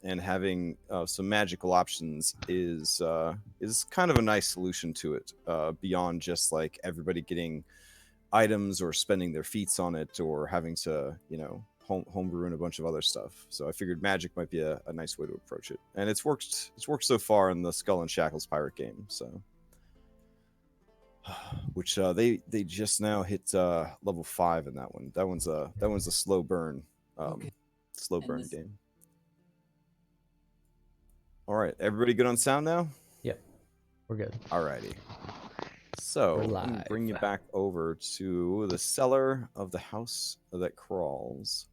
and having some magical options is kind of a nice solution to it, beyond just like everybody getting items or spending their feats on it or having to, homebrew and a bunch of other stuff. So I figured magic might be a nice way to approach it, and it's worked so far in the Skull and Shackles pirate game. So, which they just now hit level 5 in that one. That one's a slow burn, Okay. slow burn game. All right, everybody good on sound now? Yep, we're good. Alrighty. So We're I'm gonna bring you live. back over to the cellar of the house that crawls,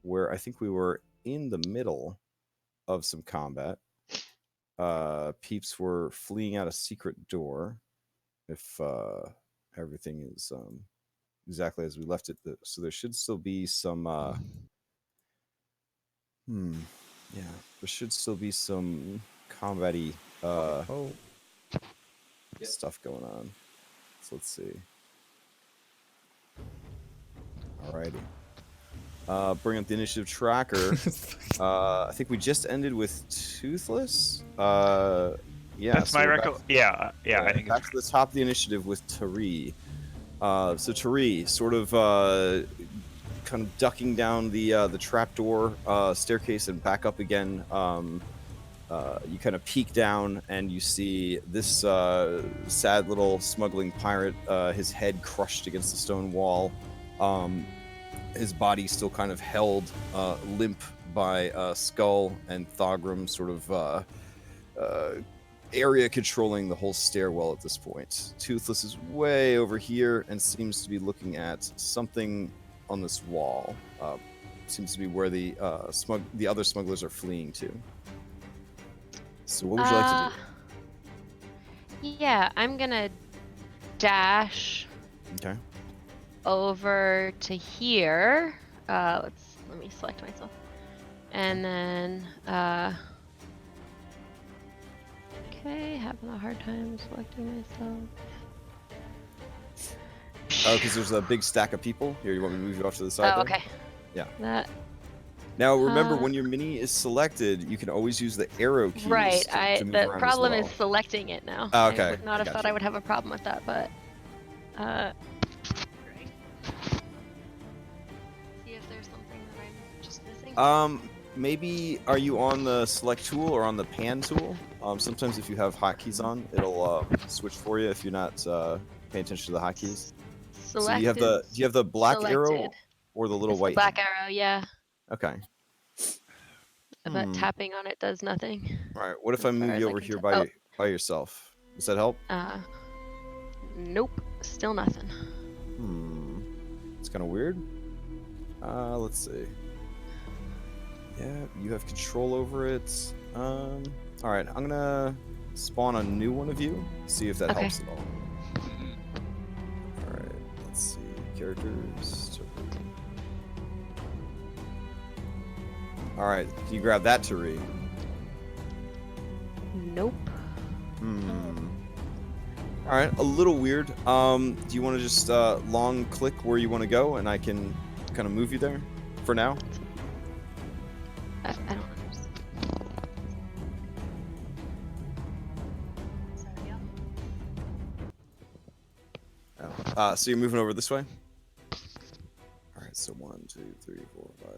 where I think we were in the middle of some combat. Peeps were fleeing out a secret door. If everything is exactly as we left it, so there should still be some. Yeah, there should still be some combat-y stuff going on. So let's see. Alrighty. Bring up the initiative tracker. I think we just ended with Toothless. Yeah, that's so my record. Yeah, I think back to the top of the initiative with Tari. So Tari, sort of kind of ducking down the trapdoor staircase and back up again. You kind of peek down and you see this sad little smuggling pirate, his head crushed against the stone wall, his body still kind of held limp by Skull and Thogrum, sort of area controlling the whole stairwell at this point. Toothless is way over here and seems to be looking at something on this wall. Seems to be where the other smugglers are fleeing to. So what would you like to do? Yeah, I'm gonna dash. Okay. Over to here. Let me select myself, and then okay, having a hard time selecting myself. Oh, because there's a big stack of people here. You want me to move you off to the side? Oh, okay. Yeah. That. Now remember, when your mini is selected, you can always use the arrow keys. Right. To move the around problem as well. is selecting it now. Oh, okay. I would not have thought I would have a problem with that, but. See if there's something that I'm just missing. Maybe are you on the select tool or on the pan tool? Sometimes if you have hotkeys on, it'll switch for you if you're not paying attention to the hotkeys. So do you have the black arrow or the little white? Black arrow, yeah. Okay. But tapping on it does nothing. All right. What if I move you over here by yourself? Does that help? Nope. Still nothing. It's kind of weird. Let's see. Yeah, you have control over it. All right. I'm gonna spawn a new one of you. See if that helps at all. All right. Let's see. Characters. All right. Can you grab that, Tari? Nope. All right, a little weird. Do you want to just long click where you want to go, and I can kind of move you there for now? I don't understand. Oh. So you're moving over this way? All right, so 1, 2, 3, 4, 5,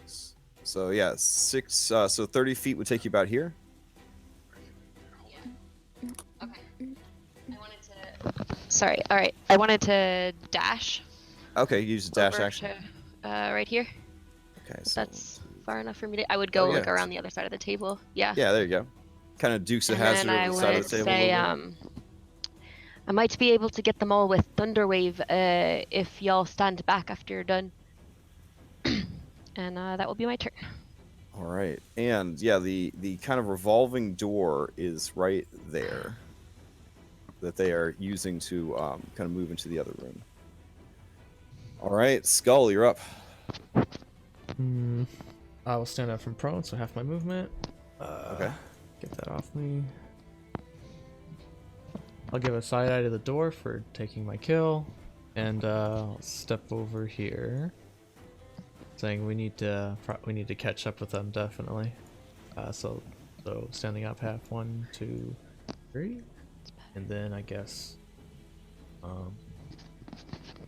6. So yeah, 6. So 30 feet would take you about here. Yeah. Okay. Sorry. All right. I wanted to dash. Okay, use the dash action. To, right here. Okay, so that's far enough for me to. I would go like around the other side of the table. Yeah. Yeah, there you go. Kind of Dukes of Hazzard over the side of the table. Say, I might be able to get them all with Thunderwave if y'all stand back after you're done. And that will be my turn. All right, and yeah, the kind of revolving door is right there that they are using to kind of move into the other room. All right, Skull, you're up. I will stand up from prone, so half my movement. Okay. Get that off me. I'll give a side eye to the door for taking my kill, and I'll step over here, saying we need to catch up with them definitely. So standing up half, 1, 2, 3, and then I guess.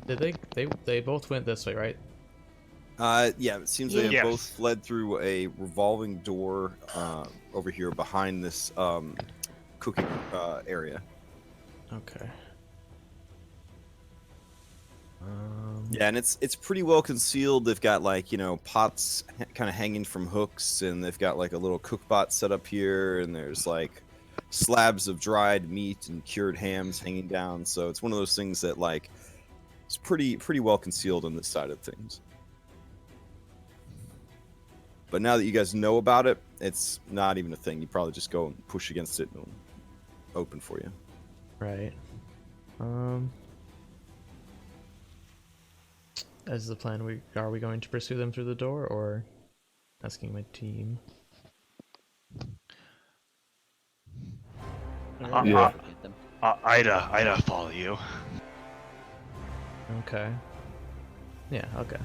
Did they both went this way, right? Yeah, it seems they have Yes. both fled through a revolving door over here behind this cooking area. Okay. Yeah, and it's pretty well concealed. They've got like, you know, pots kind of hanging from hooks, and they've got like a little cookbot set up here, and there's like slabs of dried meat and cured hams hanging down. So it's one of those things that like it's pretty well concealed on this side of things. But now that you guys know about it, it's not even a thing. You probably just go and push against it and it'll open for you. Right. As the plan, are we going to pursue them through the door, or asking my team? Yeah. I'd follow you. Okay. Yeah. Okay.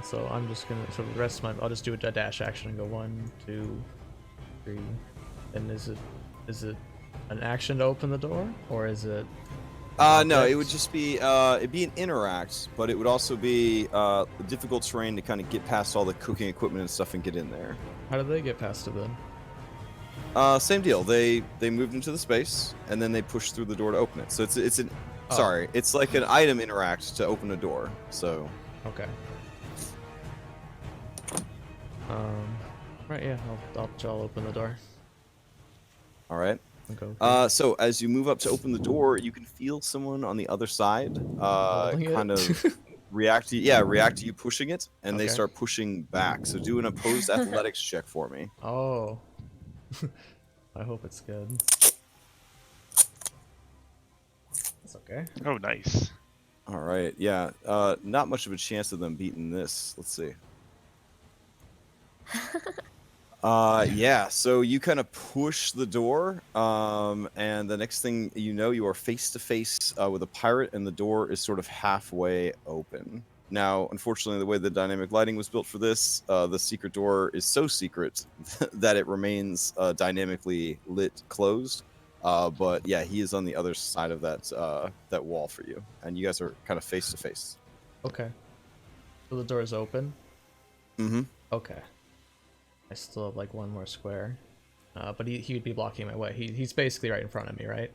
So I'm just gonna for the rest of my I'll just do a dash action and go 1, 2, 3. And is it an action to open the door, or is it? No, it would just be it'd be an interact, but it would also be difficult terrain to kind of get past all the cooking equipment and stuff and get in there. How do they get past it then? Same deal. They moved into the space and then they pushed through the door to open it. So it's an sorry, it's like an item interact to open a door. So Okay. Right. Yeah. I'll open the door. all right. I'll go. So as you move up to open the door, you can feel someone on the other side Holding it? kind of react to you pushing it, and they Okay. start pushing back. So do an opposed athletics check for me. Oh. I hope it's good. That's okay. Oh, nice. All right, yeah. Not much of a chance of them beating this. Let's see. Yeah, so you kind of push the door, and the next thing you know, you are face to face with a pirate, and the door is sort of halfway open. Now, unfortunately, the way the dynamic lighting was built for this, the secret door is so secret that it remains dynamically lit closed. But yeah, he is on the other side of that wall for you, and you guys are kind of face to face. Okay. So the door is open. Mm-hmm. Okay. I still have like one more square, but he would be blocking my way. He's basically right in front of me, right?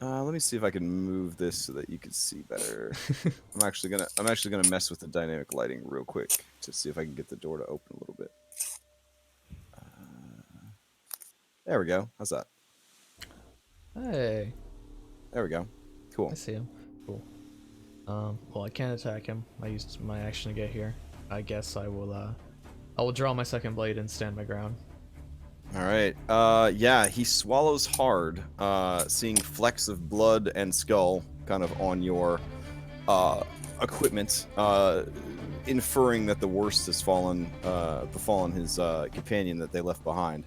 Let me see if I can move this so that you can see better. I'm actually gonna mess with the dynamic lighting real quick to see if I can get the door to open a little bit. There we go. How's that? Hey, There we go. Cool. I see him. Cool. Well, I can't attack him. I used my action to get here. I guess I will draw my second blade and stand my ground. All right. Yeah, he swallows hard, seeing flecks of blood and skull kind of on your equipment, inferring that the worst has befallen his companion that they left behind.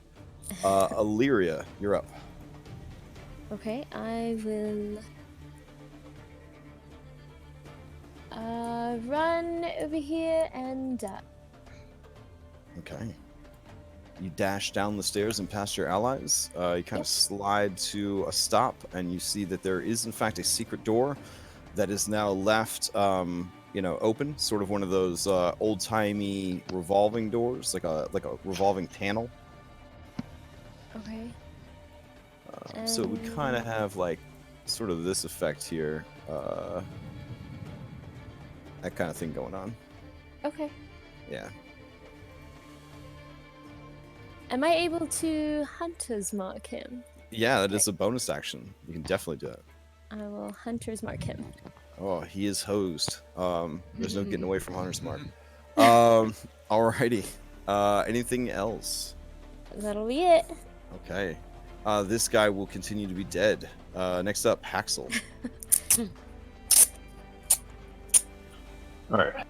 Illyria, you're up. Okay, I will run over here and Okay. You dash down the stairs and past your allies. You kind of slide to a stop, and you see that there is, in fact, a secret door that is now left, open. Sort of one of those old-timey revolving doors, like a revolving panel. okay. So we kind of have like sort of this effect here, that kind of thing going on. Okay. Yeah. Am I able to hunter's mark him? Yeah, that is a bonus action. You can definitely do it. I will hunter's mark him. Oh, he is hosed. There's no getting away from Hunter's Mark. Alrighty. Anything else? That'll be it. Okay. This guy will continue to be dead. Next up, Haxel. Alright.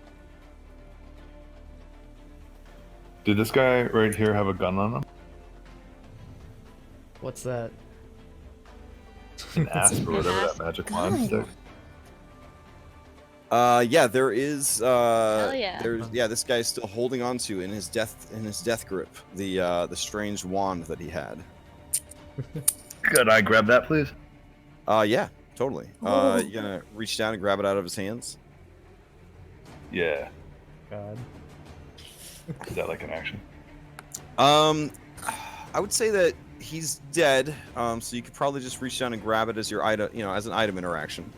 Did this guy right here have a gun on him? What's that? An asp or whatever that magic wand stick? Yeah, there is. Hell yeah. This guy is still holding on to in his death grip the strange wand that he had. Could I grab that, please? Yeah, totally. Oh. You gonna reach down and grab it out of his hands? Yeah. God. Is that like an action? I would say that he's dead. So you could probably just reach down and grab it as your item, as an item interaction.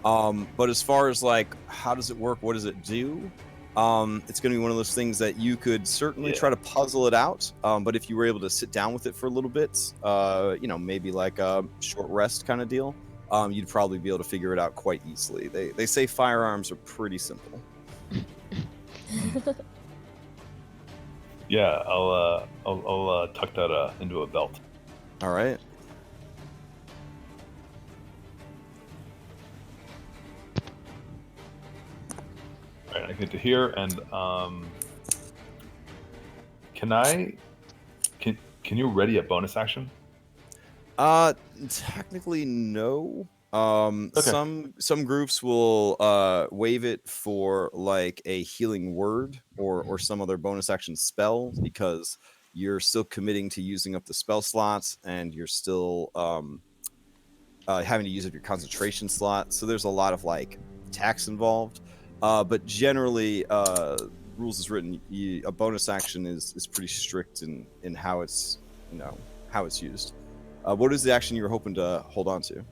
But as far as like how does it work, what does it do? It's going to be one of those things that you could certainly try to puzzle it out. But if you were able to sit down with it for a little bit, maybe like a short rest kind of deal, you'd probably be able to figure it out quite easily. They say firearms are pretty simple. Yeah, I'll tuck that into a belt. All right. All right, I get to here, and can you ready a bonus action? Technically no. Okay. Some groups will waive it for like a healing word or some other bonus action spell because you're still committing to using up the spell slots and you're still having to use up your concentration slot. So there's a lot of like tax involved. But generally, rules is written, a bonus action is pretty strict in how it's used. What is the action you were hoping to hold on to?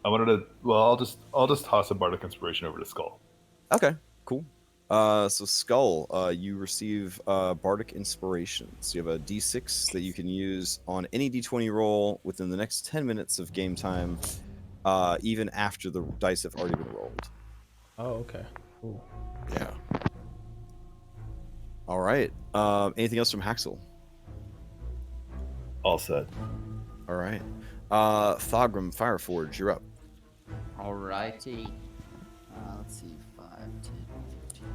I wanted to. Well, I'll just toss a bardic inspiration over to Skull. Okay, cool. So Skull, you receive bardic inspiration. So you have a D6 that you can use on any D20 roll within the next 10 minutes of game time, even after the dice have already been rolled. Oh, okay. Cool. Yeah. All right. Anything else from Haxel? All set. All right. Thogrim Fireforge, you're up. Alrighty. Let's see. 5, 10, 15,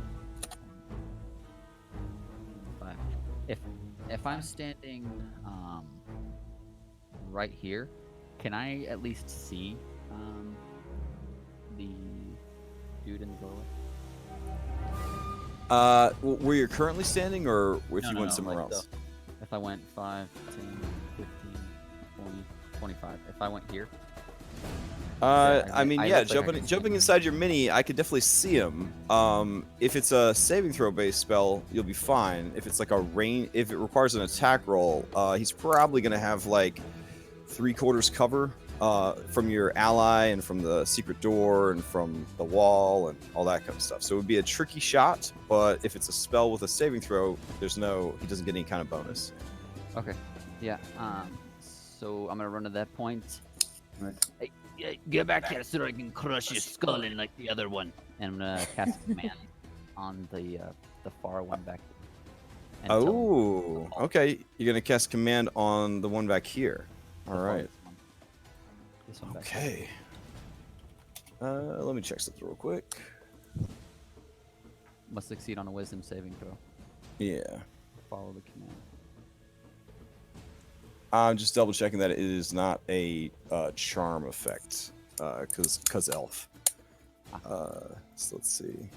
25. If I'm standing right here, can I at least see the dude in the doorway? Where you're currently standing, or if you went somewhere like else? If I went 5, 10, 15, 20, 25. If I went here. Jumping inside your mini, I could definitely see him. If it's a saving throw based spell, you'll be fine. If it's like if it requires an attack roll, he's probably gonna have like 3/4 cover from your ally and from the secret door and from the wall and all that kind of stuff. So it would be a tricky shot, but if it's a spell with a saving throw, he doesn't get any kind of bonus. Okay. Yeah. So I'm gonna run to that point. Right. Hey, get back here so I can crush your skull in like the other one. And I'm gonna cast a command on the far one back. And Oh, okay. You're gonna cast command on the one back here. All right. This one back. Okay. Let me check something real quick. Must succeed on a wisdom saving throw. Yeah. Follow the command. I'm just double checking that it is not a charm effect, cause elf. So let's see.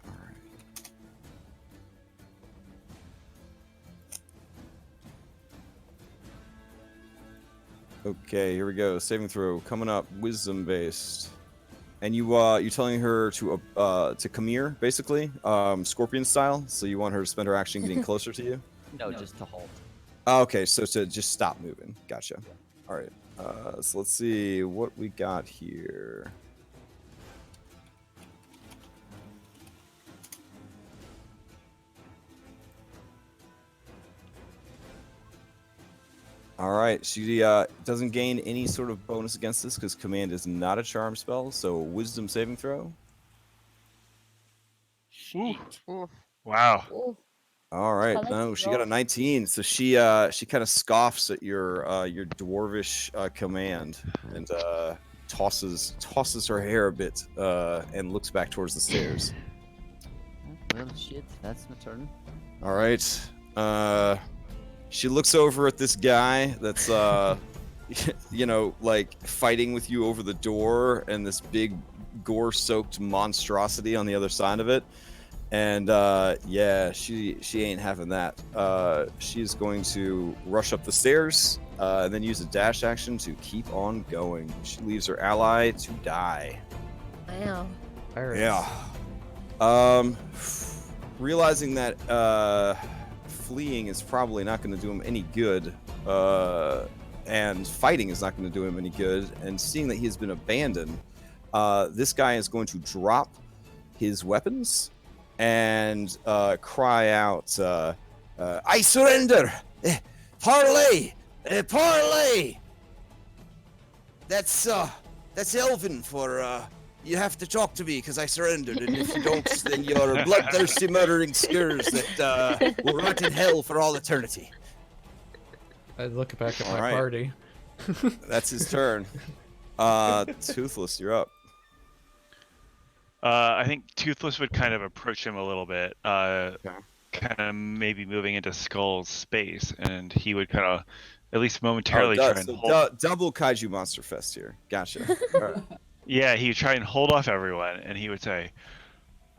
All right. Okay, here we go. Saving throw coming up, wisdom based. And you're telling her to come here, basically, scorpion style. So you want her to spend her action getting closer to you. No, just to halt. Okay, so to just stop moving. Gotcha. All right. So let's see what we got here. All right. She doesn't gain any sort of bonus against this because command is not a charm spell. So wisdom saving throw. Ooh. Wow. Oh, All right. let's No, she got a roll. 19. So she kind of scoffs at your dwarvish command and tosses her hair a bit and looks back towards the stairs. Well, shit. That's my turn. All right. She looks over at this guy that's like fighting with you over the door, and this big gore-soaked monstrosity on the other side of it. And yeah, she ain't having that. She's going to rush up the stairs and then use a dash action to keep on going. She leaves her ally to die. Wow. Pirates. Yeah. Realizing that fleeing is probably not going to do him any good, and fighting is not going to do him any good, and seeing that he has been abandoned, this guy is going to drop his weapons and cry out, "I surrender! Parlay! Parlay!" That's Elven for you have to talk to me because I surrendered, and if you don't, then you're bloodthirsty murdering skurs that will rot in hell for all eternity. I look back at All my right. party. That's his turn. Toothless, you're up. I think Toothless would kind of approach him a little bit, kind of maybe moving into Skull's space, and he would kind of, at least momentarily, try and hold. Double Kaiju Monster Fest here. Gotcha. All right. Yeah, he would try and hold off everyone, and he would say,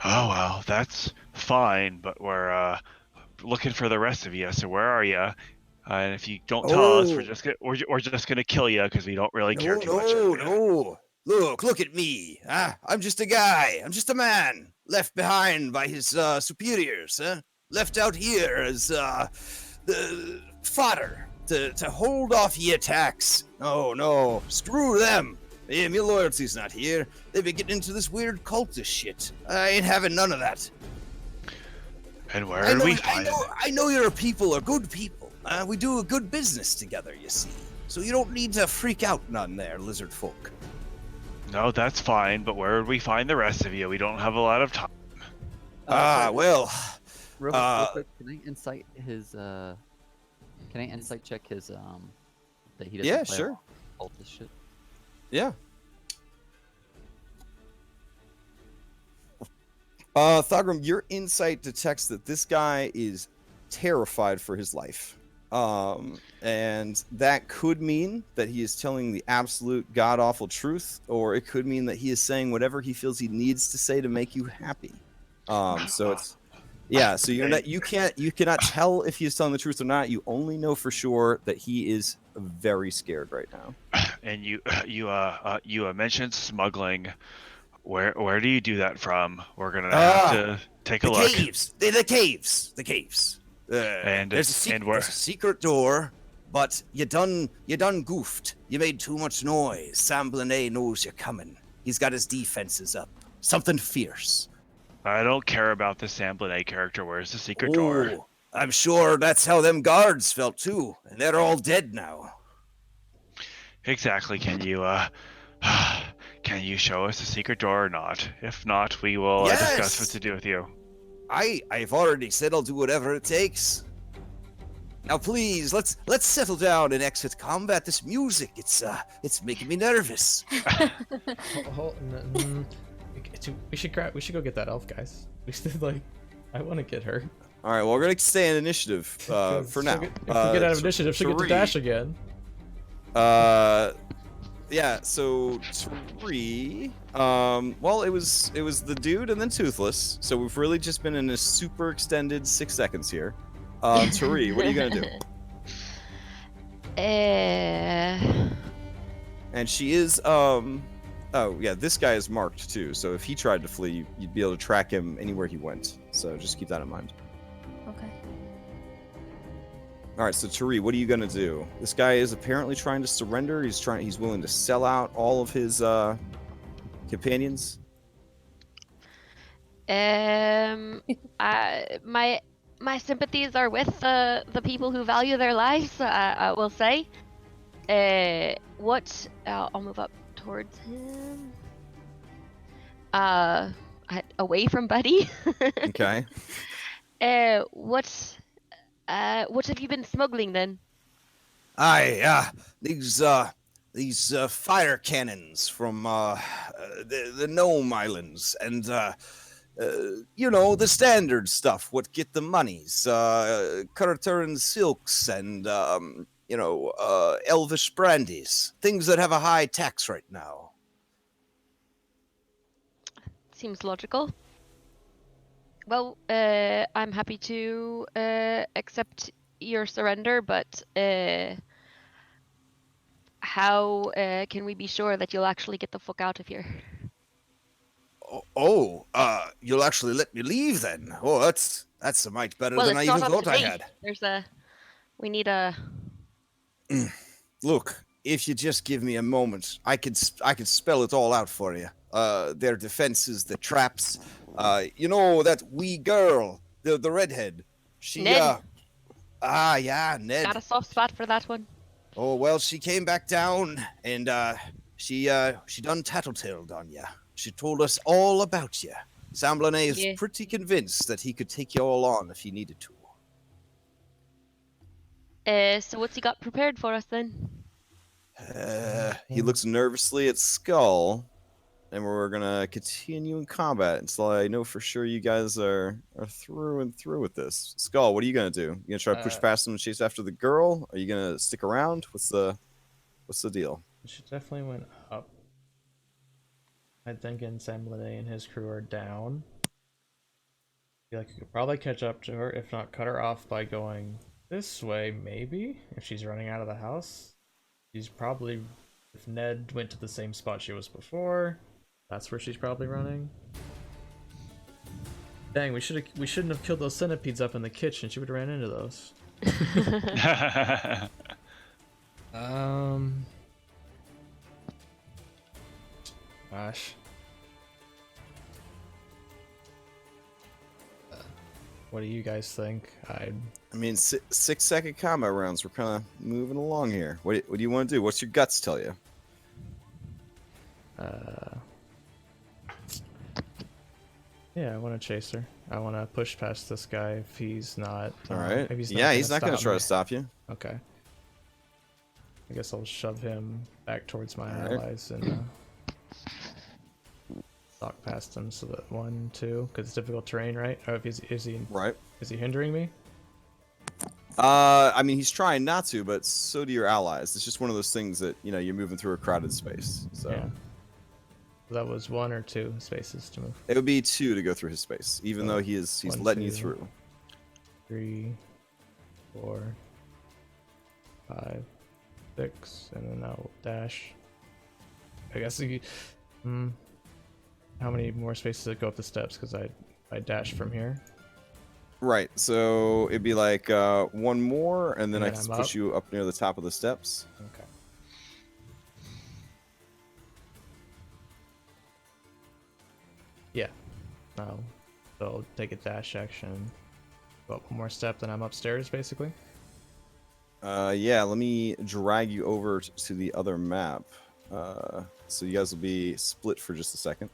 "Oh well, that's fine, but we're looking for the rest of you. So where are you? And if you don't tell us, we're just gonna kill you because we don't really care too much." No. Look at me. I'm just a guy. I'm just a man left behind by his superiors. Left out here as the fodder to hold off ye attacks. No, screw them. My loyalty's not here. They've been getting into this weird cultist shit. I ain't having none of that. And where are we find them? I know your people are good people. We do a good business together, you see. So you don't need to freak out none there, lizard folk. No, that's fine, but where would we find the rest of you? We don't have a lot of time. Well. Real quick, can I insight his? Can I insight check his? That he doesn't. Yeah, play sure. all this shit. Yeah. Thogrum, your insight detects that this guy is terrified for his life. And that could mean that he is telling the absolute god-awful truth, or it could mean that he is saying whatever he feels he needs to say to make you happy. So it's, yeah, so you cannot tell if he is telling the truth or not. You only know for sure that he is very scared right now. And you mentioned smuggling. Where do you do that from? We're gonna have to take a look. The caves. There's a secret door, but you done goofed. You made too much noise. Sam Blanet knows you're coming. He's got his defenses up. Something fierce. I don't care about the Sam Blanet character. Where's the secret door? I'm sure that's how them guards felt too, and they're all dead now. Exactly. Can you show us the secret door or not? If not, we will discuss what to do with you. I've already said I'll do whatever it takes. Now please, let's settle down and exit combat. This music, it's making me nervous. We should go get that elf, guys. We should I want to get her. All right, well, we're gonna stay in initiative for now. If we get out of initiative, she'll get to dash again. Yeah, so 3. Well, it was the dude and then Toothless. So we've really just been in a super extended 6 seconds here. Tari, what are you gonna do? And she is oh yeah, this guy is marked too. So if he tried to flee, you'd be able to track him anywhere he went. So just keep that in mind. Okay. All right, so Tari, what are you gonna do? This guy is apparently trying to surrender. He's willing to sell out all of his companions. My sympathies are with the people who value their lives. I will say. I'll move up towards him. Away from Buddy. Okay. What have you been smuggling then? These fire cannons from the Gnome Islands, and the standard stuff. What get the monies? Kurturan silks and elvish brandies, things that have a high tax right now. Seems logical. Well, I'm happy to accept your surrender, but how can we be sure that you'll actually get the fuck out of here? You'll actually let me leave then? Oh, that's a mite better Well, than I it's even not up thought to I me. had. We need a. Look, if you just give me a moment, I could spell it all out for you. Their defenses, the traps. You know that wee girl, the redhead. She Ned. yeah, Ned. Got a soft spot for that one. Oh well, she came back down and she done tattletaled on you. She told us all about you. Samblanet is Yeah. pretty convinced that he could take you all on if he needed to. So what's he got prepared for us then? He looks nervously at Skull, and we're gonna continue in combat until I know for sure you guys are through and through with this. Skull, what are you gonna do? You gonna try to push past him and chase after the girl? Are you gonna stick around? What's the deal? She definitely went up. I think Ensemble and his crew are down. I feel like you could probably catch up to her, if not cut her off by going this way, maybe? If she's running out of the house. She's probably, if Ned went to the same spot she was before, that's where she's probably running. Dang, we shouldn't have killed those centipedes up in the kitchen. She would have ran into those. Gosh. What do you guys think? I mean, 6-second combat rounds. We're kind of moving along here. What do you want to do? What's your guts tell you? Yeah, I want to chase her. I want to push past this guy if he's not. All right. If he's He's not going to try me. to stop you. Okay. I guess I'll shove him back towards my allies and stalk past him. So that 1, 2, because it's difficult terrain, right? Oh, is he Right. Is he hindering me? I mean, he's trying not to, but so do your allies. It's just one of those things that you're moving through a crowded space. So Yeah. That was 1 or 2 spaces to move. it would be 2 to go through his space, even though he's 1, letting you 2, through. 3, 4, 5, 6, and then I'll dash. I guess if you, how many more spaces that go up the steps? Because I dash from here. Right. So it'd be like 1 more, and then I And can I'm push up. you up near the top of the steps. Okay. Yeah. So I'll take a dash action. Go up 1 more step, then I'm upstairs, basically. Yeah. Let me drag you over to the other map. So you guys will be split for just a second.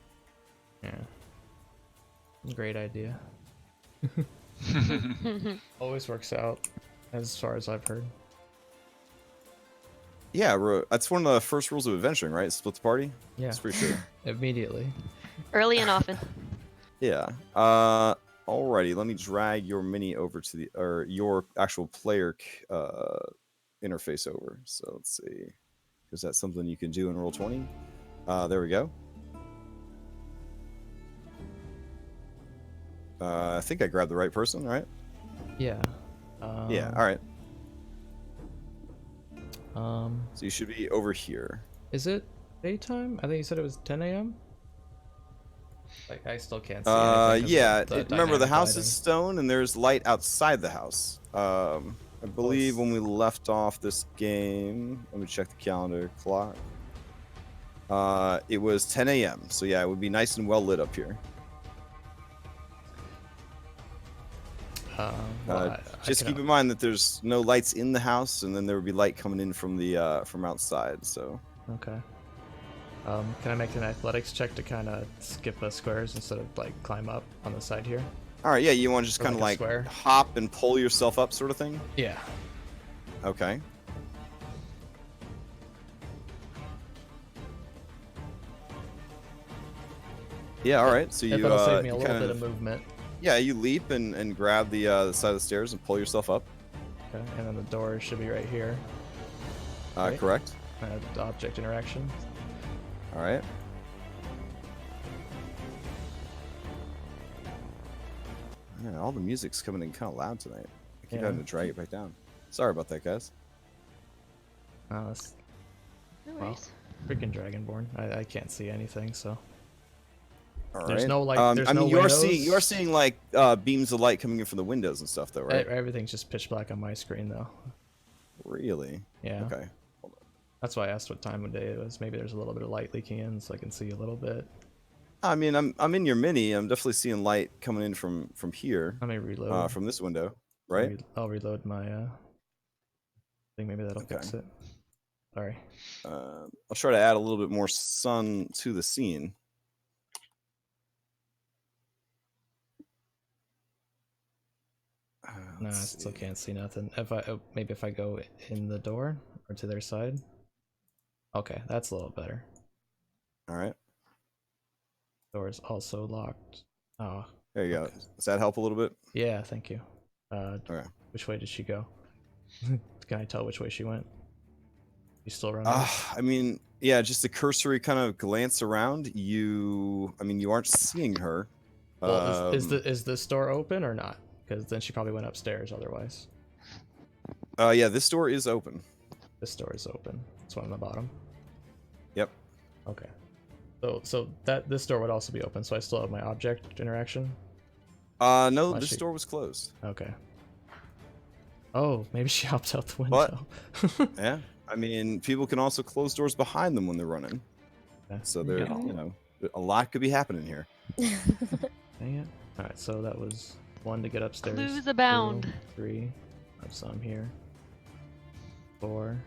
Yeah. Great idea. Always works out, as far as I've heard. Yeah, that's one of the first rules of adventuring, right? Split the party. Yeah. That's pretty sure. Immediately. Early and often. Yeah. Alrighty. Let me drag your mini over to your actual player interface over. So let's see. Is that something you can do in Roll20? There we go. I think I grabbed the right person, right? Yeah. Yeah. All right. So So you should be over here. is it daytime? I think you said it was 10 a.m. Like I still can't see anything. 'cause Yeah. of the Remember, the dynamic house lighting. is stone, and there's light outside the house. I believe when we left off this game, let me check the calendar clock. It was 10 a.m. So yeah, it would be nice and well lit up here. Well, Just keep in mind that there's no lights in the house, and then there would be light coming in from the from outside. So Okay. Can I make an athletics check to kind of skip the squares instead of like climb up on the side here? all right, yeah, you want to just Or kind of like a like square? hop and pull yourself up, sort of thing. Yeah. Okay. Yeah, all right. So If you it'll save me a you little kind bit of movement. yeah, you leap and grab the side of the stairs and pull yourself up. Okay. And then the door should be right here. Right. Correct. Object interaction. All right. Yeah, all the music's coming in kind of loud tonight. I keep Yeah. having to drag it back down. Sorry about that, guys. Oh, that's No Well. worries. freaking Dragonborn. I can't see anything, so All there's right. no light. There's I mean, no you are windows. seeing like beams of light coming in from the windows and stuff, though, right? Everything's just pitch black on my screen, though. Really? Yeah. Okay. That's why I asked what time of day it was. Maybe there's a little bit of light leaking in, so I can see a little bit. I mean, I'm in your mini. I'm definitely seeing light coming in from here, Let me reload. from this window, right? I'll reload my thing. Maybe that'll Okay. fix it. Sorry. I'll try to add a little bit more sun to the scene. No, I Let's still see. can't see nothing. Maybe if I go in the door or to their side. Okay, that's a little better. All right. Door is also locked. Oh, There you Okay. go. Does that help a little bit? yeah, thank you. Okay. Which way did she go? Can I tell which way she went? You still running? I mean, yeah, just a cursory kind of glance around. You aren't seeing her. Well, is this door open or not? Because then she probably went upstairs otherwise. Yeah, this door is open. This door is open. It's one on the bottom. Yep. Okay. So this door would also be open. So I still have my object interaction. No, Unless this she- door was closed. Okay. Oh, maybe she hopped out the window. Yeah. I mean, people can also close doors behind them when they're running. Okay. So there, Yeah. a lot could be happening here. Dang it. All right. So that was 1 to get upstairs. Clues abound. 2, 3. I have some here. 4.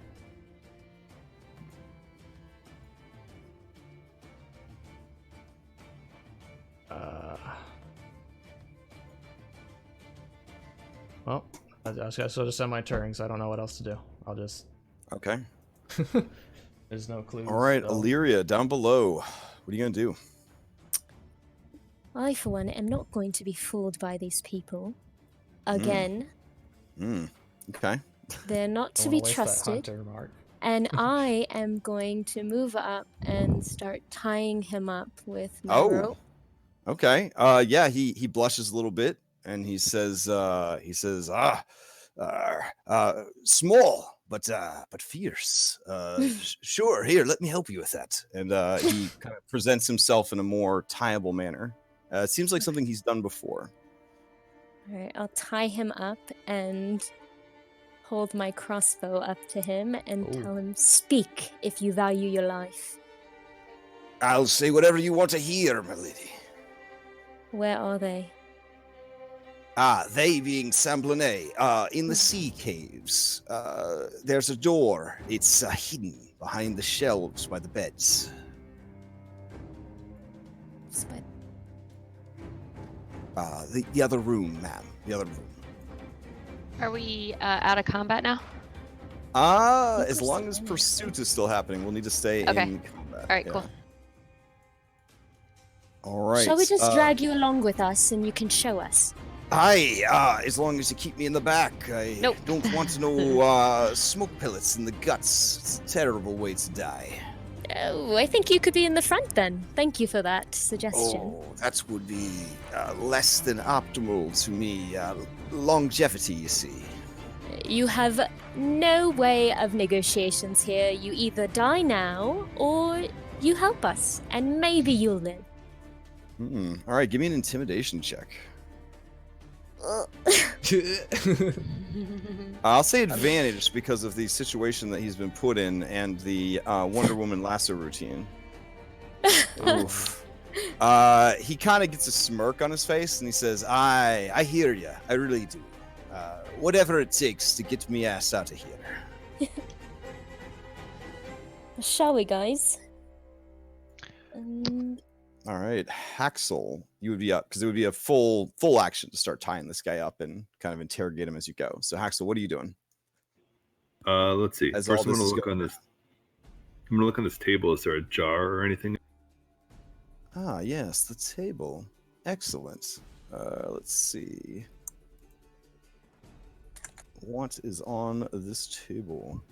Well, I guess I'll just end my turns. I don't know what else to do. I'll just. Okay. There's no clues. All right, so- Illyria, down below. What are you gonna do? I, for one, am not going to be fooled by these people. Again, Okay. they're not Don't to wanna be waste that trusted. hunter mark. And I am going to move up and start tying him up with my Oh. rope. Okay. Yeah, he blushes a little bit and he says, small but fierce. Sure, here, let me help you with that. And he kind of presents himself in a more tieable manner. It seems like something he's done before. All right, I'll tie him up and hold my crossbow up to him and Ooh. tell him, "Speak if you value your life." I'll say whatever you want to hear, my lady. Where are they? They being Samblonais, in the sea caves. There's a door. It's hidden behind the shelves by the beds. Spud. The other room, ma'am. The other room. Are we out of combat now? As long as pursuit is still happening, we'll need to stay Okay. in combat. All right, cool. All right. Shall we just drag you along with us and you can show us? Aye, as long as you keep me in the back. I Nope. don't want no smoke pellets in the guts. It's a terrible way to die. Oh, I think you could be in the front then. Thank you for that suggestion. Oh, that would be less than optimal to me. Longevity, you see. You have no way of negotiations here. You either die now or you help us, and maybe you'll live. All right, give me an intimidation check. I'll say advantage because of the situation that he's been put in and the Wonder Woman lasso routine. Oof. He kind of gets a smirk on his face and he says, I hear you. I really do. Whatever it takes to get me ass out of here. Shall we, guys? All right, Haxel, you would be up because it would be a full action to start tying this guy up and kind of interrogate him as you go. So Haxel, what are you doing? Let's see. As First, all I'm this gonna is look going- on this. I'm gonna look on this table. Is there a jar or anything? Ah, yes, the table. Excellent. Let's see. What is on this table?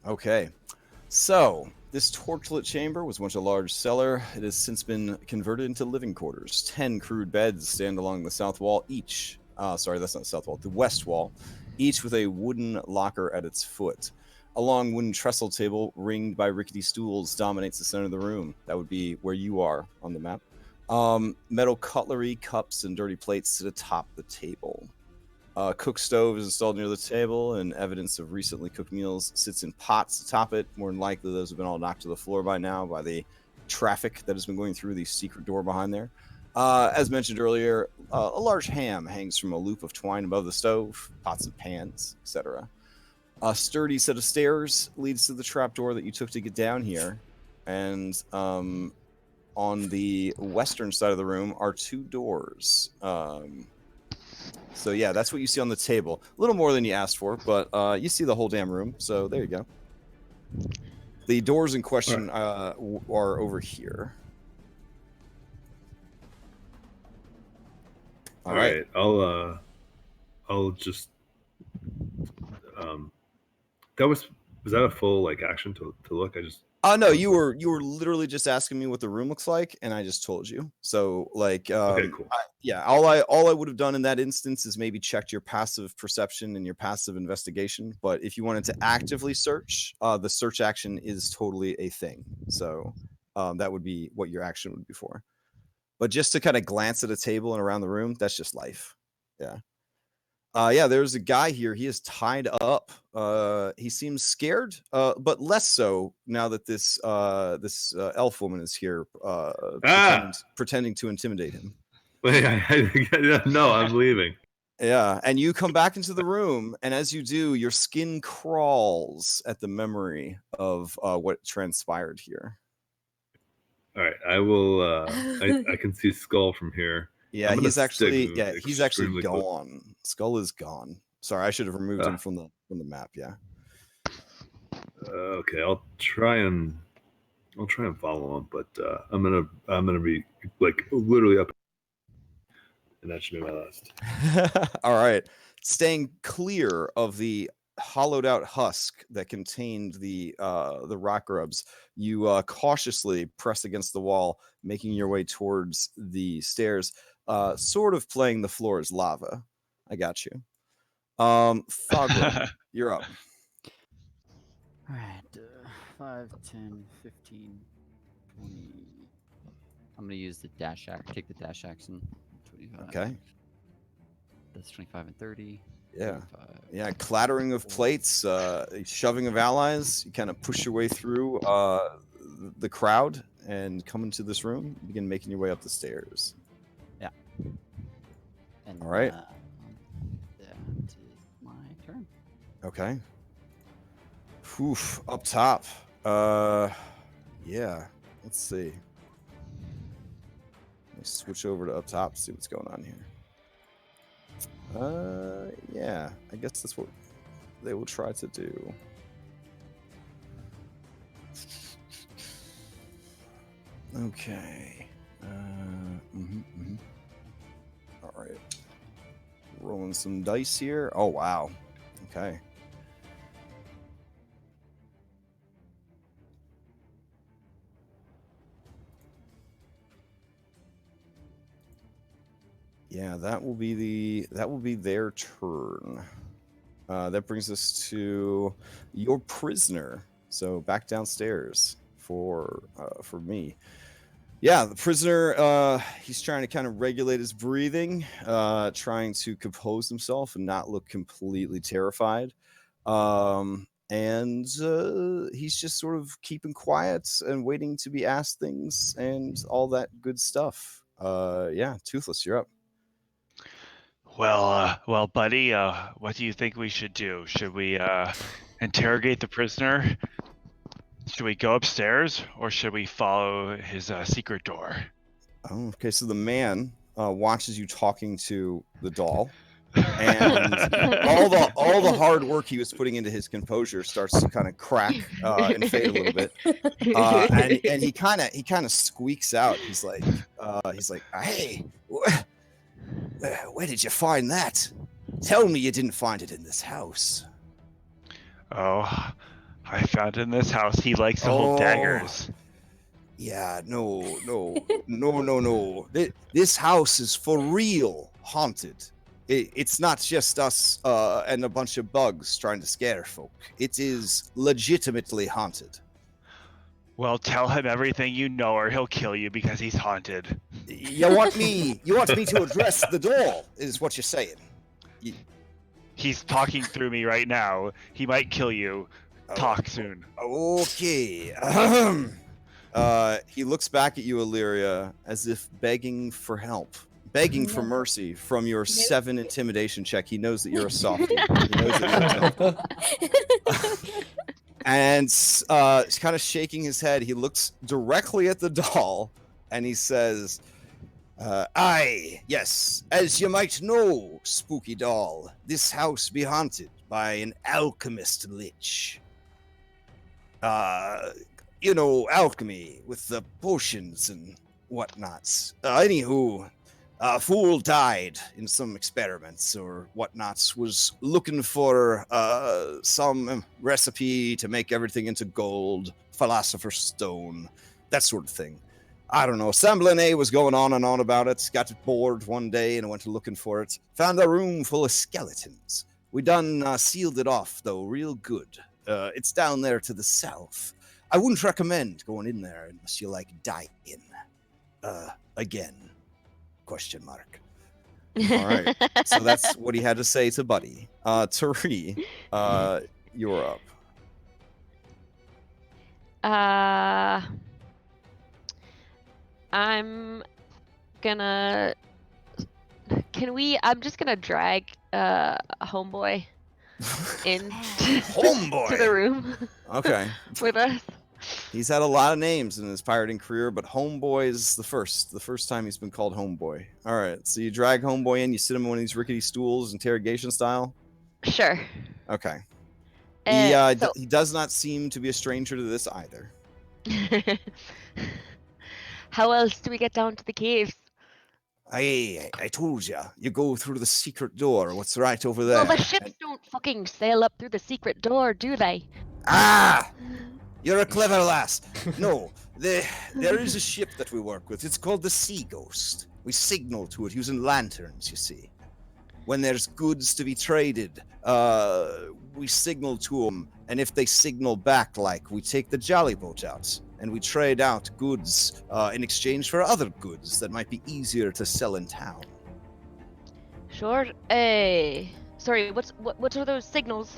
Okay. So, This torchlit chamber was once a large cellar. It has since been converted into living quarters. 10 crude beds stand along the south wall, each. Sorry, that's not the south wall. The west wall, each with a wooden locker at its foot. A long wooden trestle table ringed by rickety stools dominates the center of the room. That would be where you are on the map. Metal cutlery, cups, and dirty plates sit atop the table. Cook stove is installed near the table, and evidence of recently cooked meals sits in pots atop it. More than likely, those have been all knocked to the floor by now by the traffic that has been going through the secret door behind there. As mentioned earlier, a large ham hangs from a loop of twine above the stove, pots and pans, etc. A sturdy set of stairs leads to the trapdoor that you took to get down here, and on the western side of the room are 2 doors. So yeah, that's what you see on the table. A little more than you asked for, but you see the whole damn room. So there you go. The doors in question are over here. All right. I'll just. Was that a full action to look? I just. No, you were literally just asking me what the room looks like, and I just told you. So okay, cool. All I would have done in that instance is maybe checked your passive perception and your passive investigation. But if you wanted to actively search, the search action is totally a thing. So that would be what your action would be for. But just to kind of glance at a table and around the room, that's just life. Yeah. There's a guy here. He is tied up. He seems scared, but less so now that this elf woman is here, pretending to intimidate him. Wait, no, I'm leaving. Yeah, and you come back into the room, and as you do, your skin crawls at the memory of what transpired here. All right, I will. I can see Skull from here. Yeah, he's actually gone. Skull is gone. Sorry, I should have removed him from the map. Yeah. Okay, I'll try and follow him, but I'm gonna be literally up, and that should be my last. All right, staying clear of the hollowed out husk that contained the rock grubs, you cautiously press against the wall, making your way towards the stairs. Sort of playing the floor as lava. I got you. Fogler, you're up. All right, 5, 10, 15, 20. I'm gonna use the dash action. Take the dash action. 25. Okay. That's 25 and 30. Yeah. 25, Yeah. Clattering of plates, shoving of allies. You kind of push your way through the crowd and come into this room. Begin making your way up the stairs. Yeah. And, all right. That is my turn. Okay. Oof, up top. Yeah. Let's see. Let me switch over to up top, see what's going on here. Yeah. I guess that's what they will try to do. Okay. All right. Rolling some dice here. Oh, wow. Okay. Yeah, that will be their turn. That brings us to your prisoner. So back downstairs for me. Yeah, the prisoner, he's trying to kind of regulate his breathing, trying to compose himself and not look completely terrified. And he's just sort of keeping quiet and waiting to be asked things and all that good stuff. Yeah, Toothless, you're up. Well, buddy, what do you think we should do? Should we interrogate the prisoner? Should we go upstairs, or should we follow his secret door? Oh, okay, so the man watches you talking to the doll, and all the hard work he was putting into his composure starts to kind of crack and fade a little bit. And he kind of squeaks out. He's like, "Hey, where did you find that? Tell me you didn't find it in this house." Oh, I found it in this house. He likes to hold daggers. Yeah, no. This house is for real haunted. It's not just us and a bunch of bugs trying to scare folk. It is legitimately haunted. Well, tell him everything you know, or he'll kill you because he's haunted. You want me to address the doll, is what you're saying. He's talking through me right now. He might kill you. Talk soon. Okay. He looks back at you, Illyria, as if begging for help. Begging for mercy from your 7 intimidation check. He knows that you're a softie. He knows that you're a and he's kind of shaking his head. He looks directly at the doll, and he says, "Aye, yes, as you might know, spooky doll, this house be haunted by an alchemist lich. Alchemy with the potions and whatnots. Anywho, a fool died in some experiments or whatnots, was looking for some recipe to make everything into gold, philosopher's stone, that sort of thing. I don't know. Samblane was going on and on about it, got bored one day and went looking for it. Found a room full of skeletons. We done sealed it off, though, real good. It's down there to the south. I wouldn't recommend going in there unless you like dying. Again. ? All right. So that's what he had to say to Buddy. Tari, you're up. I'm gonna. I'm just gonna drag homeboy in Homeboy to the room Okay. with us. He's had a lot of names in his pirating career, but Homeboy is the first time he's been called Homeboy. All right, so you drag Homeboy in, you sit him on one of these rickety stools, interrogation style. Sure. Okay. So- He does not seem to be a stranger to this either. How else do we get down to the caves? I told you, you go through the secret door. What's right over there? Well, the ships don't fucking sail up through the secret door, do they? Ah! You're a clever lass. No, there is a ship that we work with. It's called the Sea Ghost. We signal to it using lanterns, you see. When there's goods to be traded, we signal to them, and if they signal back, we take the jolly boat out, and we trade out goods in exchange for other goods that might be easier to sell in town. Sure. Sorry, what are those signals?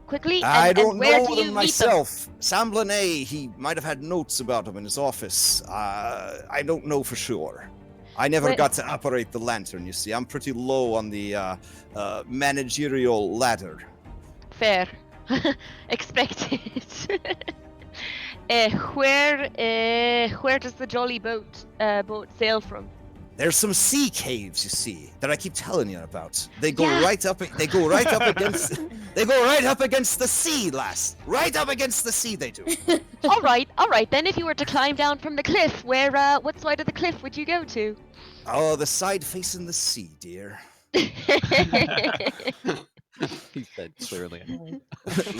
Quickly, I don't and where know do you them meet myself. Samblane, he might have had notes about them in his office. I don't know for sure. I never Wait. got to operate the lantern, you see. I'm pretty low on the managerial ladder. them? Fair. Expected. Where does the jolly boat sail from? There's some sea caves, you see, that I keep telling you about. They go Yeah. right up. They go right up against. They go right up against the sea, lass. Right up against the sea, they do. all right. Then if you were to climb down from the cliff, what side of the cliff would you go to? Oh, the side facing the sea, dear. He said clearly.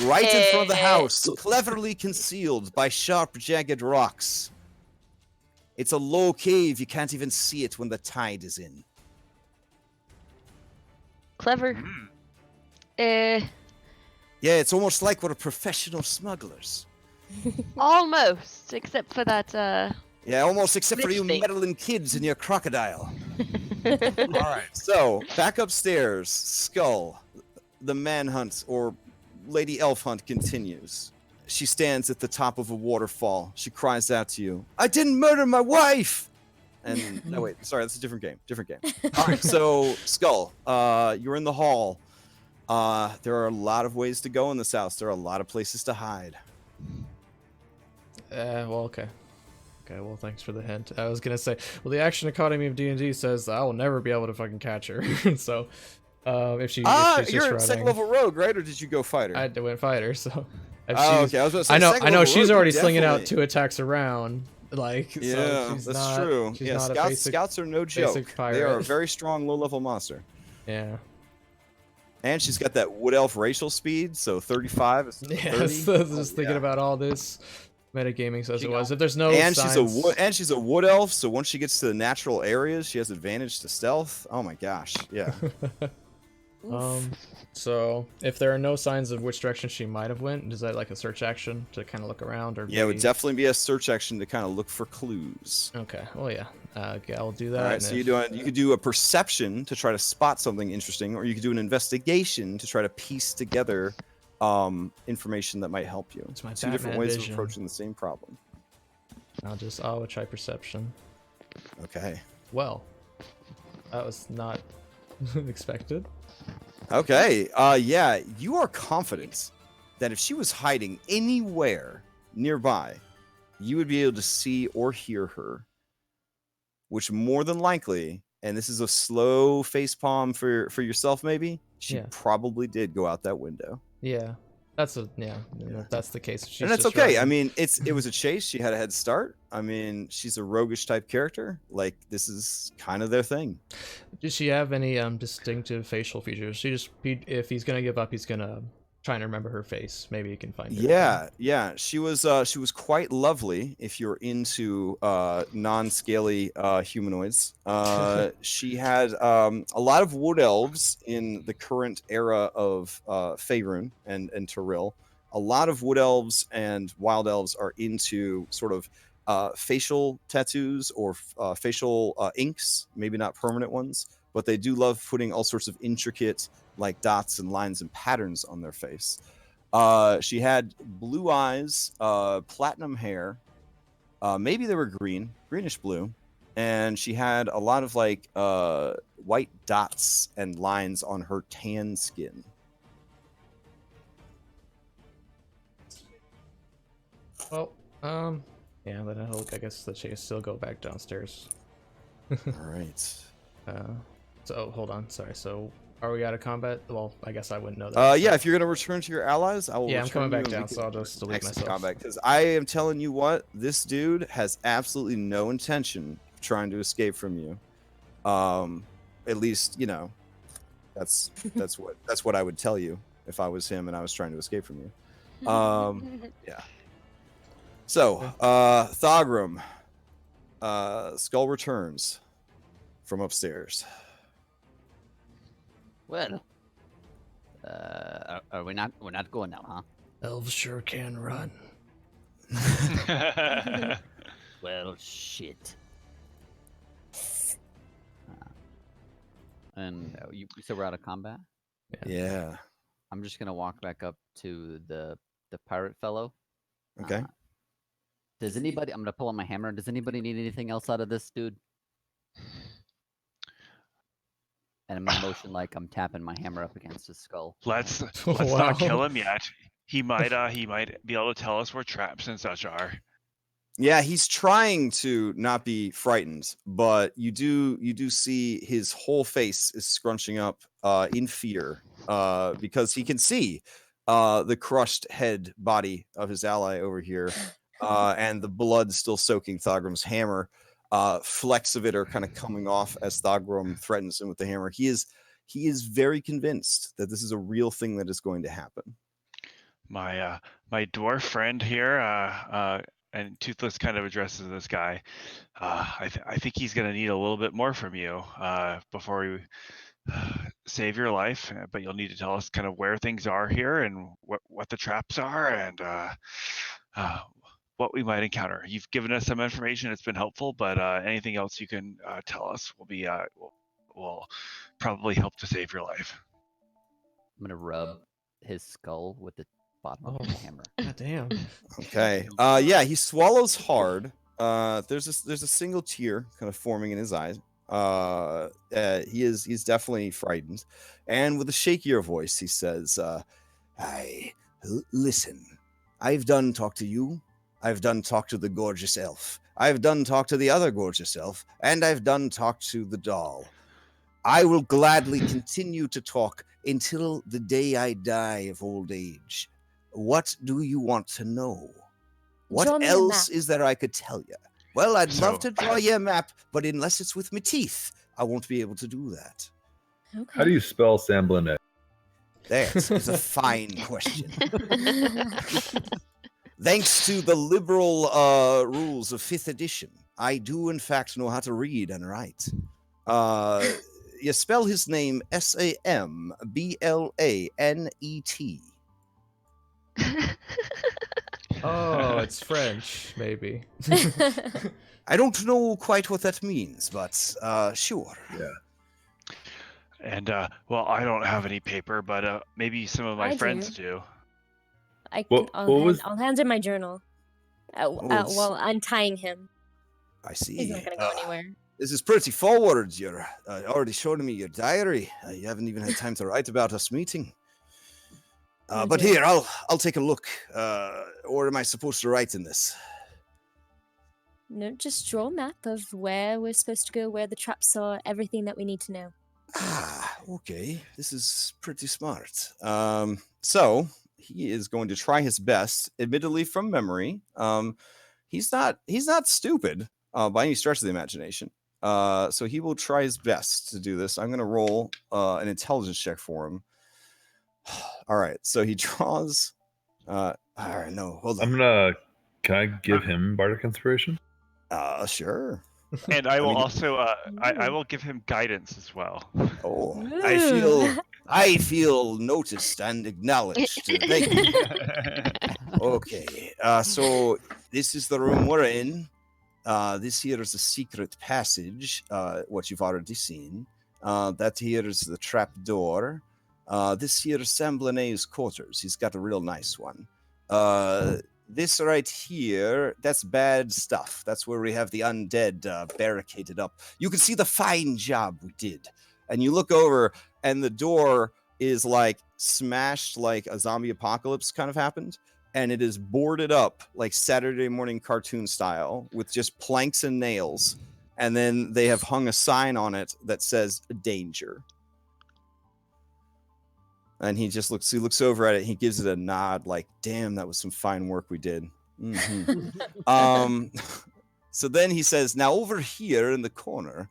Right in front of the house, cleverly concealed by sharp, jagged rocks. It's a low cave. You can't even see it when the tide is in. Clever. Yeah, it's almost like we're professional smugglers. Almost, except for that. Yeah, almost except for you Lipstick. meddling kids and your crocodile. All right, so back upstairs, Skull. The manhunt or Lady Elf hunt continues. She stands at the top of a waterfall. She cries out to you, "I didn't murder my wife!" And no, wait, sorry, that's a different game. All right, so Skull, you're in the hall. There are a lot of ways to go in this house. There are a lot of places to hide. Well, okay. Okay, well, thanks for the hint. I was gonna say, well, the Action Academy of D&D says I will never be able to fucking catch her. So, if she's You're just a running, second level rogue, right? Or did you go fighter? I went fighter. So, if Oh, she's, okay. I was about to say, I know second level she's rogue, already you slinging out definitely- 2 attacks around. Like, Yeah, so she's that's not, true. She's Yeah, not a scouts, basic, scouts are no joke. basic They are a pirate. very strong low-level monster. Yeah. And she's got that wood elf racial speed, so 35 is Yeah, 30. I was just thinking about all this metagaming as it was. If there's no And signs... she's a wood elf, so once she gets to the natural areas, she has advantage to stealth. Oh my gosh, yeah. So if there are no signs of which direction she might have went, is that like a search action to kind of look around, or Yeah, it would definitely be a search action to kind of look for clues. Okay, well yeah, okay, I'll do that. All right, so you could do a perception to try to spot something interesting, or you could do an investigation to try to piece together information that might help you. It's my two different Batman ways vision. of approaching the same problem. I'll try perception. Okay. Well, that was not expected. Okay. Yeah, you are confident that if she was hiding anywhere nearby, you would be able to see or hear her, which more than likely, and this is a slow facepalm for yourself, maybe she probably did go out that window. Yeah, that's if that's the case. And that's okay. I mean, it was a chase. She had a head start. I mean, she's a roguish type character. Like, this is kind of their thing. Does she have any distinctive facial features? If he's gonna give up, he's gonna try and remember her face. Maybe he can find her. Yeah. She was quite lovely if you're into non-scaly humanoids. She had a lot of wood elves in the current era of Faerun and Tyrell. A lot of wood elves and wild elves are into sort of facial tattoos or facial inks, maybe not permanent ones, but they do love putting all sorts of intricate like dots and lines and patterns on their face. She had blue eyes, platinum hair, maybe they were greenish blue, and she had a lot of like white dots and lines on her tan skin. Well, yeah, then I guess that she can still go back downstairs. All right. So hold on, sorry. So are we out of combat? Well, I guess I wouldn't know that. Yeah, if you're gonna return to your allies, I will. Yeah, I'm return coming back you and down, we so I'll just delete exit myself. combat, because I am telling you what, this dude has absolutely no intention of trying to escape from you. At least, you know, that's what I would tell you if I was him and I was trying to escape from you. Yeah. So, Thogrum, Skull returns from upstairs. Well, are we not? We're not going now, huh? Elves sure can run. Well, shit. And you said we're out of combat? Yeah. I'm just gonna walk back up to the pirate fellow. Okay. Does anybody? I'm gonna pull out my hammer. Does anybody need anything else out of this dude? And I'm gonna motion like I'm tapping my hammer up against his skull. Let's Wow. not kill him yet. He might be able to tell us where traps and such are. Yeah, he's trying to not be frightened, but you do see his whole face is scrunching up in fear because he can see the crushed head body of his ally over here, and the blood still soaking Thogrum's hammer. Flecks of it are kind of coming off as Thogrum threatens him with the hammer. He is very convinced that this is a real thing that is going to happen. My dwarf friend here, and Toothless kind of addresses this guy. I think he's going to need a little bit more from you before we save your life. But you'll need to tell us kind of where things are here and what the traps are and what we might encounter. You've given us some information; it's been helpful. But anything else you can tell us will probably help to save your life. I'm gonna rub his skull with the bottom of my hammer. God damn. Okay. Yeah, he swallows hard. There's a single tear kind of forming in his eyes. He's definitely frightened, and with a shakier voice, he says, listen. I've done talk to you. I've done talk to the gorgeous elf. I've done talk to the other gorgeous elf, and I've done talk to the doll. I will gladly continue to talk until the day I die of old age. What do you want to know? What Draw me a else map. is there I could tell you? Well, I'd love to draw you a map, but unless it's with my teeth, I won't be able to do that. Okay. How do you spell Samblanet? That is a fine question. Thanks to the liberal rules of 5th edition, I do in fact know how to read and write. You spell his name Samblanet. Oh, it's French, maybe. I don't know quite what that means, but sure. Yeah. And well, I don't have any paper, but maybe some of my I friends do. do. I'll hand in my journal. it's- While untying him. I see. He's not gonna go anywhere. This is pretty forward. You're already showing me your diary. You haven't even had time to write about us meeting. But Okay. here, I'll take a look. Or am I supposed to write in this? No, just draw a map of where we're supposed to go, where the traps are, everything that we need to know. Ah, okay. This is pretty smart. So he is going to try his best, admittedly from memory. He's not stupid by any stretch of the imagination. So he will try his best to do this. I'm going to roll an intelligence check for him. All right. So he draws. All right. No, hold on. Can I give him bardic inspiration? Sure. And I will mean, also I will give him guidance as well. Oh, Ooh. I feel noticed and acknowledged. Thank you. Okay. So this is the room we're in. This here is a secret passage, what you've already seen. That here is the trap door. This here is Samblanet's quarters. He's got a real nice one. This right here, that's bad stuff. That's where we have the undead barricaded up. You can see the fine job we did. And you look over, and the door is like smashed like a zombie apocalypse kind of happened. And it is boarded up like Saturday morning cartoon style with just planks and nails. And then they have hung a sign on it that says danger. And he looks over at it. He gives it a nod like, damn, that was some fine work we did. So then he says, now over here in the corner,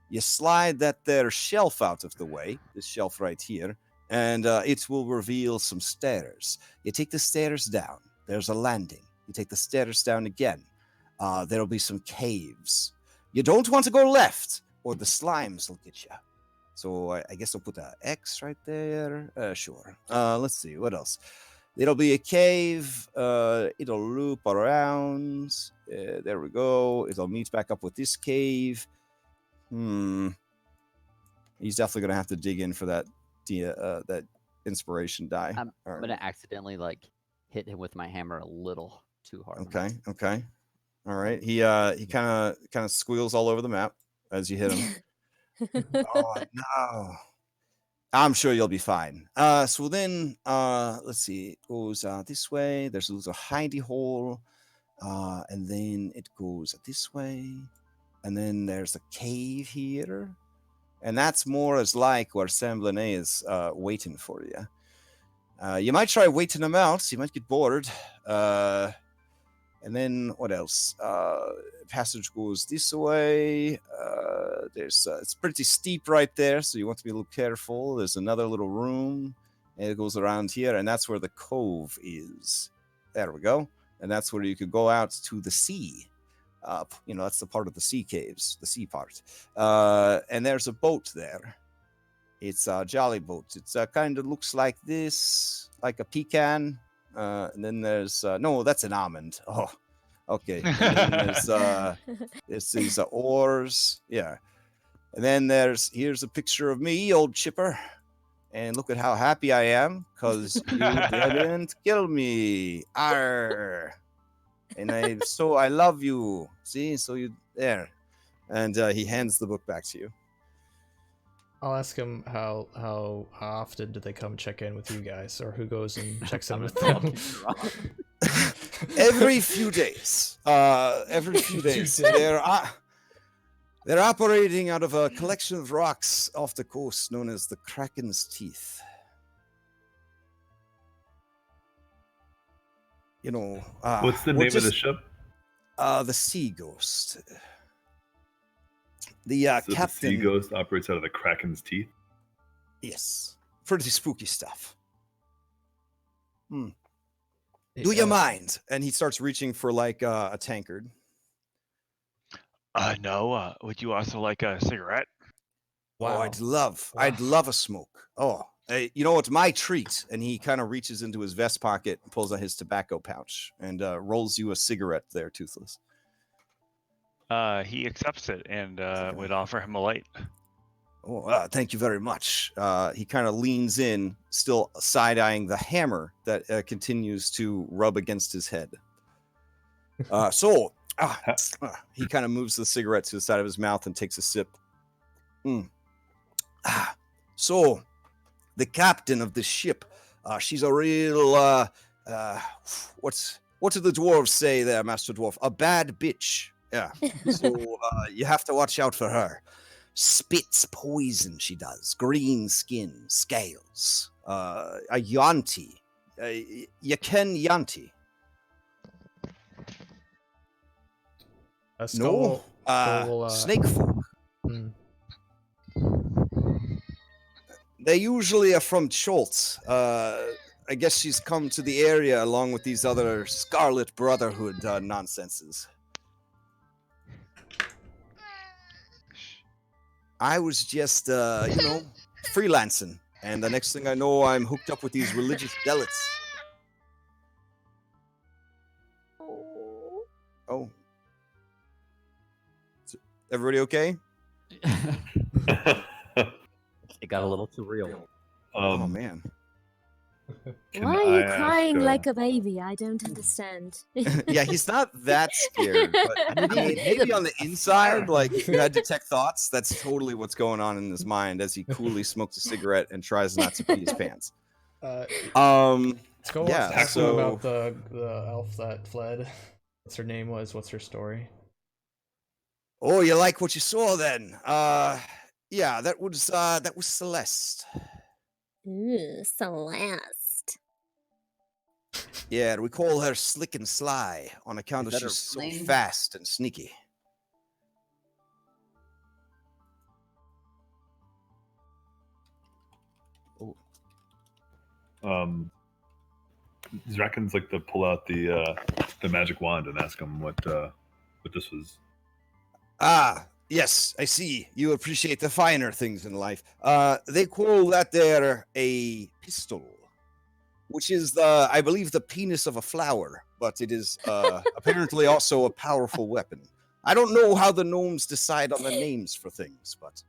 you slide that there shelf out of the way, this shelf right here, and it will reveal some stairs. You take the stairs down. There's a landing. You take the stairs down again. There'll be some caves. You don't want to go left, or the slimes will get you. So I guess I'll put an X right there. Sure. Let's see. What else? It'll be a cave. It'll loop around. There we go. It'll meet back up with this cave. He's definitely going to have to dig in for that inspiration die. I'm All right. gonna accidentally like hit him with my hammer a little too hard. Okay. All right. He kind of squeals all over the map as you hit him. Oh no. I'm sure you'll be fine. So then let's see. It goes this way. There's a little hidey hole. And then it goes this way. And then there's a cave here. And that's more as like where Samblanet is waiting for you. You might try waiting him out. You might get bored. And then what else? Passage goes this way. It's pretty steep right there, so you want to be a little careful. There's another little room, and it goes around here, and that's where the cove is. There we go. And that's where you could go out to the sea. That's the part of the sea caves, the sea part. And there's a boat there. It's a jolly boat. It's kind of looks like this, like a pecan. And then there's no, that's an almond. Oh, okay. And then there's these oars. Yeah. And then here's a picture of me, old Chipper. And look at how happy I am, because you didn't kill me. Arr. And I love you. See, so you there. And he hands the book back to you. I'll ask him how often do they come check in with you guys, or who goes and checks in with them? Every few days. Every few days. They're operating out of a collection of rocks off the coast known as the Kraken's Teeth. What's the name of the ship? The Sea Ghost. The captain. The Sea Ghost operates out of the Kraken's Teeth. Yes, pretty spooky stuff. Do Hey, you mind? And he starts reaching for like a tankard. No. Would you also like a cigarette? Oh, Wow. I'd love a smoke. Oh, you know, it's my treat. And he kind of reaches into his vest pocket, and pulls out his tobacco pouch, and rolls you a cigarette there, Toothless. He accepts it and would offer him a light. Oh, thank you very much. He kind of leans in, still side-eyeing the hammer that continues to rub against his head. He kind of moves the cigarette to the side of his mouth and takes a sip. So, the captain of the ship, she's a real, what do the dwarves say there, Master Dwarf? A bad bitch. Yeah. So, you have to watch out for her. Spits poison, she does. Green skin, scales. A Yanti. You ken Yanti? Skull will, snake folk. hmm. They usually are from Choltz. I guess she's come to the area along with these other Scarlet Brotherhood nonsenses. I was just, freelancing. And the next thing I know, I'm hooked up with these religious zealots. Oh. Is everybody okay? It got a little surreal. Oh, man. Why are you crying like a baby? I don't understand. Yeah, he's not that scared, but maybe on the inside, like if you had detect thoughts, that's totally what's going on in his mind as he coolly smokes a cigarette and tries not to pee his pants. Skull yeah, asked so about the elf that fled. What's her name was? What's her story? oh, you like what you saw then? Yeah, that was Celeste. Ooh, Celeste. Yeah, we call her Slick and Sly on account Is of that her she's so name? fast and sneaky. Zraken's like to pull out the magic wand and ask him what this was. Ah, yes, I see. You appreciate the finer things in life. They call that there a pistol, which is I believe the penis of a flower, but it is apparently also a powerful weapon. I don't know how the gnomes decide on the names for things, but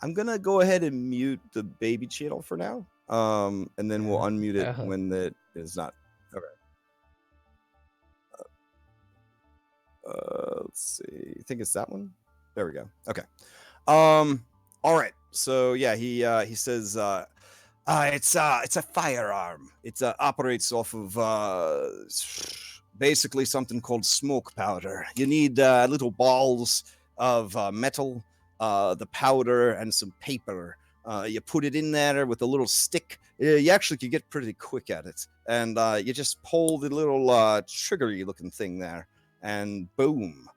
I'm gonna go ahead and mute the baby channel for now, and then we'll unmute it when it is not. Okay. Let's see. I think it's that one. There we go. Okay. All right. So yeah, he says it's a firearm. It operates off of basically something called smoke powder. You need little balls of metal, the powder, and some paper. You put it in there with a little stick. You actually could get pretty quick at it, and you just pull the little triggery looking thing there. And boom.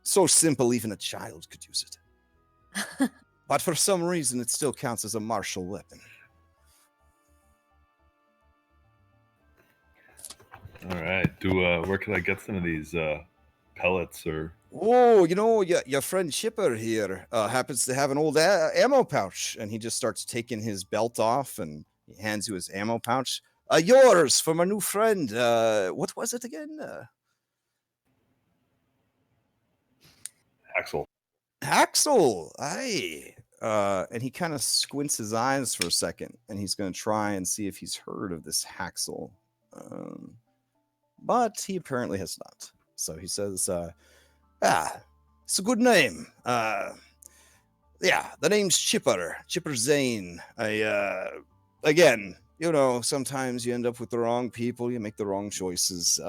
So simple, even a child could use it. But for some reason, it still counts as a martial weapon. All right. Where can I get some of these pellets or? Oh, your friend Chipper here happens to have an old ammo pouch, and he just starts taking his belt off, and he hands you his ammo pouch. Yours for my new friend. What was it again? Axel, aye. And he kind of squints his eyes for a second, and he's going to try and see if he's heard of this Haxel. But he apparently has not. So he says, it's a good name. Yeah, the name's Chipper Zaine. Again, sometimes you end up with the wrong people, you make the wrong choices.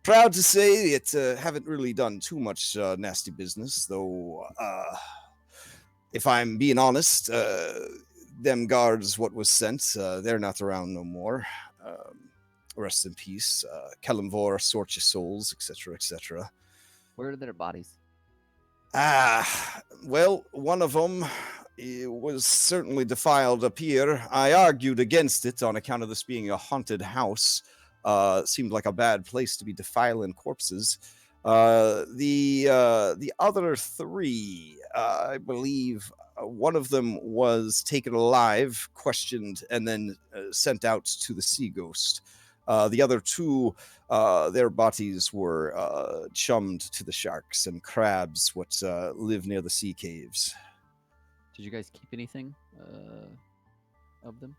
Proud to say it haven't really done too much nasty business, though. If I'm being honest, them guards what was sent, they're not around no more. Rest in peace. Kalimvor, sort your souls, etc., etc. Where are their bodies? Well, one of them, it was certainly defiled up here. I argued against it on account of this being a haunted house. Seemed like a bad place to be defiling corpses. The other three, I believe, one of them was taken alive, questioned, and then sent out to the sea ghost. The other two, their bodies were chummed to the sharks and crabs, what live near the sea caves. Did you guys keep anything of them?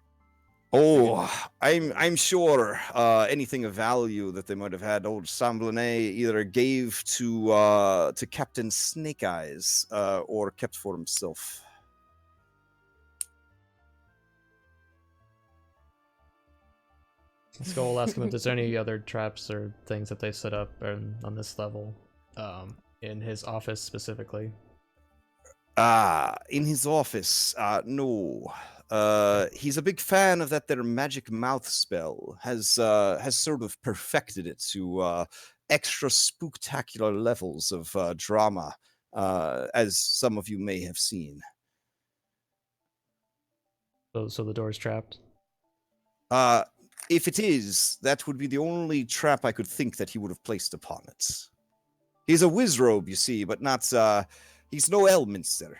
Oh, I'm sure anything of value that they might have had, old Samblanet either gave to Captain Snake Eyes or kept for himself. Skull will ask him if there's any other traps or things that they set up on this level, in his office specifically. In his office, no. He's a big fan of that their magic mouth spell. Has sort of perfected it to extra spooktacular levels of drama, as some of you may have seen. So the door's trapped. If it is, that would be the only trap I could think that he would have placed upon it. He's a wizrobe, you see, but not, he's no Elminster.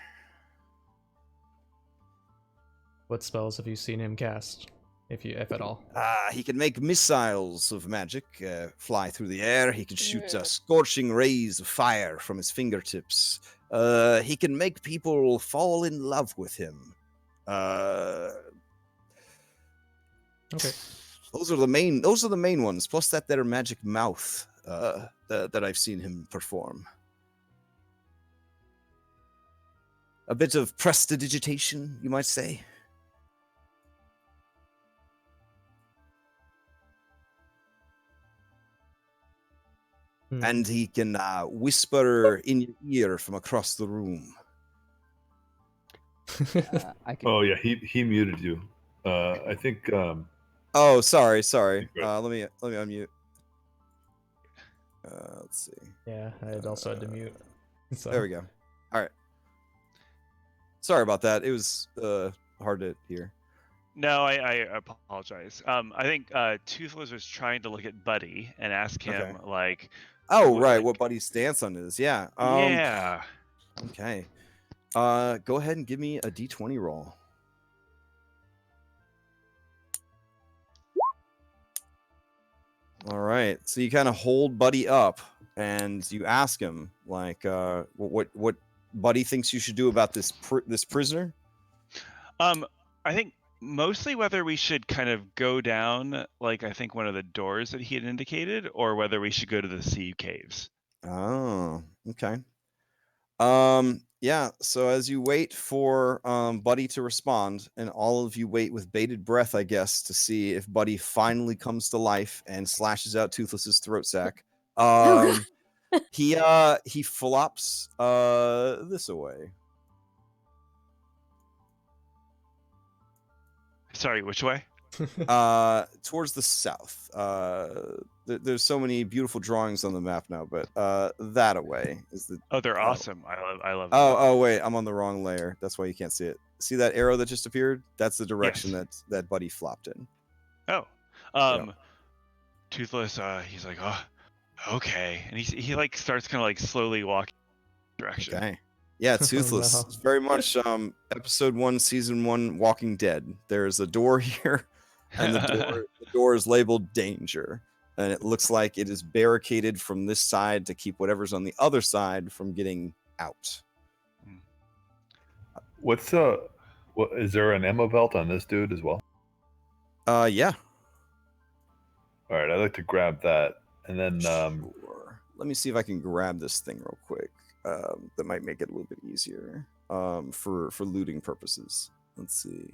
What spells have you seen him cast, if at all? He can make missiles of magic fly through the air. He can shoot scorching rays of fire from his fingertips. He can make people fall in love with him. Okay. Those are the main ones. Plus that their magic mouth that I've seen him perform. A bit of prestidigitation, you might say. And he can whisper in your ear from across the room. I can... Oh yeah, he muted you. I think. Oh, sorry. Let me unmute. Let's see. Yeah, I had also had to mute. So. There we go. All right. Sorry about that. It was hard to hear. No, I apologize. I think Toothless was trying to look at Buddy and ask him like. Oh right, what Buddy's stance on is? Yeah. Yeah. Okay. Go ahead and give me a D20 roll. All right. So you kind of hold Buddy up and you ask him like, what Buddy thinks you should do about this prisoner. I think mostly whether we should kind of go down, like I think one of the doors that he had indicated, or whether we should go to the sea caves. Oh, okay. Yeah, so as you wait for Buddy to respond, and all of you wait with bated breath, I guess, to see if Buddy finally comes to life and slashes out Toothless's throat sack. He flops this away. Sorry, which way? Towards the south. There's so many beautiful drawings on the map now, but that away is the. Oh, they're awesome. I love. Oh wait, I'm on the wrong layer. That's why you can't see it. See that arrow that just appeared? That's the direction that Buddy flopped in. Oh, Yeah. Toothless. He's like, oh, okay, and he like starts kind of like slowly walking direction. Okay. Yeah, Toothless. no. It's very much episode 1, season 1, Walking Dead. There's a door here, and the door is labeled danger. And it looks like it is barricaded from this side to keep whatever's on the other side from getting out. What is there an ammo belt on this dude as well? Yeah. All right, I'd like to grab that, and then Sure. Let me see if I can grab this thing real quick. That might make it a little bit easier for looting purposes. Let's see.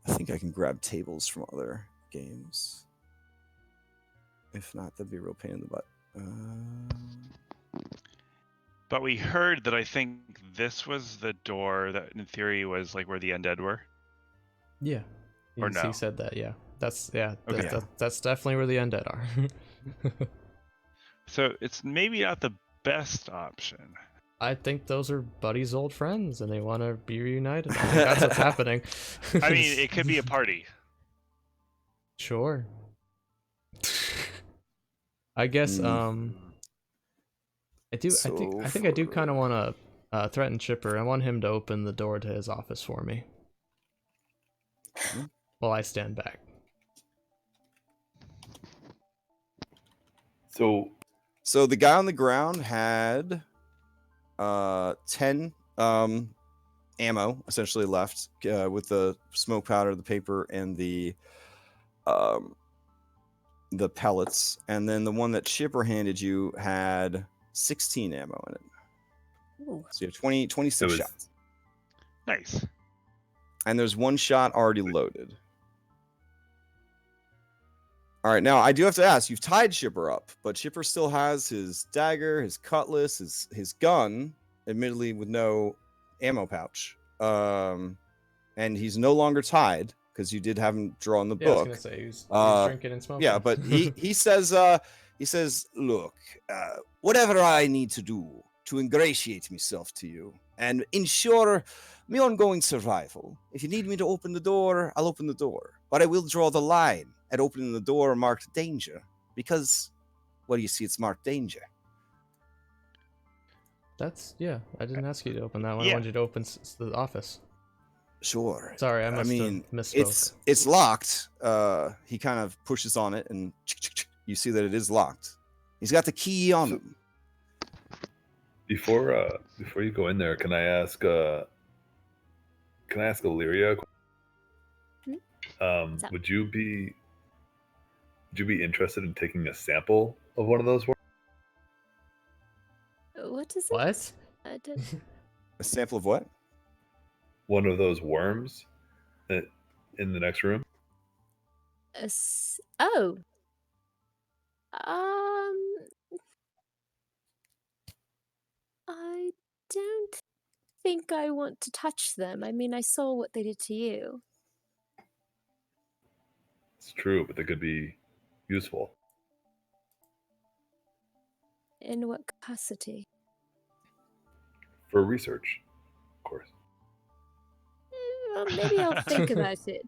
I think I can grab tables from other games. If not, that'd be a real pain in the butt. But we heard that I think this was the door that, in theory, was like where the undead were. Yeah. Or no? He said that. Yeah. That's Okay. That's definitely where the undead are. So it's maybe not the best option. I think those are Buddy's old friends, and they want to be reunited. I think that's what's happening. I mean, it could be a party. Sure. I guess. I do. I think I do kind of want to threaten Chipper. I want him to open the door to his office for me, while I stand back. So the guy on the ground had 10 ammo essentially left with the smoke powder, the paper, and the pellets. And then the one that Chipper handed you had 16 ammo in it. Ooh. So you have 26 shots. Nice. And there's one shot already loaded. All right, now I do have to ask, you've tied Chipper up, but Chipper still has his dagger, his cutlass, his gun, admittedly with no ammo pouch. And he's no longer tied because you did have him draw in the Yeah, I was book. gonna say he's drinking and smoking. Yeah, but he says, look, whatever I need to do to ingratiate myself to you and ensure my ongoing survival. If you need me to open the door, I'll open the door. But I will draw the line at opening the door marked danger. Because, well, you see, it's marked danger. That's, yeah, I didn't ask you to open that one. Yeah. I wanted you to open the office. Sure. Sorry, I must have misspoke. It's locked. He kind of pushes on it, and you see that it is locked. He's got the key on him. Before you go in there, can I ask Illyria? Would you be interested in taking a sample of one of those worms? What is it? What? A sample of what? One of those worms in the next room? Oh. I don't think I want to touch them. I mean, I saw what they did to you. It's true, but they could be useful. In what capacity? For research, of course. Well, maybe I'll think about it.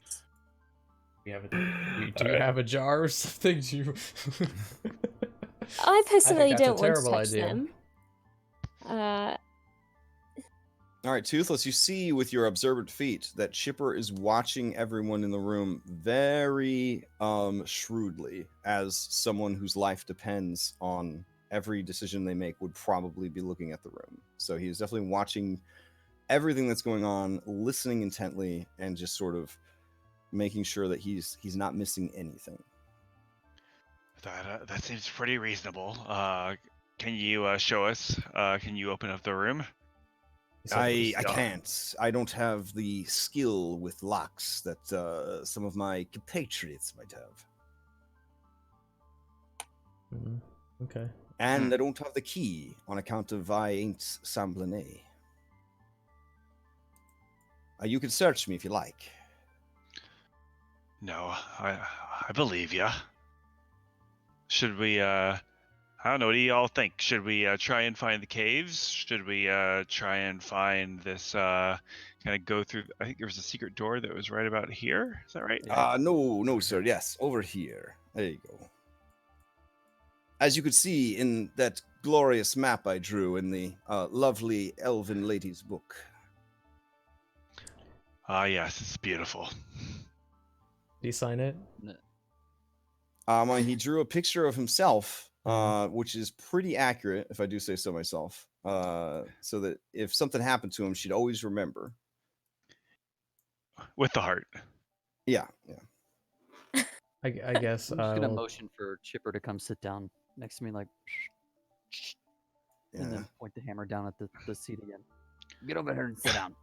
Do you have a jar or something? I personally that's a don't want to terrible touch idea. them. All right, Toothless, you see with your observant feet that Chipper is watching everyone in the room very shrewdly, as someone whose life depends on every decision they make would probably be looking at the room. So he is definitely watching everything that's going on, listening intently, and just sort of making sure that he's not missing anything. That seems pretty reasonable. Can you show us? Can you open up the room? I can't. I don't have the skill with locks that some of my compatriots might have. Okay. And I don't have the key on account of I ain't Samblané. You can search me if you like. No, I believe ya. Should we? I don't know. What do y'all think? Should we try and find the caves? Should we try and find this? Kind of go through. I think there was a secret door that was right about here. Is that right? No, sir. Yes, over here. There you go. As you could see in that glorious map I drew in the lovely elven lady's book. Ah, yes, it's beautiful. Did he sign it? He drew a picture of himself, which is pretty accurate, if I do say so myself. So that if something happened to him, she'd always remember. With the heart. Yeah. I guess. I'm just gonna motion for Chipper to come sit down next to me, like, and then point the hammer down at the seat again. Get over here and sit down.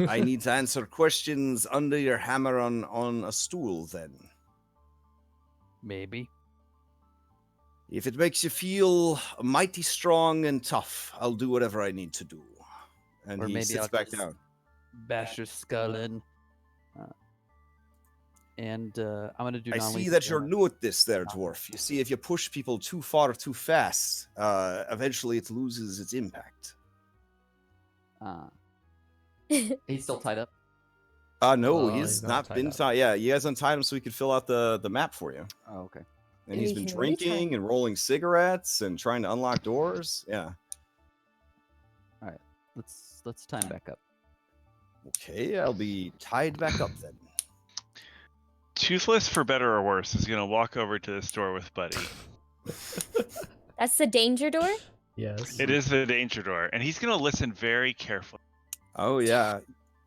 I need to answer questions under your hammer on a stool, then. Maybe. If it makes you feel mighty strong and tough, I'll do whatever I need to do. And Or he maybe sits I'll back just down. Bash your skull in. I'm gonna do. I see that you're new at this there, dwarf. You see, if you push people too far too fast, eventually it loses its impact. He's still tied up. No, He's he's not not tied been up. tied. Yeah, you guys untied him so he could fill out the map for you. Oh, okay. And he's We been can retie drinking him. and rolling cigarettes and trying to unlock doors. Yeah. All right. Let's time back up. Okay, I'll be tied back up then. Toothless, for better or worse, is gonna walk over to the store with Buddy. That's the danger door? Yes. It is the danger door, and he's gonna listen very carefully. Oh yeah.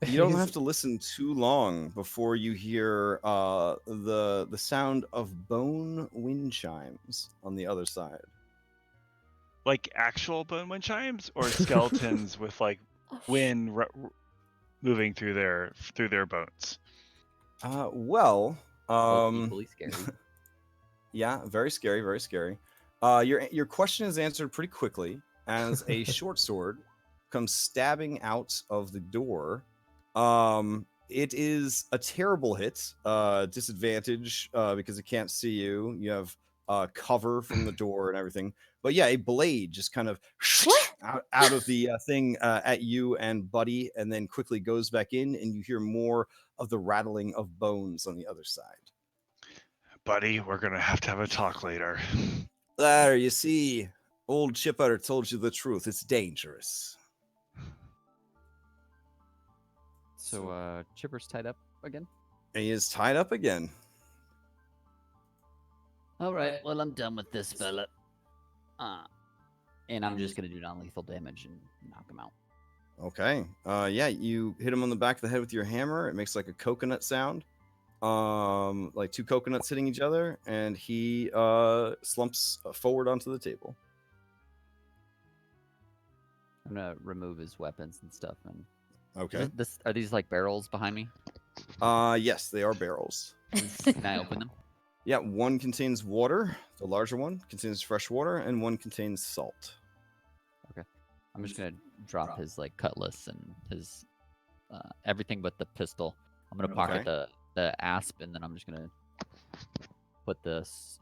You don't He's- have to listen too long before you hear the sound of bone wind chimes on the other side. Like actual bone wind chimes, or skeletons with like Oh, wind moving through their bones. Well, Both equally scary. yeah, very scary, very scary. Your question is answered pretty quickly as a short sword comes stabbing out of the door. It is a terrible hit. Disadvantage because it can't see you. You have cover from the door and everything. But yeah, a blade just kind of out of the thing at you and Buddy, and then quickly goes back in, and you hear more of the rattling of bones on the other side. Buddy, we're gonna have to have a talk later. There, you see, old Chipper told you the truth. It's dangerous. So Chipper's tied up again. And he is tied up again. All right. Well, I'm done with this fella. And I'm just gonna do non-lethal damage and knock him out. Okay. Yeah, you hit him on the back of the head with your hammer. It makes like a coconut sound. Like two coconuts hitting each other, and he slumps forward onto the table. I'm gonna remove his weapons and stuff. And Okay. are these like barrels behind me? Yes, they are barrels. Can I open them? Yeah, one contains water, the larger one contains fresh water, and one contains salt. I'm just gonna drop his like cutlass and his everything but the pistol. I'm gonna pocket the asp, and then I'm just gonna put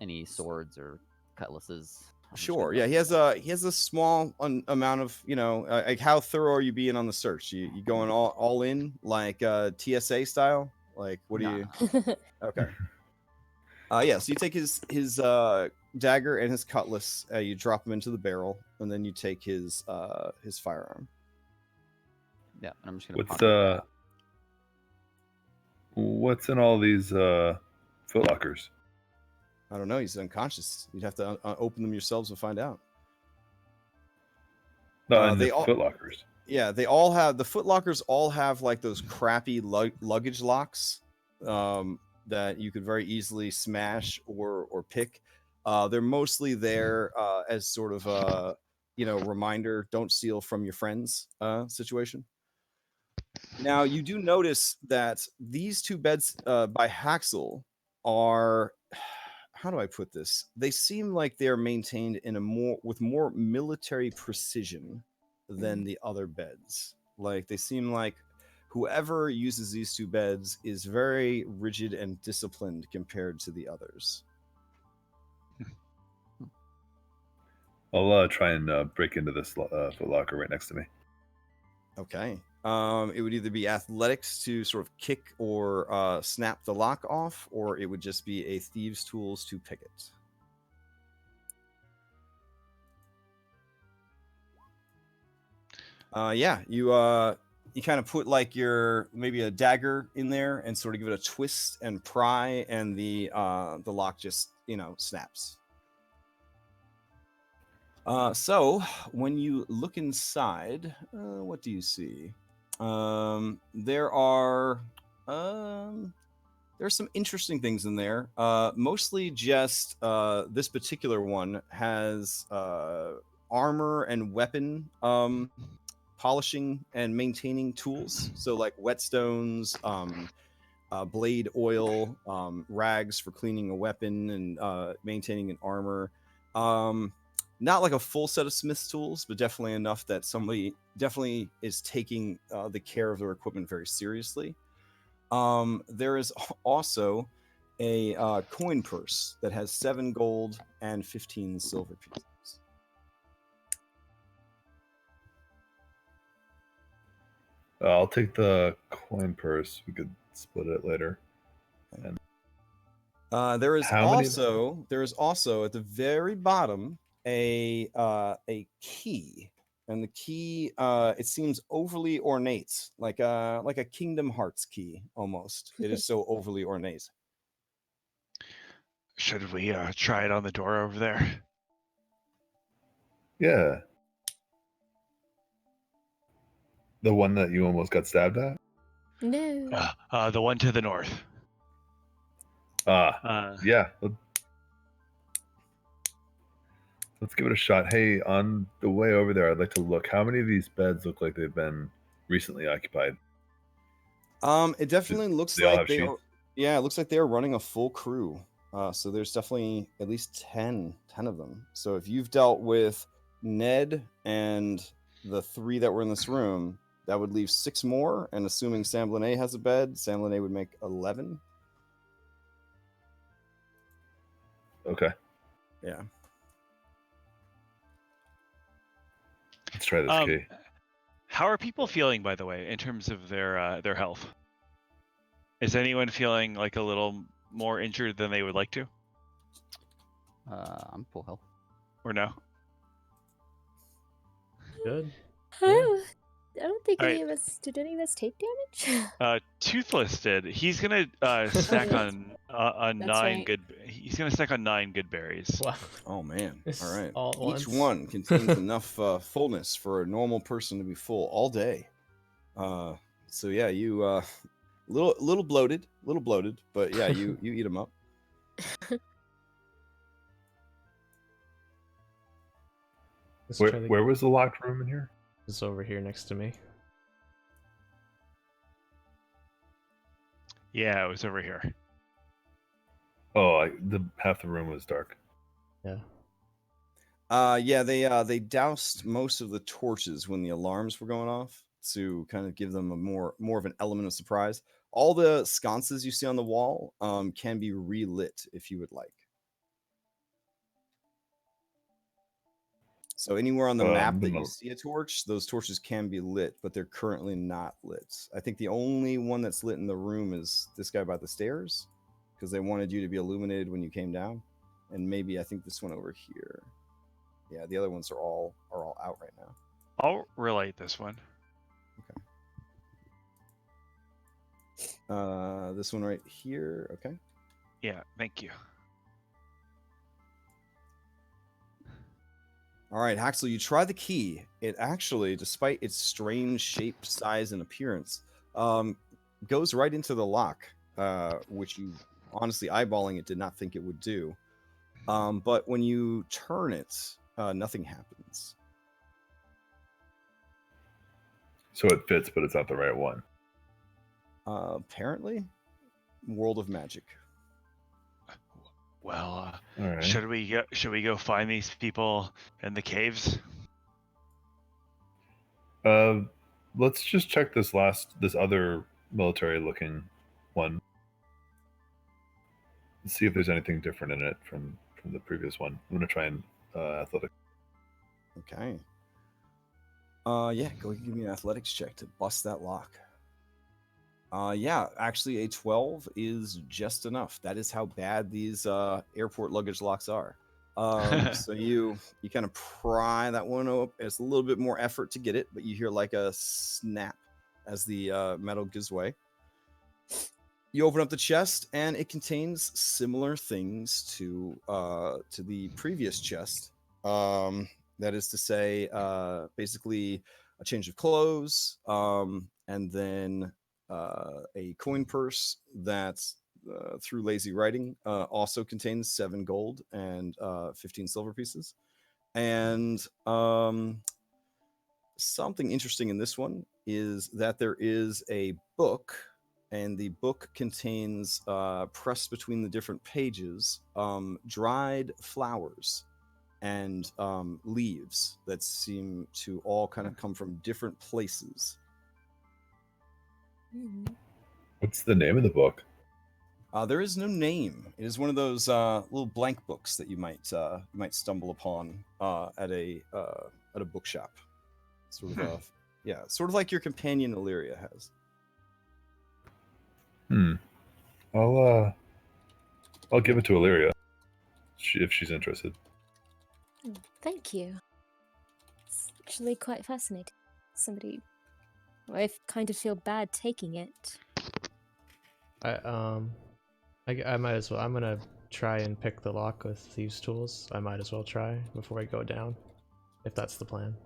any swords or cutlasses. I'm just Sure. gonna- Yeah, he has a small amount of, like how thorough are you being on the search? You going all in like TSA style? Like what do you? Okay. Yeah, so you take his dagger and his cutlass, you drop them into the barrel, and then you take his firearm. Yeah, and I'm just gonna. pocket that. What's in all these footlockers? I don't know. He's unconscious. You'd have to open them yourselves and find out. No, in they the all- footlockers. Yeah, the footlockers all have like those crappy luggage locks that you could very easily smash or pick. They're mostly there as sort of a reminder, don't steal from your friends situation. Now you do notice that these two beds by Haxel are, how do I put this? They seem like they are maintained with more military precision than the other beds. Like they seem like whoever uses these two beds is very rigid and disciplined compared to the others. I'll try and break into this footlocker right next to me. Okay. It would either be athletics to sort of kick or snap the lock off, or it would just be a thieves' tools to pick it. Yeah, you kind of put like maybe a dagger in there and sort of give it a twist and pry, and the lock just snaps. So when you look inside, what do you see? There's some interesting things in there. Mostly just this particular one has armor and weapon polishing and maintaining tools. So like whetstones, blade oil, rags for cleaning a weapon and maintaining an armor. Not like a full set of smith's tools, but definitely enough that somebody definitely is taking the care of their equipment very seriously. There is also a coin purse that has 7 gold and 15 silver pieces. I'll take the coin purse. We could split it later. And There is How many- also at the very bottom a key, and the key it seems overly ornate, like a Kingdom Hearts key almost. It is so overly ornate. Should we try it on the door over there? Yeah. The one that you almost got stabbed at? No. The one to the north. Yeah. Let's give it a shot. Hey, on the way over there, I'd like to look. How many of these beds look like they've been recently occupied? It definitely looks they all like have they sheets? are. Yeah, it looks like they are running a full crew. So there's definitely at least 10 of them. So if you've dealt with Ned and the 3 that were in this room, that would leave 6 more. And assuming Sam Lene has a bed, Sam Lene would make 11. Okay. Yeah. Let's try this key. How are people feeling, by the way, in terms of their health? Is anyone feeling like a little more injured than they would like to, I'm full health. or no? Good. Oh, I don't think Alright. any of us did. Any of us take damage? Toothless did. He's gonna snack on That's 9 right. good. He's gonna snack on 9 good berries. Wow. Oh man. This All is right. all at Each once. one contains enough fullness for a normal person to be full all day. So yeah, you little bloated, but yeah, you eat them up. Let's try the- Where was the locked room in here? It's over here next to me. Yeah, it was over here. Oh, the half the room was dark. Yeah. Yeah, they doused most of the torches when the alarms were going off to kind of give them a more of an element of surprise. All the sconces you see on the wall can be relit if you would like. So anywhere on the map that you see a torch, those torches can be lit, but they're currently not lit. I think the only one that's lit in the room is this guy by the stairs, because they wanted you to be illuminated when you came down, and maybe I think this one over here. Yeah, the other ones are all out right now. I'll relate this one. This one right here. Okay. Yeah, thank you. All right, Haxel, you try the key. It actually, despite its strange shape, size, and appearance, goes right into the lock, which you honestly eyeballing it did not think it would do. But when you turn it, nothing happens. So it fits, but it's not the right one. Apparently, world of magic. Well, All right. should we go find these people in the caves? Let's just check this other military-looking one. Let's see if there's anything different in it from the previous one. I'm gonna try and athletic. Okay. Yeah, go give me an athletics check to bust that lock. Yeah, actually a 12 is just enough. That is how bad these airport luggage locks are. So you kind of pry that one up. It's a little bit more effort to get it, but you hear like a snap as the metal gives way. You open up the chest, and it contains similar things to the previous chest. That is to say, basically a change of clothes, and then a coin purse that, through lazy writing, also contains 7 gold and 15 silver pieces. And something interesting in this one is that there is a book, and the book contains, pressed between the different pages, dried flowers and leaves that seem to all kind of come from different places. What's the name of the book? There is no name. It is one of those little blank books that you might stumble upon at a bookshop. Sort of Yeah, sort of like your companion Illyria has. I'll give it to Illyria if she's interested. Thank you. It's actually quite fascinating. I kind of feel bad taking it. I might as well. I'm gonna try and pick the lock with thieves' tools. I might as well try before I go down, if that's the plan.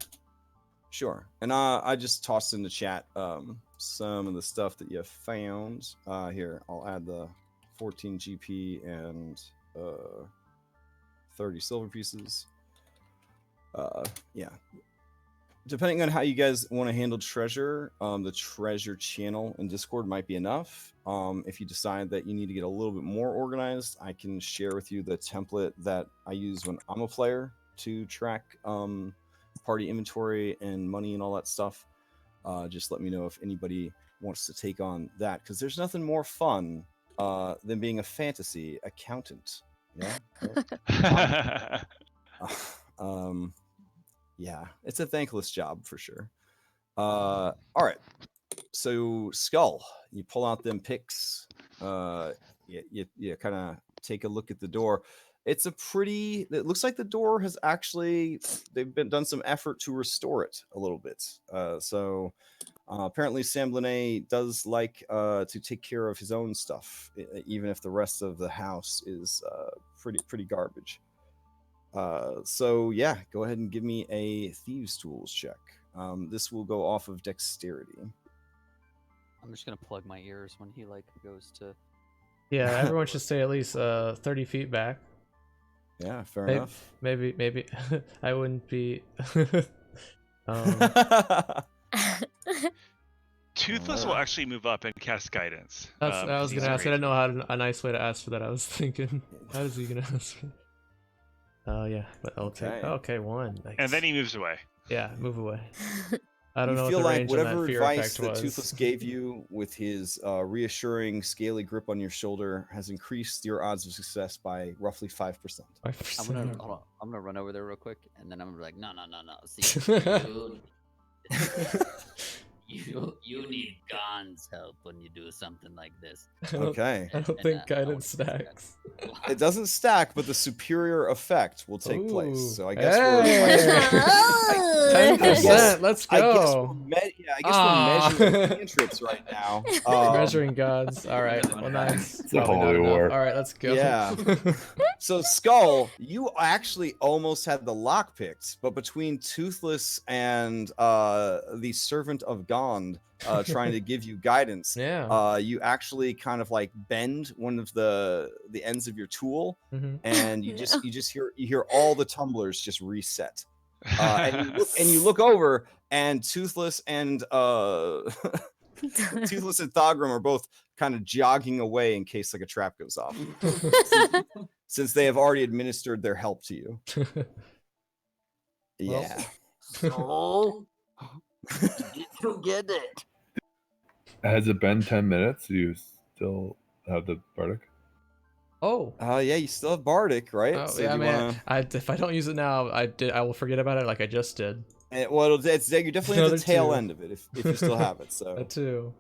Sure. And I just tossed in the chat some of the stuff that you found. Here, I'll add the 14 GP and 30 silver pieces. Yeah. Depending on how you guys want to handle treasure, the treasure channel in Discord might be enough. If you decide that you need to get a little bit more organized, I can share with you the template that I use when I'm a player to track party inventory and money and all that stuff. Just let me know if anybody wants to take on that, because there's nothing more fun than being a fantasy accountant. Yeah. Yeah, it's a thankless job for sure. All right. So Skull, you pull out them picks. You kind of take a look at the door. It looks like the door has actually, done some effort to restore it a little bit. So apparently Sam Lene does like to take care of his own stuff, even if the rest of the house is pretty garbage. So yeah, go ahead and give me a thieves tools check. This will go off of dexterity. I'm just gonna plug my ears when he goes to. Yeah, everyone should stay at least 30 feet back. Yeah, fair enough. Maybe I wouldn't be. Toothless will actually move up and cast guidance. I was gonna ask. I didn't know how a nice way to ask for that. I was thinking, how is he gonna ask? Yeah, but I'll take. Okay, one. Nice. And then he moves away. Yeah, move away. I don't know You feel what the like range on whatever that fear advice effect that was. Toothless gave you with his reassuring, scaly grip on your shoulder has increased your odds of success by roughly 5%. I'm gonna run over there real quick, and then I'm gonna be like, no. See, you need Gon's help when you do something like this. Okay. I don't think guidance stacks. It doesn't stack, but the superior effect will take place. Ooh. So I guess Hey! 10%. Let's I guess go. we're measuring cantrips right now. Measuring gods. All right. Well, nice. It's a holy war. All right, let's go. Yeah. So Skull, you actually almost had the lock picked, but between Toothless and the servant of Gond trying to give you guidance, yeah. You actually kind of like bend one of the ends of your tool, and you just hear all the tumblers just reset. And you look over, and Toothless and Toothless and Thogrim are both kind of jogging away in case like a trap goes off, since they have already administered their help to you. Yeah. So, did you get it? Has it been 10 minutes? Do you still have the Bardic? Oh. Yeah, you still have Bardic, right? Oh, So yeah, you man. If I don't use it now, I will forget about it like I just did. Well, you're definitely at the tail 2. end of it if you still have it. So A 2.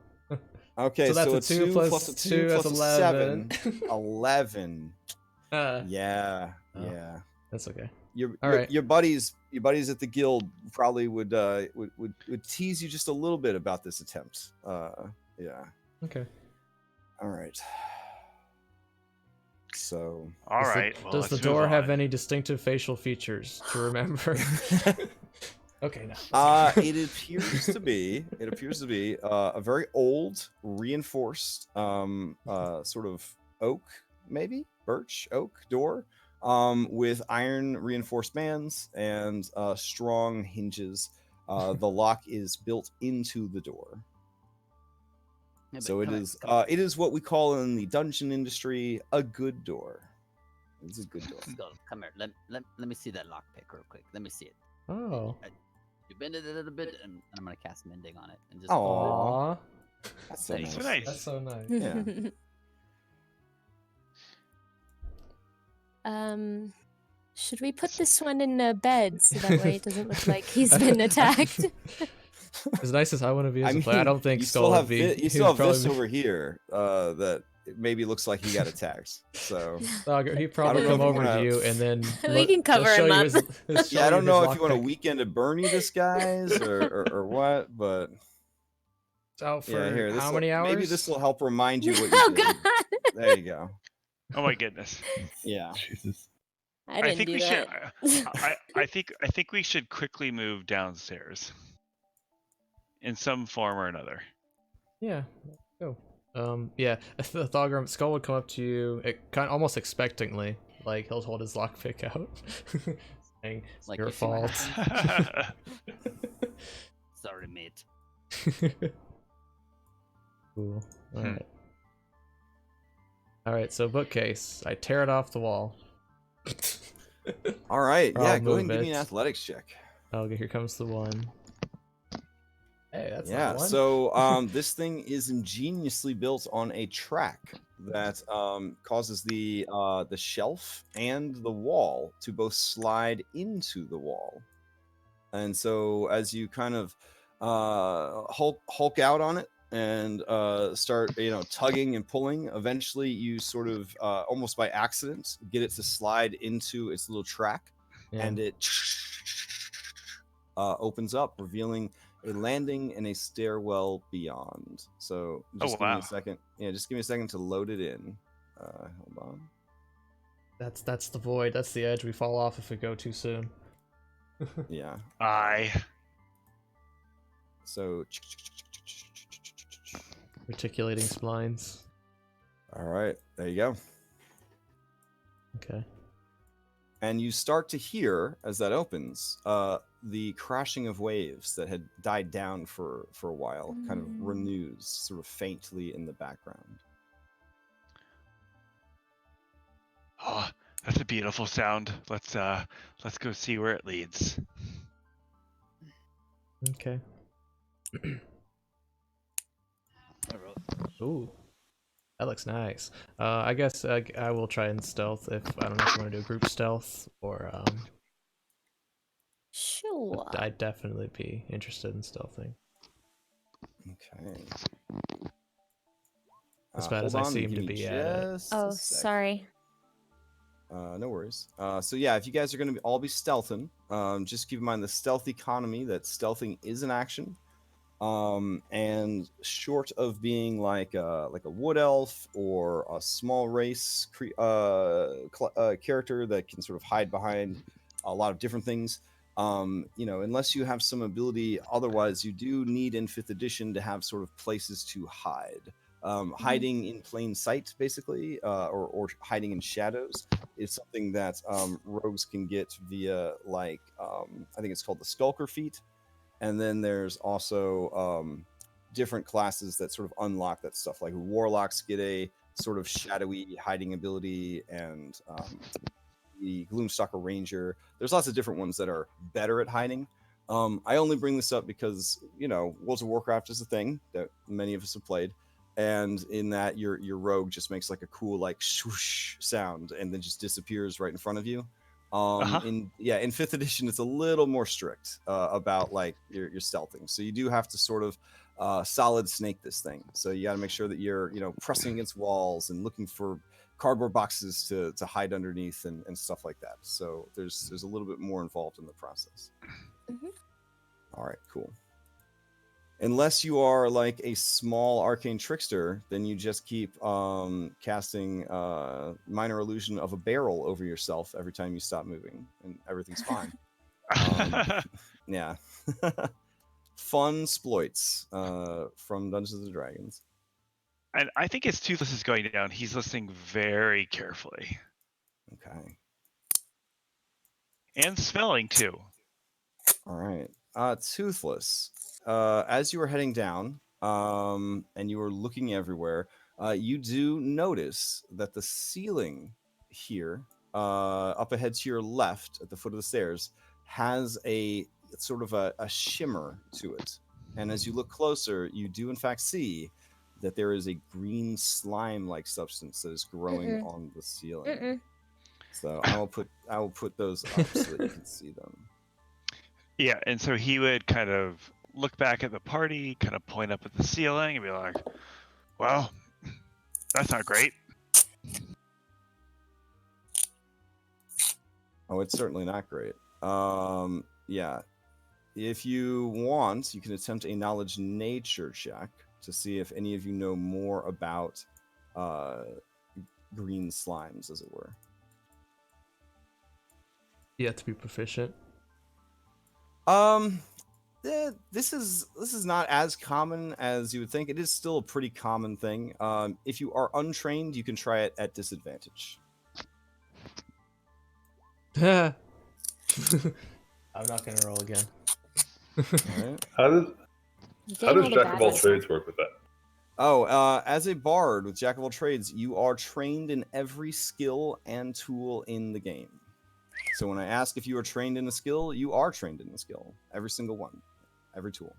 okay, so that's so a 2 plus a 2 plus that's a 11. 11. Yeah. Yeah. That's okay. Your buddies at the guild probably would tease you just a little bit about this attempt. Yeah. Okay. All right. So. All right. Does the door have any distinctive facial features to remember? Okay. No. It appears to be a very old, reinforced, sort of oak, maybe birch oak door. With iron reinforced bands and strong hinges. The lock is built into the door. Yeah, so it is what we call in the dungeon industry a good door. It's a good door. Come here. Let me see that lockpick real quick. Let me see it. Oh. You bend it a little bit, and I'm gonna cast Mending on it and just. Aww. That's so nice. That's so nice. Yeah. Should we put this one in a bed so that way it doesn't look like he's been attacked? As nice as I want to be as I a player, I mean, don't think you Skull still have would be. you he still would have this probably over here that it maybe looks like he got attacked. So He'd probably know if come you over wanna- to you and then We can cover he'll show him you up. he'll show yeah, I don't his know if you want a lockpick. weekend of Bernie disguise or what, but It's out for yeah, here how many hours? maybe this will help remind you what you Oh did. God! There you go. Oh my goodness. Yeah. Jesus. I didn't think do we that. should. I think we should quickly move downstairs. In some form or another. Yeah. Go. Yeah. The Thogrum Skull would come up to you, almost expectantly, like he'll hold his lockpick out, saying, "It's Like, your you see my fault." Sorry, mate. Cool. All right. All right. So bookcase. I tear it off the wall. All right. Or Yeah, I'll go ahead and move give me an it. athletics check. Okay. Here comes the one. Hey, that's Yeah, not one. so this thing is ingeniously built on a track that causes the shelf and the wall to both slide into the wall. And so as you kind of hulk out on it and start tugging and pulling, eventually you sort of almost by accident get it to slide into its little track, Yeah. and it opens up, revealing a landing and a stairwell beyond. So just give me wow. a second. Yeah, just give me a second to load it in. Hold on. That's the void. That's the edge. We fall off if we go too soon. Yeah. So Articulating splines. all right, there you go. Okay. And you start to hear, as that opens, the crashing of waves that had died down for a while kind of renews sort of faintly in the background. Oh, that's a beautiful sound. Let's go see where it leads. Okay. Ooh, that looks nice. I guess I will try and stealth if I don't know if you want to do a group stealth or Sure. I'd definitely be interested in stealthing. Okay. As bad as hold I on, seem give to me be at it. just a Oh, sec. sorry. No worries. So yeah, if you guys are going to all be stealthing, just keep in mind the stealth economy, that stealthing is an action. And short of being like a wood elf or a small race character that can sort of hide behind a lot of different things, unless you have some ability, otherwise you do need in 5th edition to have sort of places to hide. Hiding in plain sight, basically, or hiding in shadows, is something that rogues can get via I think it's called the Skulker feat. And then there's also different classes that sort of unlock that stuff. Like warlocks get a sort of shadowy hiding ability, and the Gloomstalker Ranger. There's lots of different ones that are better at hiding. I only bring this up because World of Warcraft is a thing that many of us have played, and in that your rogue just makes like a cool like swoosh sound and then just disappears right in front of you. In 5th edition it's a little more strict about like your stealthing, so you do have to sort of solid snake this thing. So you got to make sure that you're pressing against walls and looking for cardboard boxes to hide underneath and stuff like that. So there's a little bit more involved in the process. All right, cool. Unless you are like a small arcane trickster, then you just keep casting minor illusion of a barrel over yourself every time you stop moving, and everything's fine. Yeah. Fun exploits from Dungeons and Dragons. And I think as Toothless is going down, he's listening very carefully. Okay. And smelling too. All right. Toothless. As you were heading down, and you were looking everywhere, you do notice that the ceiling here, up ahead to your left at the foot of the stairs, has a sort of a shimmer to it. And as you look closer, you do in fact see that there is a green slime-like substance that is growing on the ceiling. So I will put those up so that you can see them. Yeah, and so he would kind of look back at the party, kind of point up at the ceiling, and be like, "Well, that's not great." Oh, it's certainly not great. Yeah. If you want, you can attempt a knowledge nature check to see if any of you know more about green slimes, as it were. You have to be proficient. This is not as common as you would think. It is still a pretty common thing. If you are untrained, you can try it at disadvantage. I'm not gonna roll again. All right. How does Getting all the Jack of all bad trades work with that? Oh, as a bard with Jack of all trades, you are trained in every skill and tool in the game. So when I ask if you are trained in a skill, you are trained in the skill. Every single one. Every tool.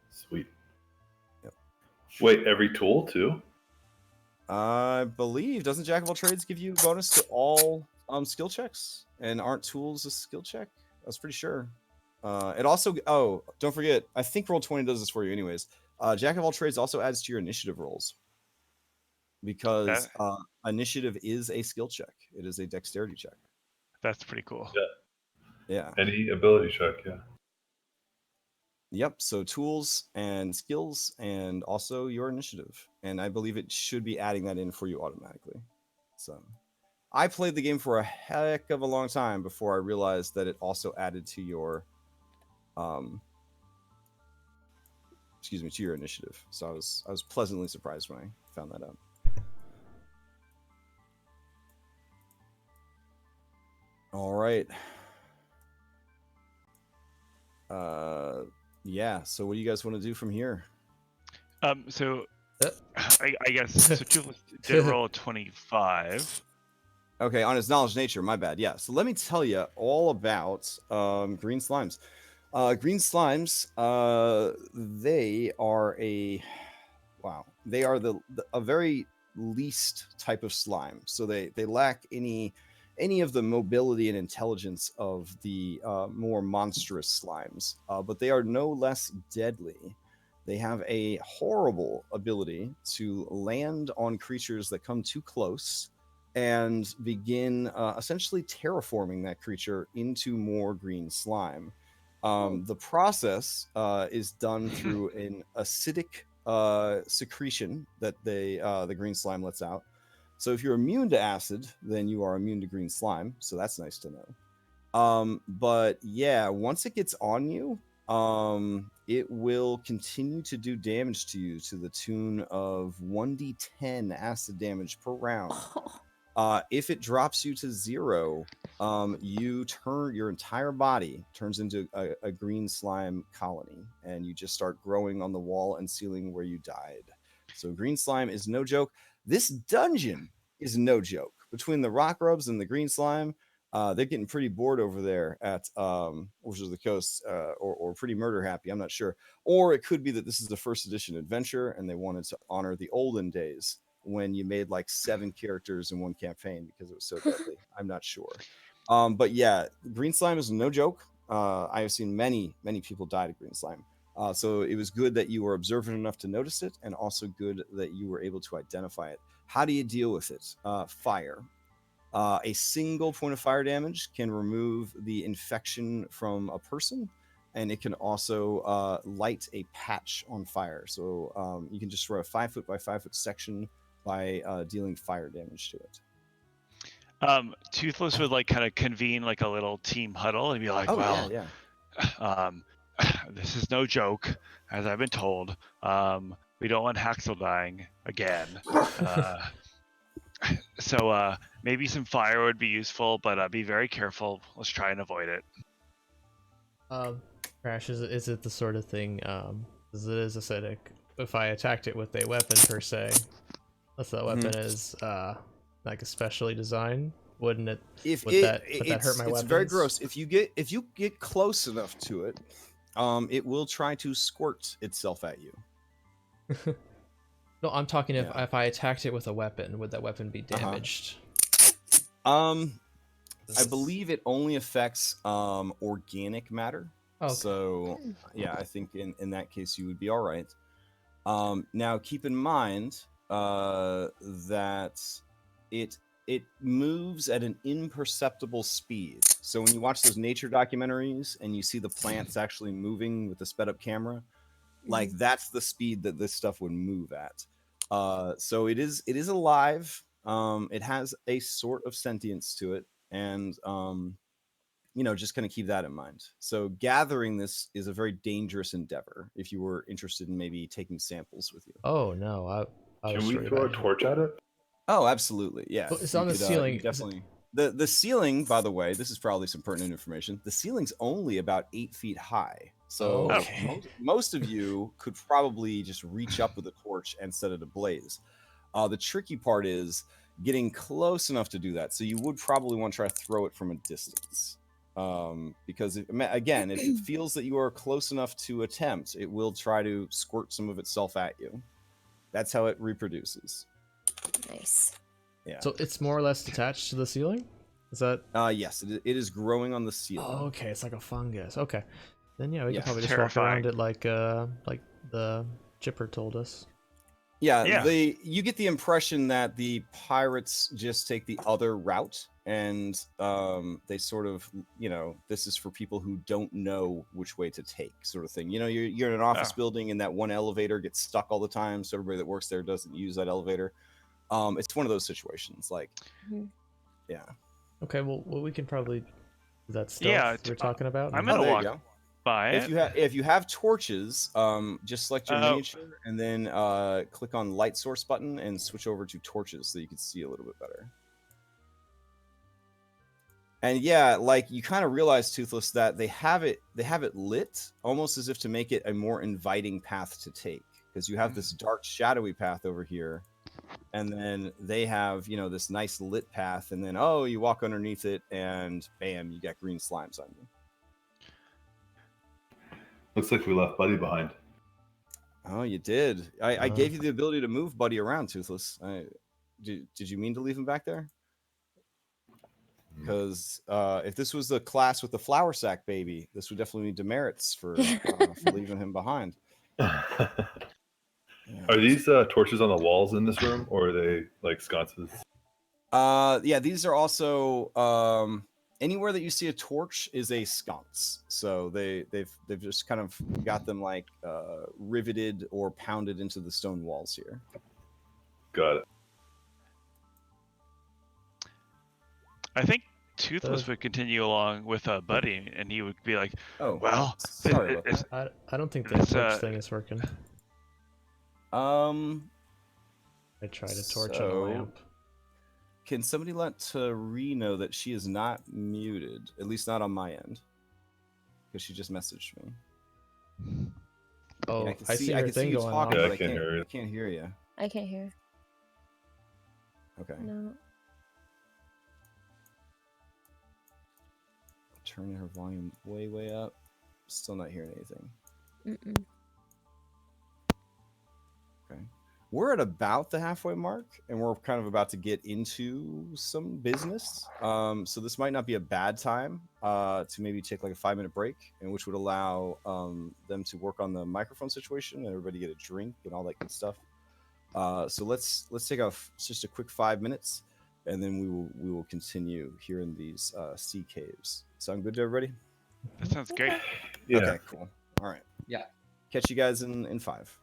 Sweet. Yep. Wait, every tool too? I believe, doesn't Jack of all trades give you bonus to all skill checks? And aren't tools a skill check? I was pretty sure. It also, oh, don't forget, I think Roll20 does this for you anyways. Jack of all trades also adds to your initiative rolls. Because initiative is a skill check. It is a dexterity check. That's pretty cool. Yeah. Any ability check, yeah. Yep. So tools and skills and also your initiative. And I believe it should be adding that in for you automatically. So I played the game for a heck of a long time before I realized that it also added to your to your initiative. So I was pleasantly surprised when I found that out. All right. Yeah. So what do you guys want to do from here? So I guess so. Toothless did roll a 25. Okay, on his knowledge nature, my bad. Yeah. So let me tell you all about green slimes. Green slimes, they are a very least type of slime. So they lack any of the mobility and intelligence of the more monstrous slimes, but they are no less deadly. They have a horrible ability to land on creatures that come too close and begin essentially terraforming that creature into more green slime. The process is done through an acidic secretion that the green slime lets out. So if you're immune to acid, then you are immune to green slime. So that's nice to know. But yeah, once it gets on you, it will continue to do damage to you to the tune of 1d10 acid damage per round. If it drops you to 0, your entire body turns into a green slime colony, and you just start growing on the wall and ceiling where you died. So green slime is no joke. This dungeon is no joke. Between the rock rubs and the green slime, they're getting pretty bored over there at Wizards of the Coast, or pretty murder happy. I'm not sure. Or it could be that this is the first edition adventure, and they wanted to honor the olden days when you made like 7 characters in one campaign because it was so deadly. I'm not sure. But yeah, green slime is no joke. I have seen many people die to green slime. So it was good that you were observant enough to notice it, and also good that you were able to identify it. How do you deal with it? Fire. A single point of fire damage can remove the infection from a person, and it can also light a patch on fire. So you can destroy a 5-foot by 5-foot section by dealing fire damage to it. Toothless would like kind of convene like a little team huddle and be like, this is no joke, as I've been told. We don't want Haxel dying again. So maybe some fire would be useful, but be very careful. Let's try and avoid it. Crash, is it the sort of thing, because it is acidic, if I attacked it with a weapon per se, if that weapon is like especially designed, wouldn't it? Would that hurt my weapons? It's very gross. If you get close enough to it, it will try to squirt itself at you. No, I'm talking if I attacked it with a weapon, would that weapon be damaged? I believe it only affects organic matter. Okay. So yeah, I think in that case you would be all right. Now keep in mind that it moves at an imperceptible speed. So when you watch those nature documentaries and you see the plants actually moving with the sped up camera, like that's the speed that this stuff would move at. So it is alive. It has a sort of sentience to it, and just kind of keep that in mind. So gathering this is a very dangerous endeavor if you were interested in maybe taking samples with you. Oh no, I was Can we straight throw a back. torch at it? Oh, absolutely. Yeah. Well, it's You on the could, ceiling. you definitely. The ceiling, by the way, this is probably some pertinent information. The ceiling's only about 8 feet high. So Okay. most of you could probably just reach up with a torch and set it ablaze. The tricky part is getting close enough to do that. So you would probably want to try to throw it from a distance. Because again, if it feels that you are close enough to attempt, it will try to squirt some of itself at you. That's how it reproduces. Nice. Yeah. So it's more or less detached to the ceiling? Is that? Yes, it is growing on the ceiling. Oh, okay, it's like a fungus. Okay. Then yeah, we Yeah. can probably just Terrifying. walk around it like the Chipper told us. Yeah, Yeah. you get the impression that the pirates just take the other route, and they sort of, this is for people who don't know which way to take, sort of thing. You're in an office building, and that one elevator gets stuck all the time, so everybody that works there doesn't use that elevator. It's one of those situations, like, yeah. Okay, well we can probably that stealth Yeah, we're talking about. I'm and- gonna there you walk go. by it. If you have torches, just select your Oh. miniature and then click on light source button and switch over to torches so you can see a little bit better. And yeah, like you kind of realize, Toothless, that they have it lit almost as if to make it a more inviting path to take, because you have this dark shadowy path over here, and then they have this nice lit path, and then you walk underneath it and bam, you got green slimes on you. Looks like we left Buddy behind. Oh, you did. I gave you the ability to move Buddy around, Toothless. Did you mean to leave him back there? Because if this was the class with the flour sack baby, this would definitely be demerits for leaving him behind. Are these torches on the walls in this room, or are they like sconces? Yeah, these are also anywhere that you see a torch is a sconce. So they've just kind of got them like riveted or pounded into the stone walls here. Got it. I think Toothless would continue along with Buddy, and he would be like, Oh, "Well, sorry about that. I don't think the It's, torch thing is working. I tried a torch on a lamp. Can somebody let Tari know that she is not muted, at least not on my end, because she just messaged me. Oh, Yeah, I see her you thing going on. talking, Yeah, but I can't hear you. I can't hear you. I can't hear. Okay. No. Turning her volume way up. Still not hearing anything. Mm-mm. Okay. We're at about the halfway mark, and we're kind of about to get into some business. So this might not be a bad time to maybe take like a 5-minute break, and which would allow them to work on the microphone situation and everybody get a drink and all that good stuff. So let's take just a quick 5 minutes, and then we will continue here in these sea caves. Sound good to everybody? that sounds great." Yeah. Okay, cool. All right. Yeah. Catch you guys in 5.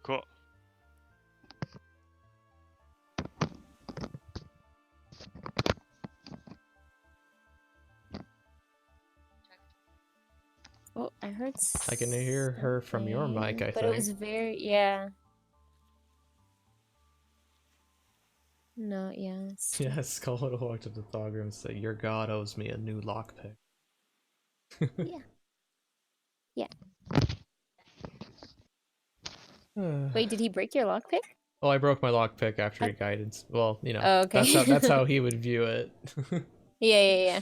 Cool. Oh, I heard. I can hear her from your mic, I but think. it was very No, yes. Yeah, Skull would have walked up to Thogger and said, "Your god owes me a new lockpick." Yeah. Wait, did he break your lockpick? Well, I broke my lockpick after he guided. Well, Oh, okay. that's how he would view it. Yeah.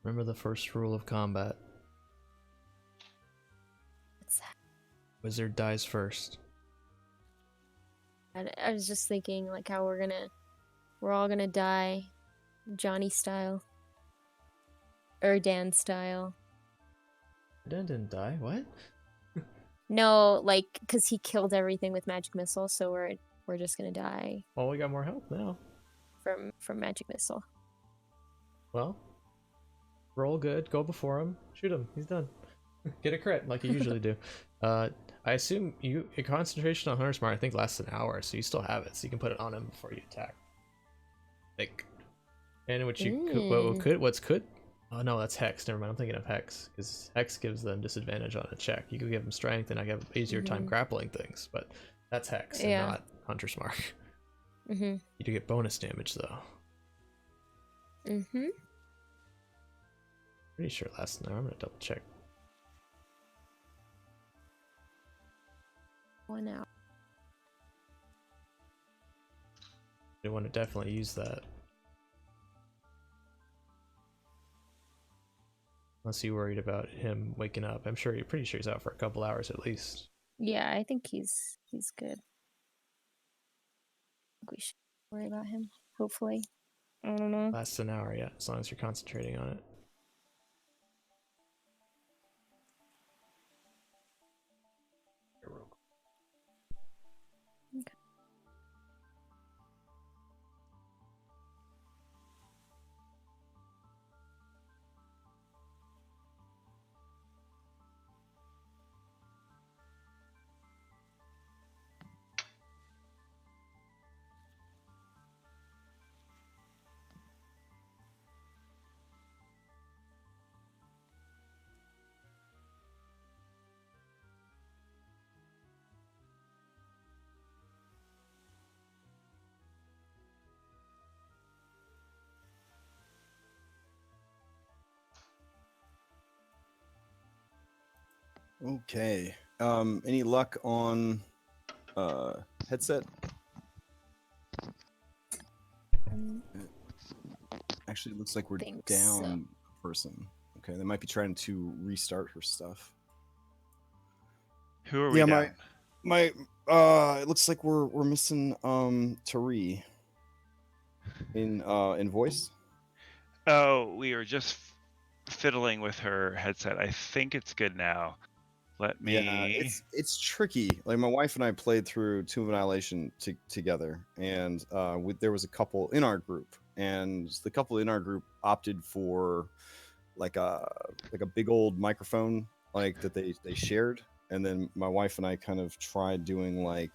Remember the first rule of combat. What's that? Wizard dies first. I was just thinking like how we're all gonna die, Johnny style, or Dan style. Dan didn't die. What? No, like because he killed everything with magic missile, so we're just gonna die Well, we got more health now. from magic missile. Well, roll good. Go before him. Shoot him. He's done. Get a crit like you usually do. I assume your concentration on Hunter's Mark I think lasts an hour, so you still have it, so you can put it on him before you attack. Like, and which you could. Oh no, that's Hex. Never mind. I'm thinking of Hex because Hex gives them disadvantage on a check. You could give them strength, and I have easier time grappling things, but that's Hex and not Hunter's Mark. You do get bonus damage though. Pretty sure it lasts an hour. I'm gonna double check. 1 hour. You want to definitely use that. Unless you're worried about him waking up. I'm sure you're pretty sure he's out for a couple hours at least. Yeah, I think he's good. I think we should worry about him. Hopefully, I don't know. Lasts an hour, yeah, as long as you're concentrating on it. Okay. Any luck on headset? Actually, it looks like we're Think down a person. Okay, they might be trying to restart her stuff. Who are we down? My it looks like we're missing Tari in voice. Oh, we were just fiddling with her headset. I think it's good now. Let me. Yeah, it's tricky. Like my wife and I played through Tomb of Annihilation together, and there was a couple in our group, and the couple in our group opted for like a big old microphone like that they shared, and then my wife and I kind of tried doing like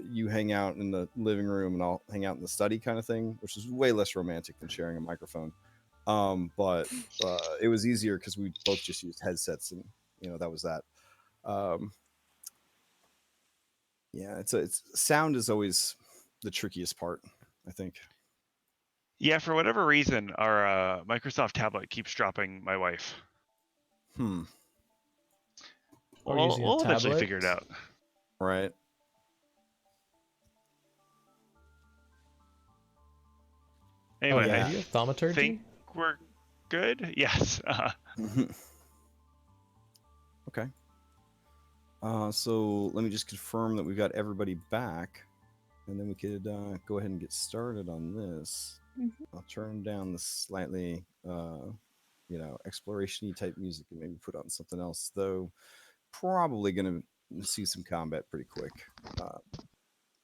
you hang out in the living room and I'll hang out in the study kind of thing, which is way less romantic than sharing a microphone. But it was easier because we both just used headsets, and that was that. Yeah, it's sound is always the trickiest part, I think. Yeah, for whatever reason, our Microsoft tablet keeps dropping my wife. Or We'll using a eventually tablet. figure it out. Right. Anyway, yeah. I You have thaumaturgy? think we're good. Yes. Okay. So let me just confirm that we've got everybody back, and then we could go ahead and get started on this. I'll turn down the slightly, exploration-y type music and maybe put on something else, though probably going to see some combat pretty quick.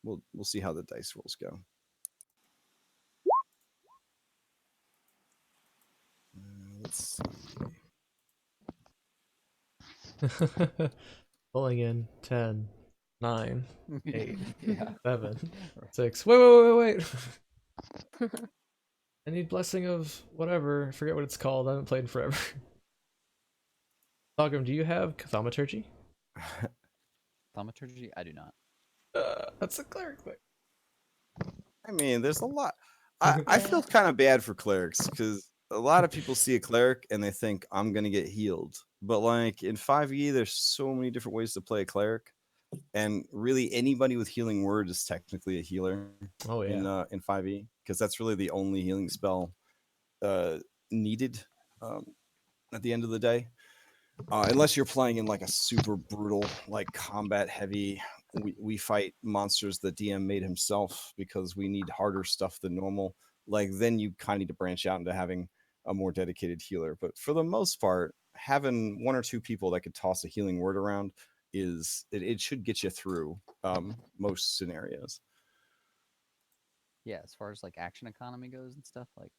We'll see how the dice rolls go. Let's see. Pulling in 10, 9, 8, Yeah. 7, 6. Wait. I need blessing of whatever. I forget what it's called. I haven't played in forever. Dogum, do you have thaumaturgy? Thaumaturgy? I do not. That's a cleric thing. I mean, there's a lot. I feel kind of bad for clerics because a lot of people see a cleric and they think I'm gonna get healed. But like in 5e, there's so many different ways to play a cleric, and really anybody with healing word is technically a healer. Oh yeah. In 5e, because that's really the only healing spell needed at the end of the day. Unless you're playing in like a super brutal, like combat heavy, we fight monsters that DM made himself because we need harder stuff than normal. Like then you kind of need to branch out into having a more dedicated healer. But for the most part, having one or two people that could toss a healing word around it should get you through most scenarios. Yeah, as far as like action economy goes and stuff, like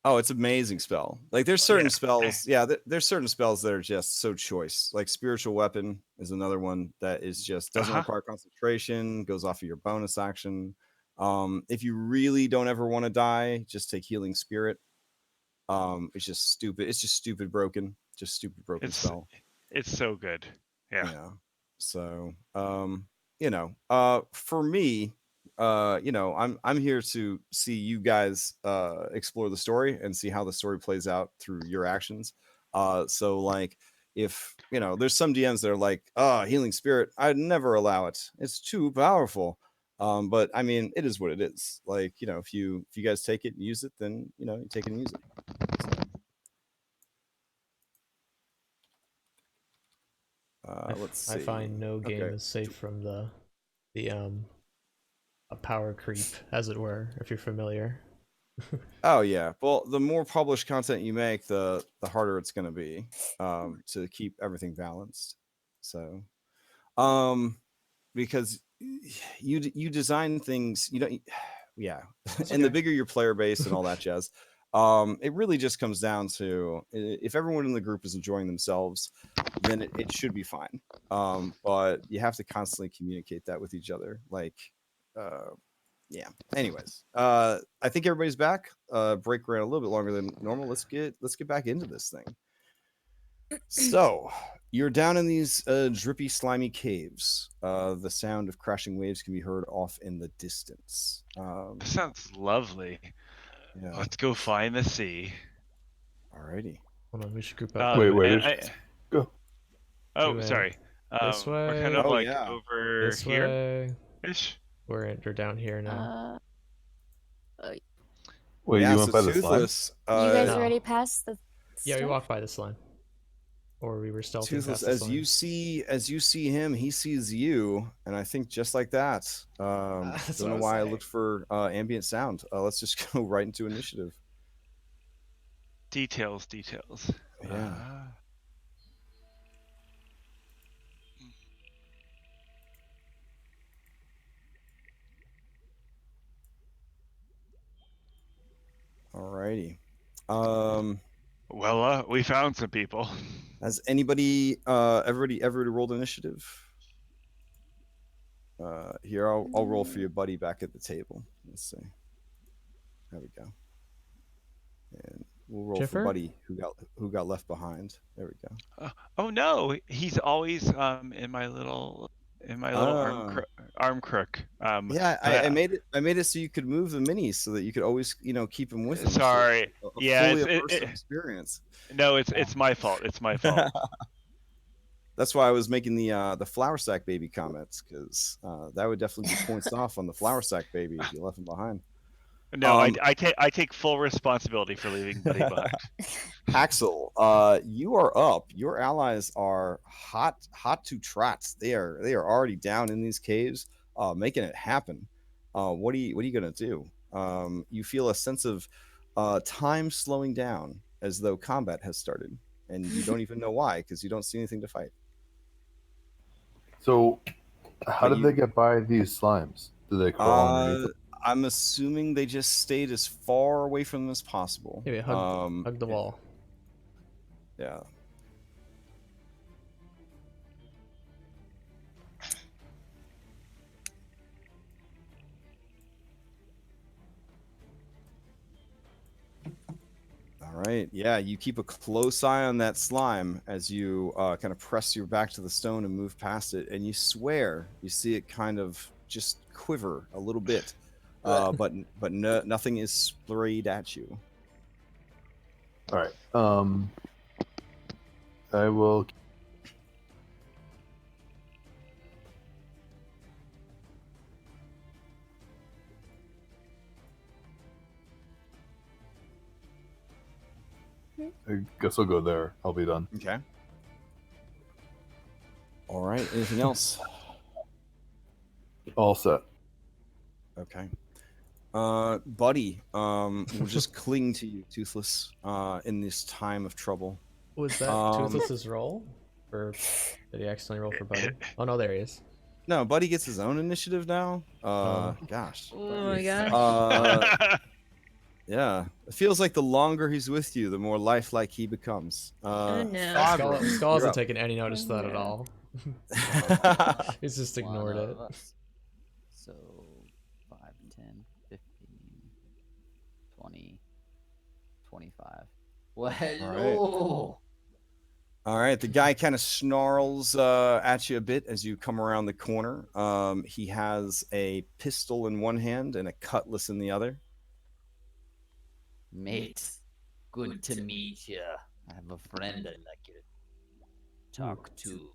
Oh, it's an amazing spell. Like there's certain spells, there's certain spells that are just so choice. Like spiritual weapon is another one that is just doesn't require concentration, goes off of your bonus action. If you really don't ever want to die, just take healing spirit. It's just stupid. It's just stupid broken. Just stupid broken spell. It's so good. Yeah. So for me, I'm here to see you guys explore the story and see how the story plays out through your actions. So like if there's some DMs that are like, healing spirit, I'd never allow it. It's too powerful. But I mean, it is what it is. Like, if you guys take it and use it, then you take it and use it. Let's see. I find no game is safe from the a power creep, as it were, if you're familiar. Oh yeah. Well, the more published content you make, the harder it's going to be to keep everything balanced. So, because you design things, yeah, and the bigger your player base and all that jazz, it really just comes down to if everyone in the group is enjoying themselves, then it should be fine. But you have to constantly communicate that with each other, like. Yeah. Anyways, I think everybody's back. Break ran a little bit longer than normal. Let's get back into this thing. So you're down in these drippy, slimy caves. The sound of crashing waves can be heard off in the distance. That sounds lovely. Yeah. Let's go find the sea. Alrighty. Hold on, we should group up. Go. Oh, sorry. This way. We're kind of over this here. Way. Ish. We're down here now. Wait, you went by the slime? Toothless. You guys No. already passed the. Yeah, we stuff? walked by the slime. Or we were stealthing Toothless, past the slime. as you see him, he sees you, and I think just like that. Don't know why I looked for ambient sound. Let's just go right into initiative. Details. Yeah. Alrighty. Well, we found some people. Has anybody ever rolled initiative? Here, I'll roll for your buddy back at the table. Let's see. There we go. And we'll roll Chipper? for buddy who got left Uh, behind. There we go. Oh no, he's always in my little arm crook. Yeah, I made it so you could move the minis so that you could always keep him with you. Sorry. So Yeah, fully immersive experience. No, it's my fault. It's my fault. That's why I was making the flour sack baby comments, because that would definitely be points off on the flour sack baby if you left him behind. No, I take full responsibility for leaving Buddy behind. Axel, you are up. Your allies are hot to trot. They are already down in these caves, making it happen. What are you gonna do? You feel a sense of time slowing down, as though combat has started, and you don't even know why, because you don't see anything to fight. So, how did they get by these slimes? Did they crawl underneath them? I'm assuming they just stayed as far away from them as possible. Maybe hug the wall. Yeah. All right. Yeah, you keep a close eye on that slime as you kind of press your back to the stone and move past it, and you swear you see it kind of just quiver a little bit, but nothing is sprayed at you. All right. I will. I guess I'll go there. I'll be done. Okay. All right. Anything else? All set. Okay. Buddy, we'll just cling to you, Toothless, in this time of trouble. Was that Toothless's roll? Or did he accidentally roll for Buddy? Oh no, there he is. No, Buddy gets his own initiative now. Gosh. Oh my gosh. Yeah. It feels like the longer he's with you, the more lifelike he becomes. Oh, no. Thogrum, Skull you're hasn't up. taken any notice of that at Yeah. all. He's just ignored One it. of us. So 5, 10, 15, 20, 25. Well, hello. All right, the guy kind of snarls at you a bit as you come around the corner. He has a pistol in one hand and a cutlass in the other. Mate, good to meet you. I have a friend I'd like you to talk to.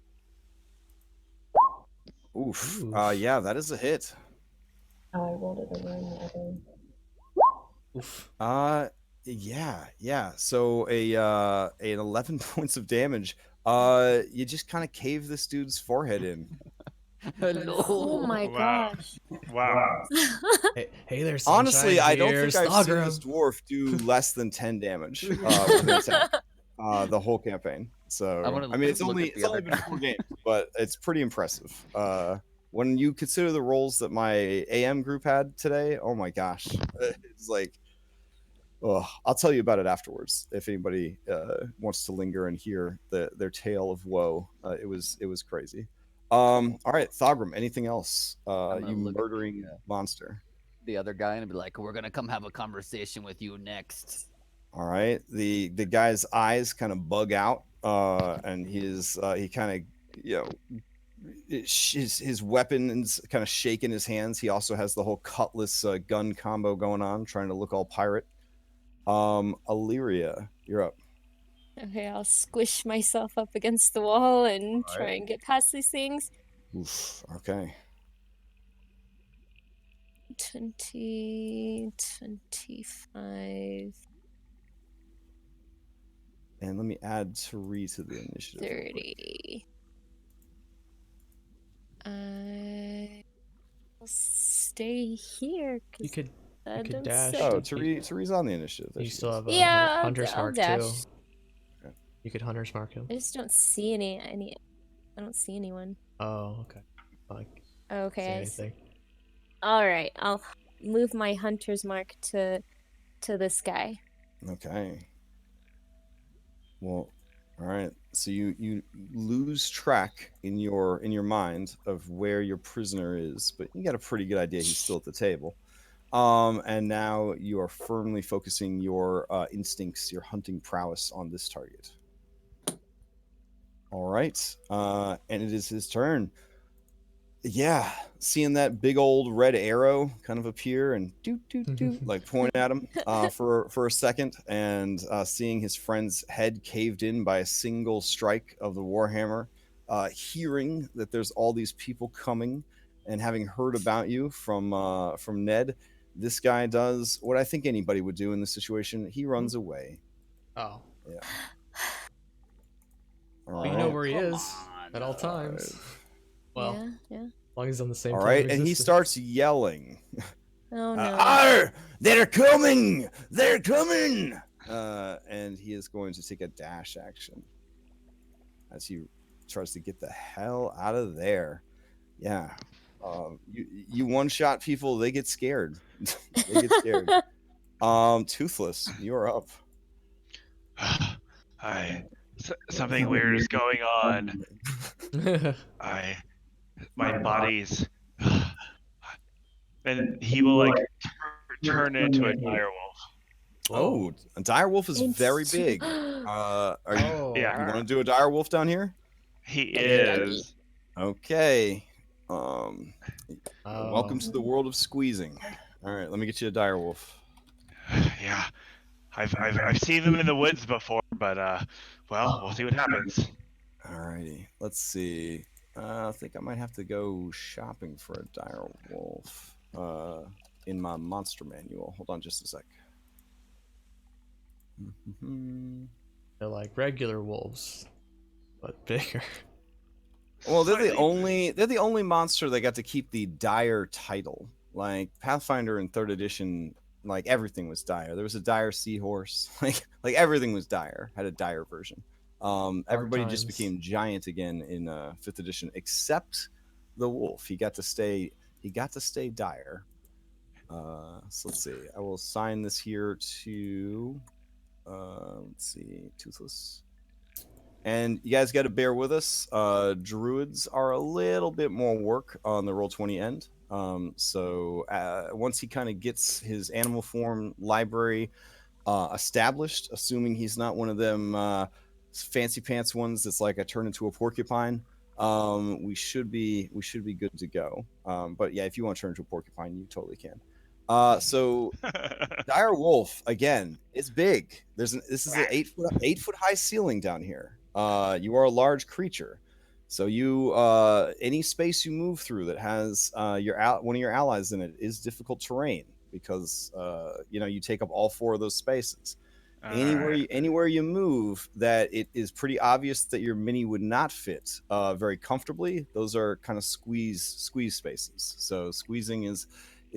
Oof. Oof. Yeah, that is a hit. Oh, I rolled it over in the other. Oof. Yeah. So an 11 points of damage. You just kind of cave this dude's forehead in. Hello. Oh my Wow. gosh. Wow. Hey there, sunshine. Honestly, I don't Here's think I've seen Thogrum. this dwarf do less than 10 damage with an attack, the whole campaign. So I wanna I mean, it's look only at the other been guy. 4 games, but it's pretty impressive. When you consider the rolls that my AM group had today, oh my gosh, it's like, oh, I'll tell you about it afterwards if anybody wants to linger and hear their tale of woe. It was crazy. All right, Thogrum, anything else? gonna You look at murdering monster. The other guy and be like, we're gonna come have a conversation with you next. All right, the guy's eyes kind of bug out, and he kind of his weapons kind of shake in his hands. He also has the whole cutlass gun combo going on, trying to look all pirate. Illyria, you're up. Okay, I'll squish myself up against the wall and Alright. try and get past these things. Oof, okay. 20, 25, And let me add 3 to the initiative. real quick. 30. I will stay here. You 'cause could I could don't dash. say- Oh, Therese on the initiative. There you she still is. have a Yeah, Hunter's I'll Mark dash. too. You could Hunter's Mark him. I just don't see any. I don't see anyone. Oh, okay. Like, see Okay. anything. All right. I'll move my hunter's mark to this guy. Okay. Well, all right. So you lose track in your mind of where your prisoner is, but you got a pretty good idea he's still at the table. And now you are firmly focusing your instincts, your hunting prowess on this target. All right. And it is his turn. Yeah, seeing that big old red arrow kind of appear and like point at him for a second, and seeing his friend's head caved in by a single strike of the warhammer, hearing that there's all these people coming, and having heard about you from Ned, this guy does what I think anybody would do in this situation. He runs away. Oh. Yeah. Well, you know where he is at all times. Well, yeah. as long as he's on the same All plane right, of and he existence. starts yelling. Oh no. Arr! They're coming! They're coming! And he is going to take a dash action as he tries to get the hell out of there. Yeah. You one-shot people, they get scared. They get scared. Toothless, you're up. Something weird is going on. My body's, and he will like turn into a direwolf. Oh, a direwolf is very big. Are you, Yeah. you want to do a direwolf down here? He is. Okay. Welcome to the world of squeezing. All right, let me get you a direwolf. Yeah, I've seen them in the woods before, but well, we'll see what happens. Alrighty, let's see. I think I might have to go shopping for a direwolf in my monster manual. Hold on just a sec. Mhm. They're like regular wolves, but bigger. Well, they're the Slightly- only monster that got to keep the dire title. Like Pathfinder in 3rd edition, like everything was dire. There was a dire seahorse. Like everything was dire. Had a dire version. Everybody just times. became giant again in 5th edition, except the wolf. He got to stay. He got to stay dire. So let's see. I will assign this here to. Let's see, Toothless. And you guys got to bear with us. Druids are a little bit more work on the Roll20 end. So once he kind of gets his animal form library established, assuming he's not one of them fancy pants ones that's like I turn into a porcupine, we should be good to go. But yeah, if you want to turn into a porcupine, you totally can. So dire wolf again. It's big. This is an 8 foot high ceiling down here. You are a large creature, so you any space you move through that has one of your allies in it is difficult terrain because you take up all 4 of those spaces. Anywhere you move that it is pretty obvious that your mini would not fit very comfortably, those are kind of squeeze spaces. So squeezing is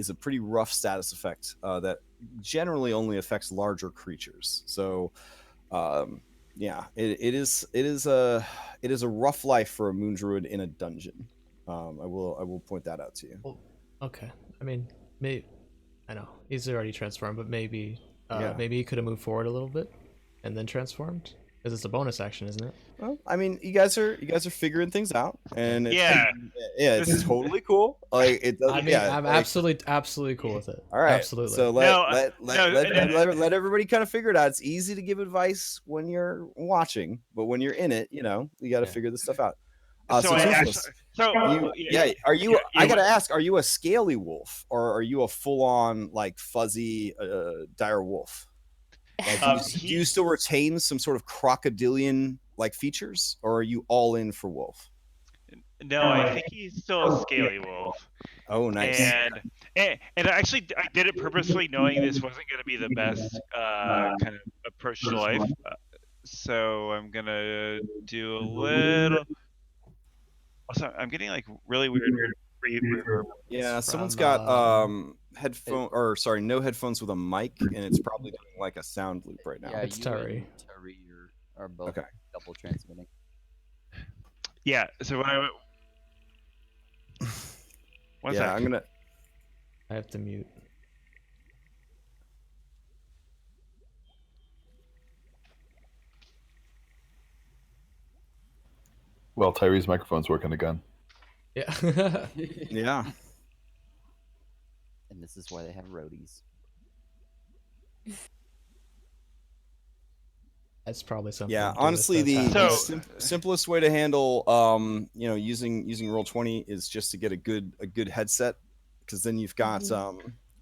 a pretty rough status effect that generally only affects larger creatures. So yeah, it is a rough life for a moon druid in a dungeon. I will point that out to you. Well, okay. I mean, maybe I know he's already transformed, but maybe Yeah. maybe he could have moved forward a little bit and then transformed, because it's a bonus action, isn't it? Well, I mean, you guys are figuring things out, and it's, Yeah. it's totally cool. Like it doesn't. I mean, yeah, I'm like, absolutely cool with it. all right. Absolutely. So No, let everybody kind of figure it out. It's easy to give advice when you're watching, but when you're in it, you got to Yeah. figure this stuff out. So I Toothless, are you? I gotta ask, are you a scaly wolf or are you a full-on like fuzzy dire wolf? Like, do you still retain some sort of crocodilian like features, or are you all in for wolf? No, I think he's still a scaly wolf. Oh, nice. And actually, I did it purposely, knowing this wasn't going to be the best kind of approach to life. So I'm gonna do a little. Also, I'm getting like really weird reverb. Yeah, It's someone's from, got no headphones with a mic, and it's probably doing like a sound loop right now. Yeah, It's you Tari. and Tari are both Okay. double transmitting. Yeah. So when I one Yeah, sec. I'm gonna. I have to mute. Well, Tyree's microphone's working again. Yeah. Yeah. And this is why they have roadies. That's probably something. Yeah, to do with honestly, the So- simplest way to handle using Roll20 is just to get a good headset, because then you've got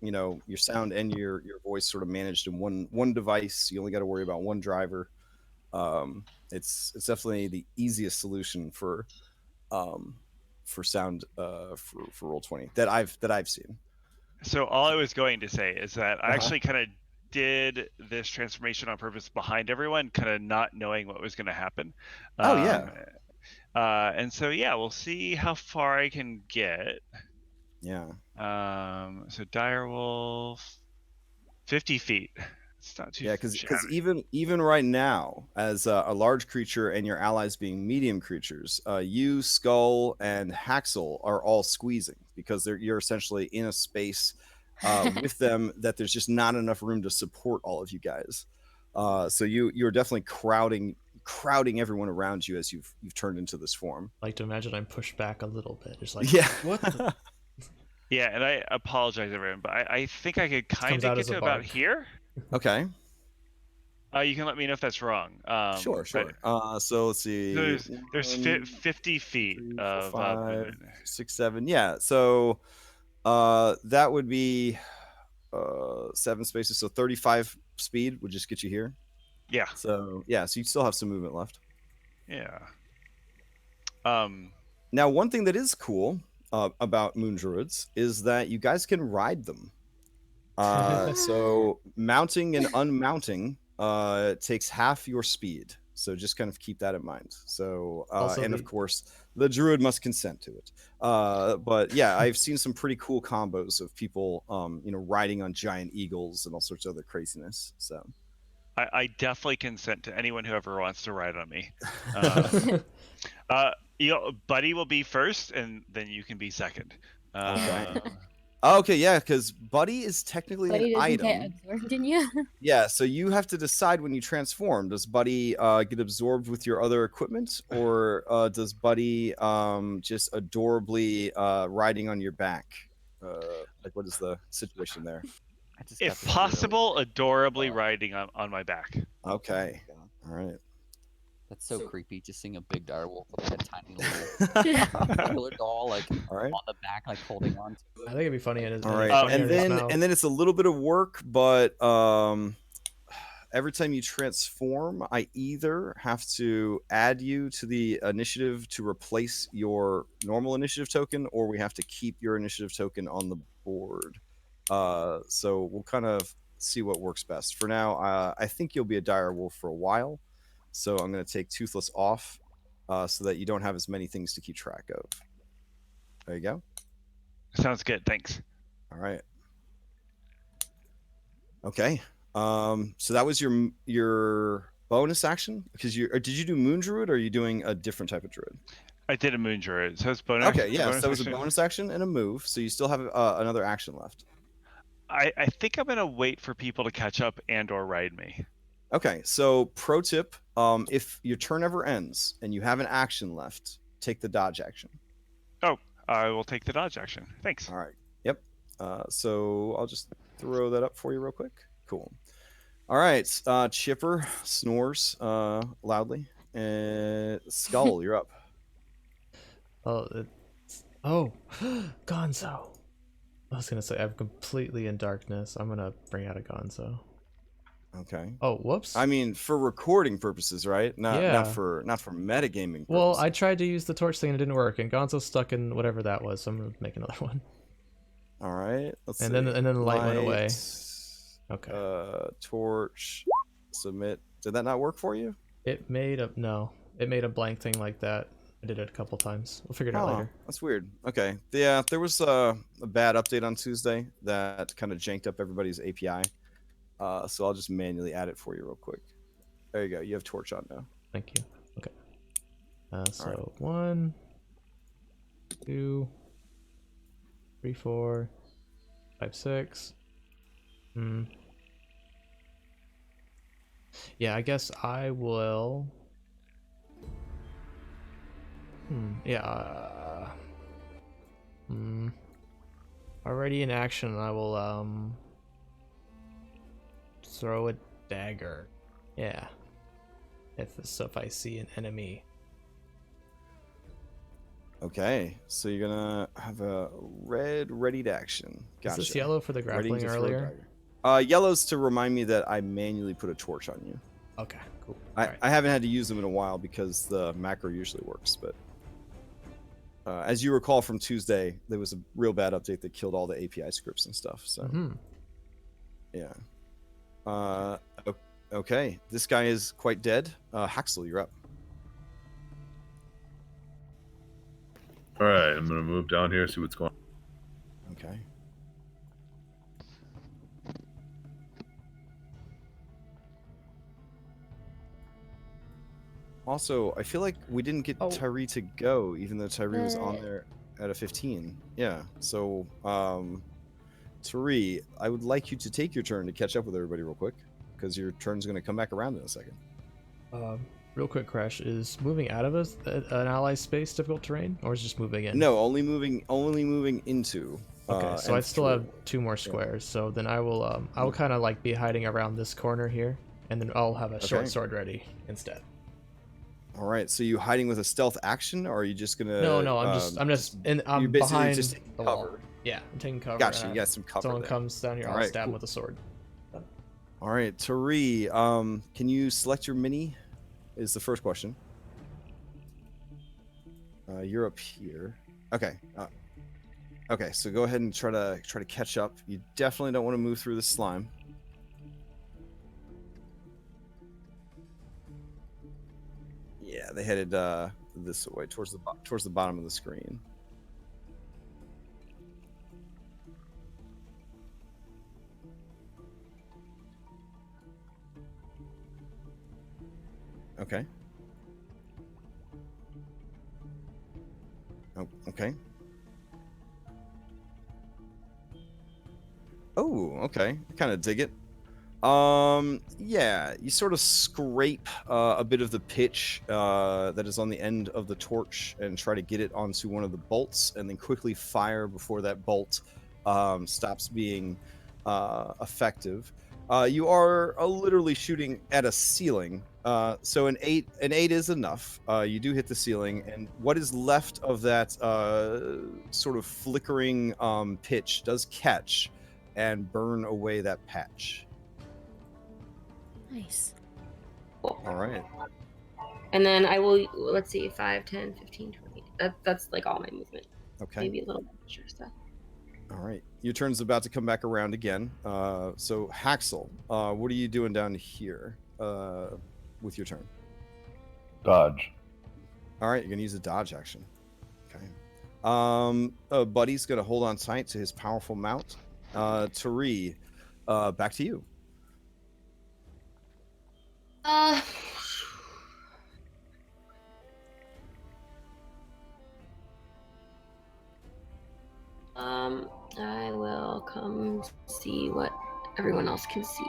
your sound and your voice sort of managed in one device. You only got to worry about one driver. It's definitely the easiest solution for sound for Roll20 that I've seen. So all I was going to say is that I Uh-huh. actually kind of did this transformation on purpose behind everyone, kind of not knowing what was going to happen. Oh, yeah. And so yeah, we'll see how far I can get. Yeah. So direwolf, 50 feet. It's not too. Yeah, because shabby. even right now, as a large creature and your allies being medium creatures, you, Skull, and Haxel are all squeezing because you're essentially in a space with them that there's just not enough room to support all of you guys. So you're definitely crowding everyone around you as you've turned into this form. Like to imagine I'm pushed back a little bit. It's like, Yeah. what? The... Yeah, and I apologize, everyone, but I think I could kind comes of out get as a to about bark. here. Okay. You can let me know if that's wrong. Sure. but So let's see. There's 50 feet 3, 4, of 5, movement. 6, 7. Yeah. So that would be 7 spaces. So 35 speed would just get you here. Yeah. So yeah. So you still have some movement left. Yeah. Now, one thing that is cool about moon druids is that you guys can ride them. So mounting and unmounting takes half your speed. So just kind of keep that in mind. So, Also and the- of course, the druid must consent to it. But yeah, I've seen some pretty cool combos of people, riding on giant eagles and all sorts of other craziness. So, I definitely consent to anyone who ever wants to ride on me. Buddy will be first, and then you can be second. Okay. Okay, yeah, because Buddy is technically But he an doesn't get item. absorbed in you. Yeah, so you have to decide when you transform. Does Buddy get absorbed with your other equipment, or does Buddy just adorably riding on your back? Like, what is the situation there? I just got If this possible, weird, adorably riding on my back. Okay, all right. That's so creepy. Just seeing a big dire wolf with like a tiny little killer doll like All right. on the back, like holding on to I think it'd be funny in his. All it'd be right, funnier and in his then mouth. it's a little bit of work, but every time you transform, I either have to add you to the initiative to replace your normal initiative token, or we have to keep your initiative token on the board. So we'll kind of see what works best. For now, I think you'll be a dire wolf for a while, so I'm going to take Toothless off, so that you don't have as many things to keep track of. There you go. Sounds good. Thanks. All right. Okay. So that was your bonus action, because did you do Moon Druid, or are you doing a different type of druid? I did a moon druid, so it's bonus. Okay, yeah. bonus So that was a action. bonus action and a move. So you still have another action left. I think I'm gonna wait for people to catch up and/or ride me. Okay. So pro tip: if your turn ever ends and you have an action left, take the dodge action. Oh, I will take the dodge action. Thanks. All right. Yep. So I'll just throw that up for you real quick. Cool. All right. Chipper snores loudly, and Skull, you're up. Oh, Gonzo. I was gonna say I'm completely in darkness. I'm gonna bring out a Gonzo. Okay. Oh, whoops. I mean, for recording purposes, right? Yeah. Not for metagaming purposes. Well, I tried to use the torch thing and it didn't work, and Gonzo's stuck in whatever that was. So I'm gonna make another one. All right. Let's And see. then the light went away. Okay. Torch. Submit. Did that not work for you? It made a blank thing like that. I did it a couple times. We'll figure it out later. That's weird. Okay. Yeah, there was a bad update on Tuesday that kind of janked up everybody's API. So I'll just manually add it for you real quick. There you go. You have torch on now. Thank you. Okay. So right. 1, 2, 3, 4, 5, 6. Yeah, I guess I will. Yeah. Already in action, I will throw a dagger. Yeah. If I see an enemy. Okay. So you're gonna have a red readied action. Gotcha. Is this yellow for the Ready grappling to throw a earlier? dagger. Yellow's to remind me that I manually put a torch on you. Okay, cool. I haven't had to use them in a while because the macro usually works, but as you recall from Tuesday, there was a real bad update that killed all the API scripts and stuff. So, yeah. Okay, this guy is quite dead. Haxel, you're up. All right, I'm gonna move down here, see what's going on. Okay. Also, I feel like we didn't get Tyree to go, even though Tyree was on there at a 15. Yeah, so, Tyree, I would like you to take your turn to catch up with everybody real quick, because your turn's going to come back around in a second. Real quick, Crash, is moving out of an ally space difficult terrain, or is it just moving in? No, only moving into. Okay, so I still have 2 more squares, so then I will kind of like be hiding around this corner here, and then I'll have a short sword ready instead. All right, so you hiding with a stealth action, or are you just gonna? No, I'm you're basically behind just taking the cover. wall. Yeah, I'm taking cover. Gotcha, you got some cover. Someone there. comes down here, I'll stab him with a sword. All right, Tari, can you select your mini? Is the first question. You're up here. Okay. Okay, so go ahead and try to catch up. You definitely don't want to move through the slime. Yeah, they headed this way towards the bottom of the screen. Okay. Oh, okay. Oh, okay. Kind of dig it. Yeah, you sort of scrape a bit of the pitch that is on the end of the torch and try to get it onto one of the bolts, and then quickly fire before that bolt stops being effective. You are literally shooting at a ceiling, so an eight is enough. You do hit the ceiling, and what is left of that sort of flickering pitch does catch and burn away that patch. Nice. All right. And then I will, let's see, 5, 10, 15, 20. That's like all my movement. Okay. Maybe a little bit extra stuff. All right. Your turn's about to come back around again. So Haxel, what are you doing down here with your turn? Dodge. All right, you're gonna use a dodge action. Okay. Buddy's gonna hold on tight to his powerful mount. Tari, back to you. I will come see what everyone else can see.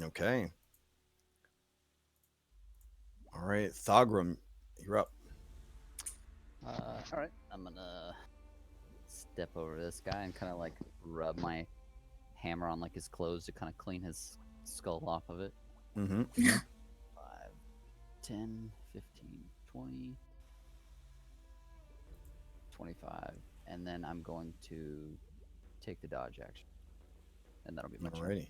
Okay. All right, Thogrum, you're up. All right, I'm gonna step over this guy and kind of like rub my hammer on like his clothes to kind of clean his skull off of it. Mm-hmm. 5, 10, 15, 20, 25, and then I'm going to take the dodge action, and that'll be my turn. Alrighty.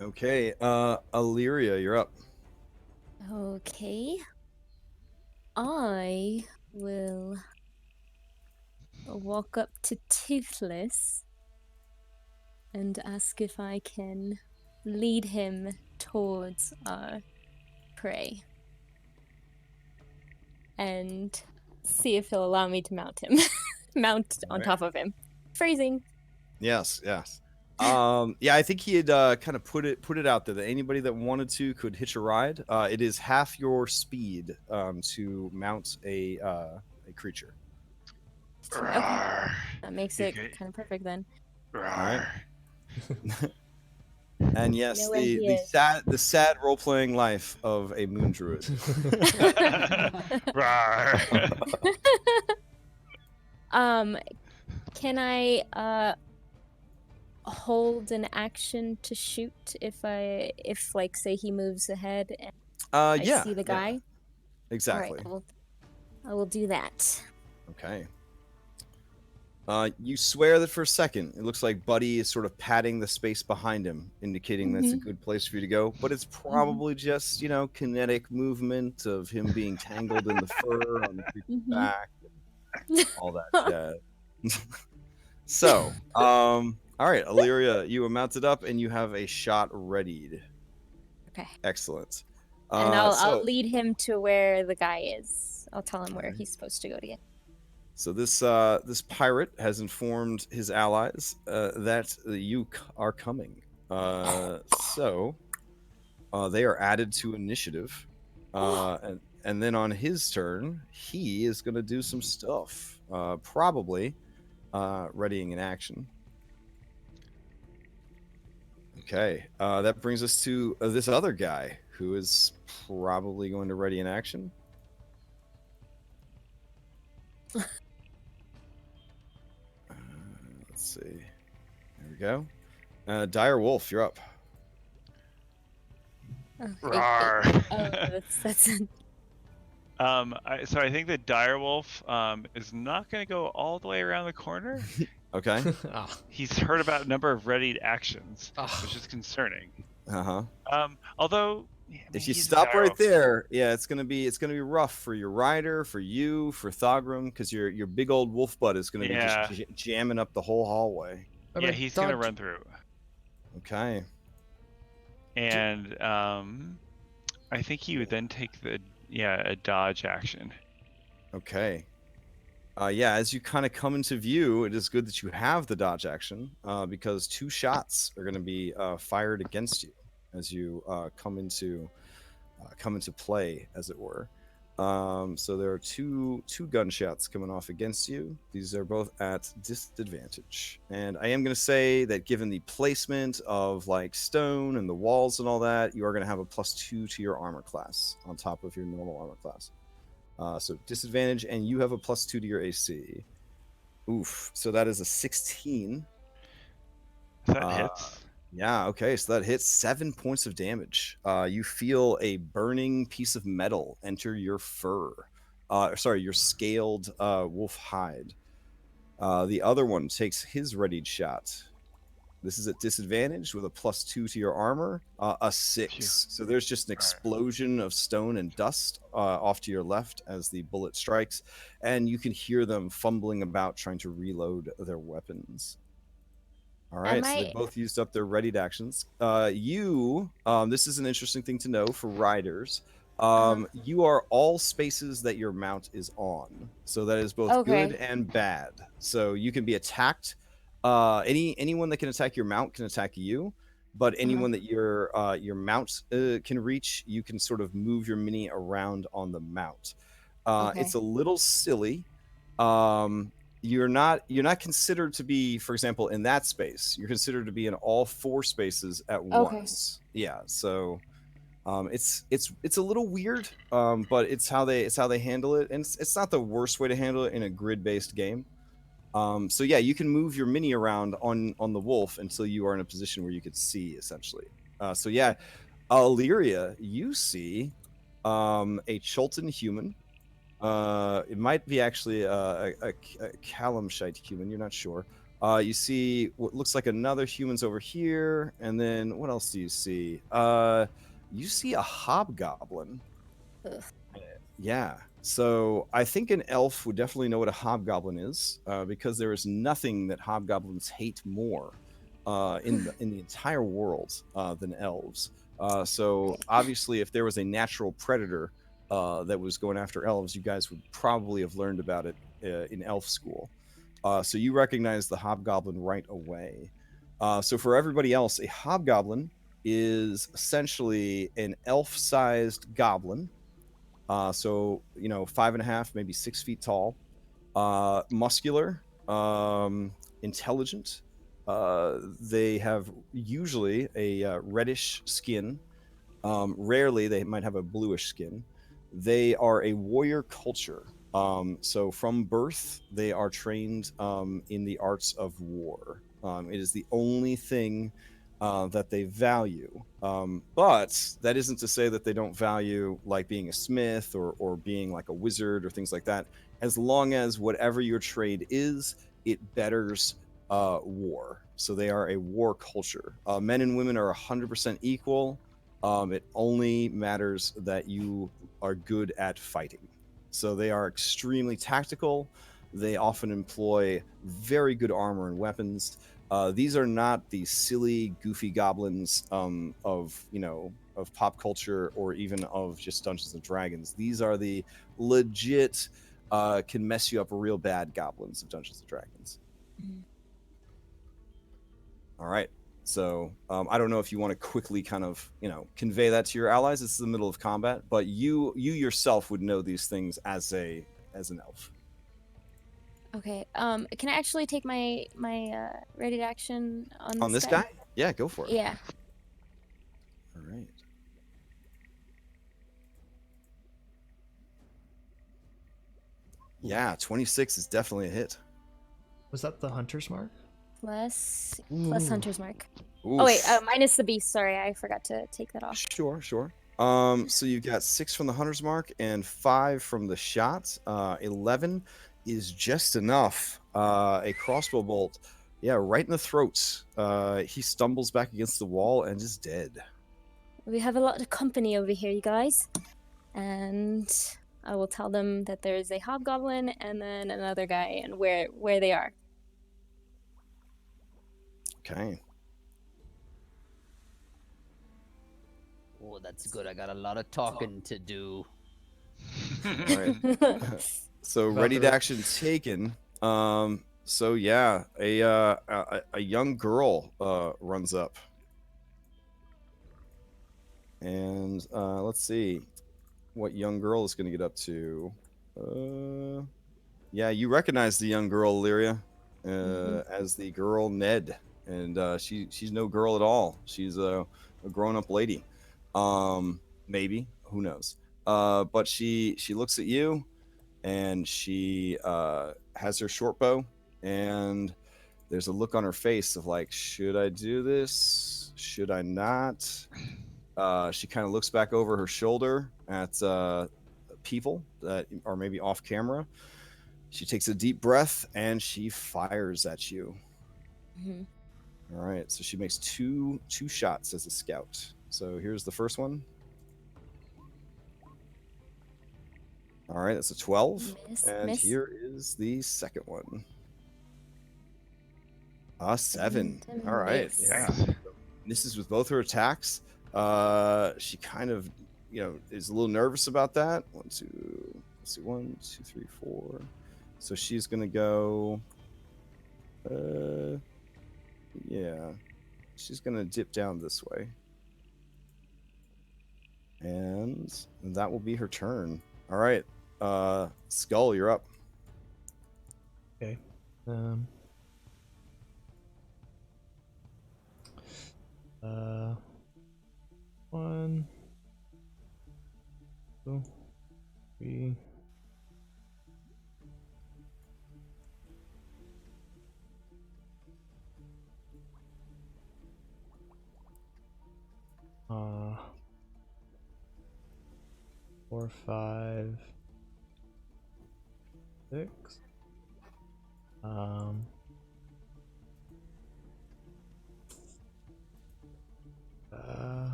Okay, Illyria, you're up. Okay. I will walk up to Toothless and ask if I can lead him towards our prey. And see if he'll allow me to mount him. Mount on top of him. Phrasing. Yes, yes. Yeah, I think he had kind of put it out there that anybody that wanted to could hitch a ride. It is half your speed to mount a creature. Okay. That makes it kind of perfect then. All right. And yes, Know where he the is. sad role playing life of a moon druid. Can I hold an action to shoot if like say he moves ahead and I Yeah, see the guy? yeah. Exactly. All right, I will do that. Okay. You swear that for a second, it looks like Buddy is sort of patting the space behind him, indicating that's a good place for you to go. But it's probably just, kinetic movement of him being tangled in the fur on the creature's back, and all that jazz. So, all right, Illyria, you are mounted up and you have a shot readied. Okay. Excellent. And I'll so, lead him to where the guy is. I'll tell him where he's supposed to go to get. So this pirate has informed his allies that you are coming. So they are added to initiative, and then on his turn, he is going to do some stuff, probably readying an action. Okay, that brings us to this other guy who is probably going to ready an action. Let's see. There we go. Dire Wolf, you're up. Oh, that's So I think the direwolf is not going to go all the way around the corner. Okay. He's heard about a number of readied actions, Ah. which is concerning. Uh-huh. Although I mean, If you he's a stop right direwolf. there, yeah, it's gonna be rough for your rider, for you, for Thogrum, because your big old wolf butt is gonna be Yeah. just jamming up the whole hallway. Yeah, he's going to run through. Okay. And I think he would then take a dodge action. Okay. Yeah, as you kind of come into view, it is good that you have the dodge action because 2 shots are going to be fired against you as you come into play, as it were. So there are two gunshots coming off against you. These are both at disadvantage, and I am going to say that given the placement of like stone and the walls and all that, you are going to have a +2 to your armor class on top of your normal armor class. So disadvantage, and you have a +2 to your AC. Oof. So that is a 16. That hits. Yeah, okay. So that hits 7 points of damage. You feel a burning piece of metal enter your fur. Sorry, your scaled wolf hide. The other one takes his readied shot. This is at disadvantage with a +2 to your armor, a 6. Phew. So there's just an explosion of stone and dust off to your left as the bullet strikes, and you can hear them fumbling about trying to reload their weapons. All right, so they both used up their readied actions. This is an interesting thing to know for riders. You are all spaces that your mount is on, so that is both good and bad. So you can be attacked. Anyone that can attack your mount can attack you, but anyone that your mount can reach, you can sort of move your mini around on the mount. It's a little silly. You're not considered to be, for example, in that space. You're considered to be in all 4 spaces at once. Yeah, so it's a little weird, but it's how they handle it, and it's not the worst way to handle it in a grid-based game. So yeah, you can move your mini around on the wolf until you are in a position where you could see, essentially. So yeah, Illyria, you see a Chultan human. It might be actually a Calamshite human. You're not sure. You see what looks like another human's over here, and then what else do you see? You see a hobgoblin. Ugh. Yeah. So I think an elf would definitely know what a hobgoblin is, because there is nothing that hobgoblins hate more in the entire world than elves. So obviously, if there was a natural predator that was going after elves, you guys would probably have learned about it in elf school. So you recognize the hobgoblin right away. So for everybody else, a hobgoblin is essentially an elf-sized goblin. So 5.5, maybe 6 feet tall, muscular, intelligent. They have usually a reddish skin. Rarely they might have a bluish skin. They are a warrior culture. So from birth, they are trained in the arts of war. It is the only thing that they value. But that isn't to say that they don't value like being a smith or being like a wizard or things like that. As long as whatever your trade is, it betters war. So they are a war culture. Men and women are 100% equal. It only matters that you are good at fighting. So they are extremely tactical. They often employ very good armor and weapons. These are not the silly, goofy goblins of pop culture or even of just Dungeons and Dragons. These are the legit, can mess you up real bad goblins of Dungeons and Dragons. All right. So I don't know if you want to quickly kind of, convey that to your allies. This is the middle of combat, but you yourself would know these things as an elf. Okay. Can I actually take my ready to action on this guy? Yeah, go for it. Yeah. All right. Yeah, 26 is definitely a hit. Was that the hunter's mark? Plus hunter's mark. Oof. Oh wait, minus the beast. Sorry, I forgot to take that off. Sure. So you've got 6 from the hunter's mark and 5 from the shot. 11 is just enough. A crossbow bolt, yeah, right in the throat. He stumbles back against the wall and is dead. We have a lot of company over here, you guys. And I will tell them that there is a hobgoblin and then another guy and where they are. Okay. Oh, that's good. I got a lot of talking to do. All right. So ready to action taken. So yeah, a young girl runs up. And let's see what young girl is going to get up to. Yeah, you recognize the young girl, Illyria, as the girl Ned, and she's no girl at all. She's a grown-up lady, maybe, who knows? But she looks at you, and she has her short bow, and there's a look on her face of like, should I do this? Should I not? She kind of looks back over her shoulder at people that are maybe off camera. She takes a deep breath and she fires at you. All right, so she makes two shots as a scout. So here's the first one. All right, that's a 12. And Miss. here is the second one. A 7. All right, Miss. yeah. Misses with both her attacks. She kind of, is a little nervous about that. 1, 2, let's see, 1, 2, 3, 4. So she's gonna go. Yeah, she's gonna dip down this way, and that will be her turn. All right, Skull, you're up. Okay. 1, 2, 3. Uh, 4, 5, 6.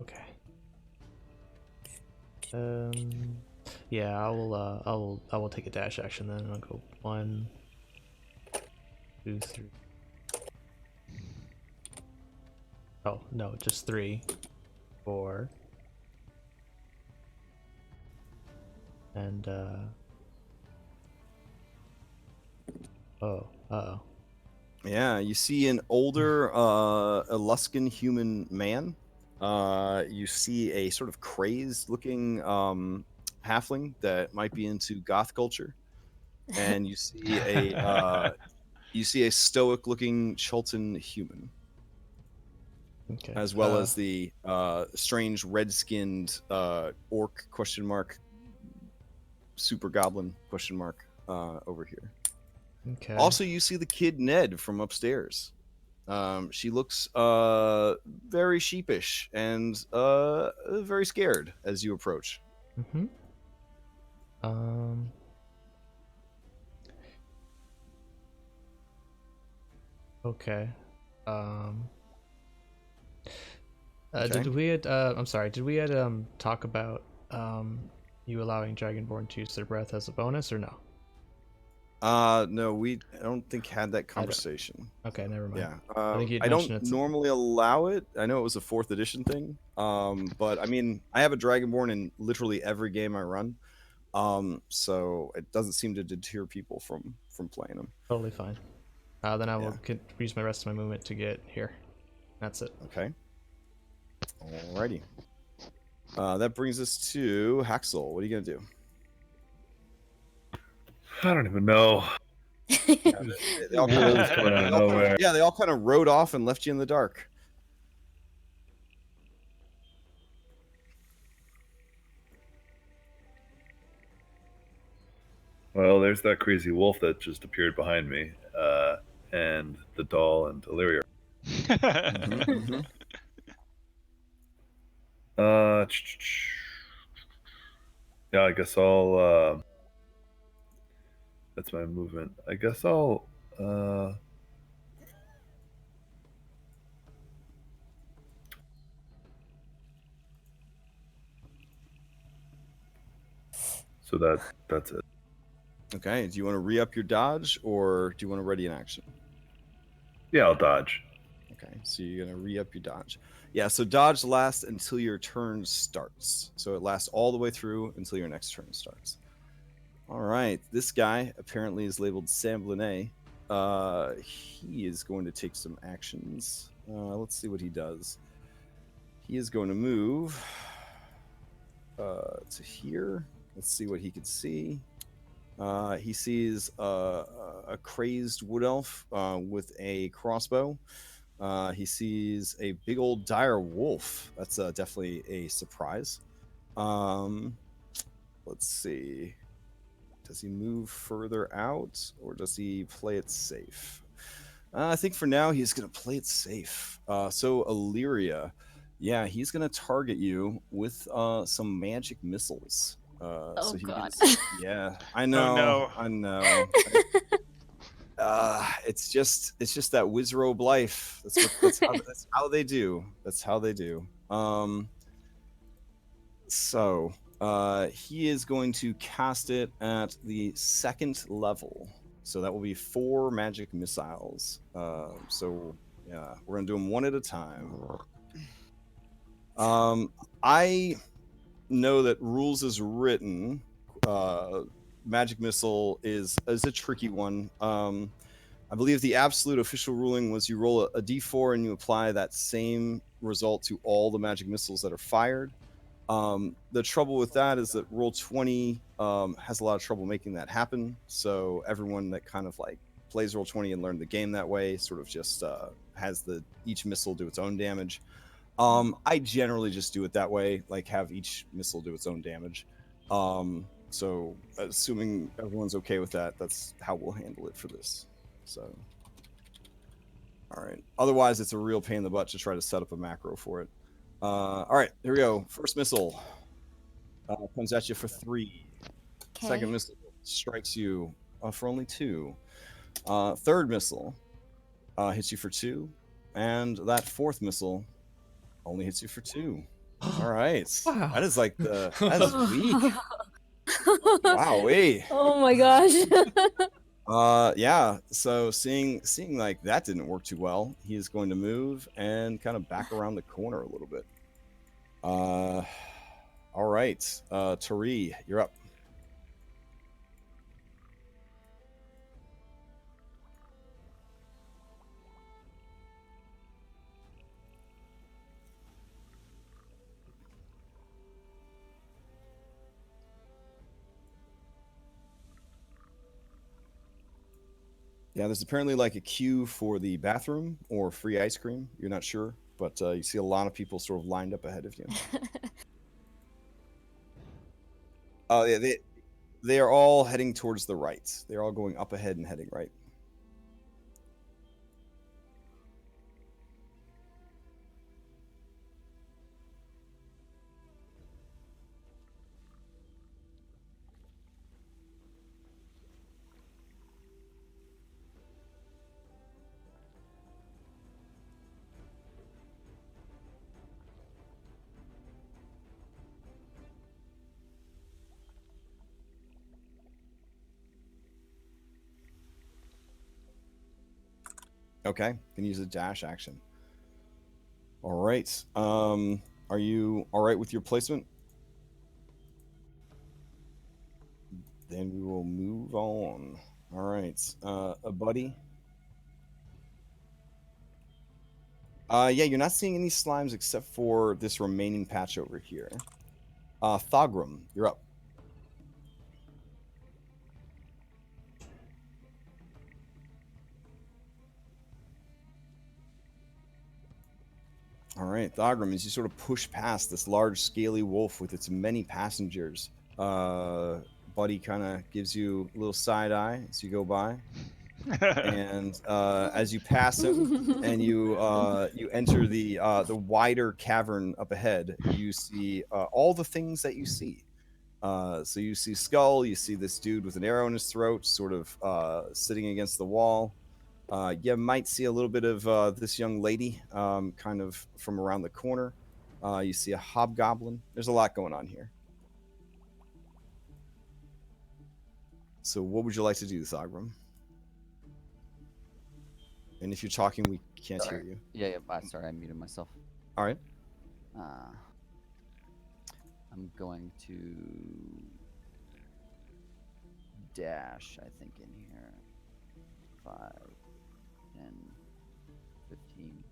Okay. Yeah, I will take a dash action then. I'll go 1, 2, 3. Oh no, just 3, 4, and oh. Yeah, you see an older Eluskan human man. You see a sort of crazed-looking halfling that might be into goth culture, and you see a stoic-looking Chultan human, Okay. as well as the strange red-skinned orc ? Super goblin ? Over here. Okay. Also, you see the kid Ned from upstairs. She looks very sheepish and very scared as you approach. Mm-hmm. Okay. Did we I'm sorry, did we talk about you allowing Dragonborn to use their breath as a bonus or no? No, I don't think had that conversation. Okay, never mind. Yeah. I think I don't normally allow it. I know it was a 4th edition thing. But I mean, I have a Dragonborn in literally every game I run. So it doesn't seem to deter people from playing them. Totally fine. Then I will use my rest of my movement to get here. That's it. Okay. Alrighty. That brings us to Haxel. What are you gonna do? I don't even know. They all kind of, they all kind of rode off and left you in the dark. Well, there's that crazy wolf that just appeared behind me, and the doll and Illyria. Mm-hmm. Uh, yeah, I guess I'll. That's my movement. I guess I'll. So that's it. Okay. Do you want to re-up your dodge, or do you want to ready an action? Yeah, I'll dodge. Okay, so you're gonna re-up your dodge. Yeah, so dodge lasts until your turn starts. So it lasts all the way through until your next turn starts. All right, this guy apparently is labeled Samblanet. He is going to take some actions. Let's see what he does. He is going to move to here. Let's see what he can see. He sees a crazed wood elf with a crossbow. He sees a big old dire wolf. That's definitely a surprise. Let's see. Does he move further out, or does he play it safe? I think for now he's going to play it safe. So Illyria, yeah, he's going to target you with some magic missiles. Oh, He God. yeah, I know. no. I know. It's just that Wizrobe life. That's how they do. That's how they do. So he is going to cast it at the 2nd level. So that will be 4 magic missiles. So yeah, we're gonna do them one at a time. I know that rules is written. Magic missile is a tricky one. I believe the absolute official ruling was you roll a d4 and you apply that same result to all the magic missiles that are fired. The trouble with that is that Roll20 has a lot of trouble making that happen. So everyone that kind of like plays Roll20 and learned the game that way sort of just has each missile do its own damage. I generally just do it that way, like have each missile do its own damage. So assuming everyone's okay with that, that's how we'll handle it for this. So, all right. Otherwise, it's a real pain in the butt to try to set up a macro for it. All right, here we go. First missile comes at you for 3. Okay. Second missile strikes you for only 2. Third missile hits you for 2, and that 4th missile only hits you for 2. All right. Wow. That is like that is weak. Wow, Oh my gosh. yeah, so seeing like that didn't work too well, he is going to move and kind of back around the corner a little bit. All right, Tari, you're up. Yeah, there's apparently like a queue for the bathroom or free ice cream. You're not sure, but you see a lot of people sort of lined up ahead of you. Oh, yeah, they are all heading towards the right. They're all going up ahead and heading right. Okay, can use a dash action. All right. Are you all right with your placement? Then we will move on. All right, a buddy. Yeah, you're not seeing any slimes except for this remaining patch over here. Thogrum, you're up. All right, Thogrum, as you sort of push past this large, scaly wolf with its many passengers, Buddy kind of gives you a little side eye as you go by. And as you pass him and you enter the wider cavern up ahead, you see all the things that you see. So you see Skull, you see this dude with an arrow in his throat, sort of sitting against the wall. You might see a little bit of this young lady kind of from around the corner. You see a hobgoblin. There's a lot going on here. So what would you like to do, Thagrum? And if you're talking, we can't hear you. Yeah. Sorry, I muted myself. All right. I'm going to dash, I think, in here. 5, 10, 15.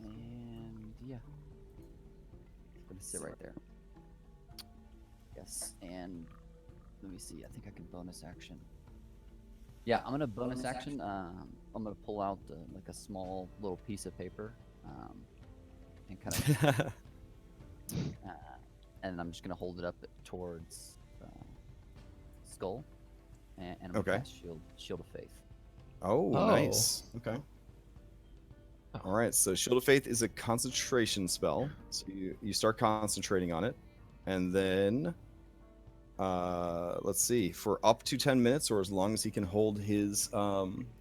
And yeah. I'm going to sit right there. Yes, and let me see. I think I can bonus action. Yeah, I'm gonna bonus action. I'm gonna pull out like a small little piece of paper, and kind of, and I'm just gonna hold it up towards Skull, and I'm gonna cast Shield of Faith. Oh, nice. Okay. All right. So Shield of Faith is a concentration spell. So you start concentrating on it, and then. Let's see, for up to 10 minutes or as long as he can hold his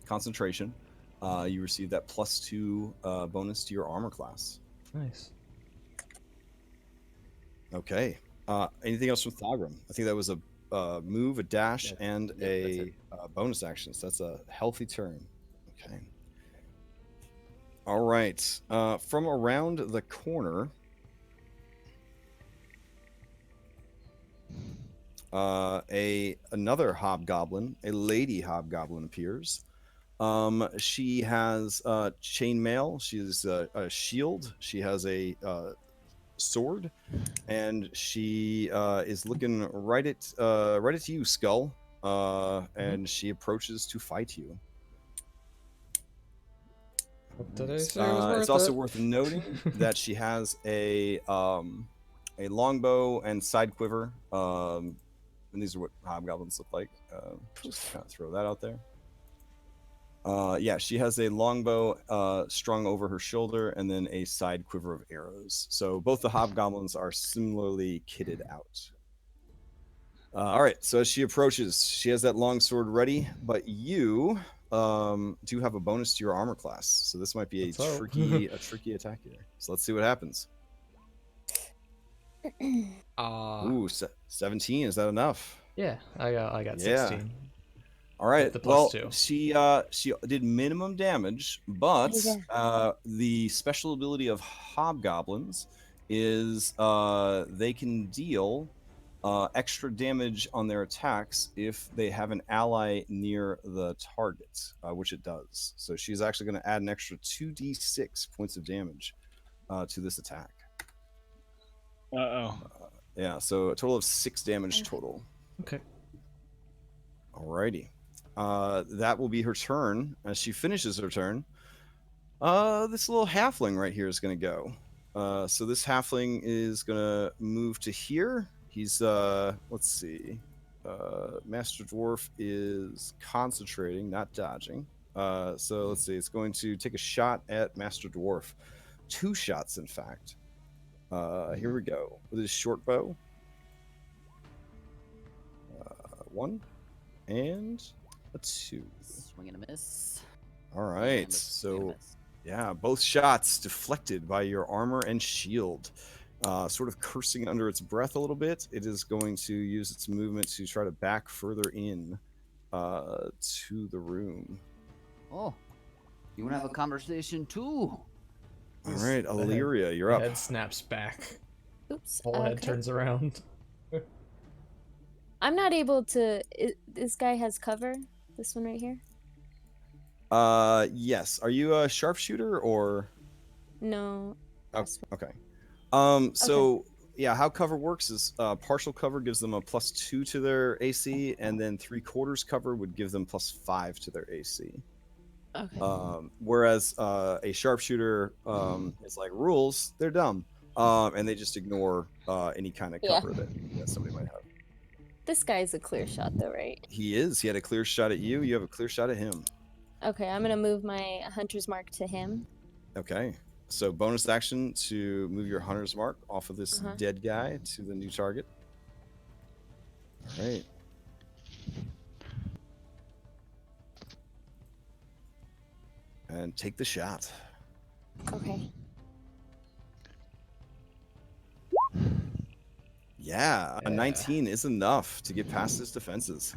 concentration, you receive that +2 bonus to your armor class. Nice. Okay. Anything else from Thagrum? I think that was a move, a dash, and a bonus action. So that's a healthy turn. Okay. All right. From around the corner, another hobgoblin, a lady hobgoblin appears. She has chainmail. She has a shield. She has a sword, and she is looking right at you, Skull. And she approaches to fight you. What did I say was worth it's also it? worth noting that she has a longbow and side quiver. And these are what hobgoblins look like. Just kind of throw that out there. Yeah, she has a longbow strung over her shoulder and then a side quiver of arrows. So both the hobgoblins are similarly kitted out. All right, so as she approaches, she has that long sword ready, but you do have a bonus to your armor class. So this might be a tricky attack here. So let's see what happens. Ooh, 17. Is that enough? Yeah, I got 16. All right. The Well, +2. she did minimum damage, but the special ability of hobgoblins is they can deal extra damage on their attacks if they have an ally near the target, which it does. So she's actually going to add an extra 2d6 points of damage to this attack. Yeah, so a total of 6 damage total. Okay. Alrighty. That will be her turn. As she finishes her turn, this little halfling right here is going to go. So this halfling is going to move to here. He's, let's see. Master Dwarf is concentrating, not dodging. So let's see. It's going to take a shot at Master Dwarf. 2 shots, in fact. Here we go. With his short bow. 1 and a 2. Swing and a miss. All right. So, yeah, both shots deflected by your armor and shield. Sort of cursing under its breath a little bit. It is going to use its movement to try to back further in to the room. Oh, you want to have a conversation too? All right, Illyria, you're up. Head snaps back. Oops. Whole head turns around. I'm not able to. This guy has cover. This one right here. Yes. Are you a sharpshooter or? No. Oh, okay. So yeah, how cover works is partial cover gives them a +2 to their AC, and then 3/4 cover would give them +5 to their AC. Okay. Whereas a sharpshooter is like rules, they're dumb. and they just ignore any kind of Yeah. cover that somebody might have. This guy's a clear shot, though, right? He is. He had a clear shot at you. You have a clear shot at him. Okay, I'm gonna move my hunter's mark to him. Okay. So bonus action to move your hunter's mark off of this dead guy to the new target. All right. And take the shot. Okay. Yeah, a 19 is enough to get past his defenses.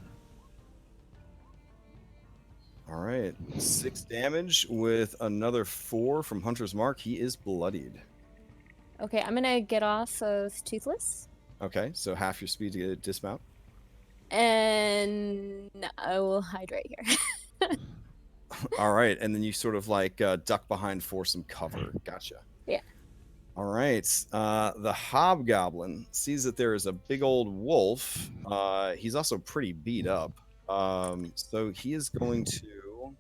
All right, 6 damage with another 4 from Hunter's Mark. He is bloodied. Okay, I'm gonna get off of Toothless. Okay, so half your speed to dismount. And I will hide right here. All right, and then you sort of like duck behind for some cover. Gotcha. Yeah. All right, the Hobgoblin sees that there is a big old wolf. He's also pretty beat up. So he is going to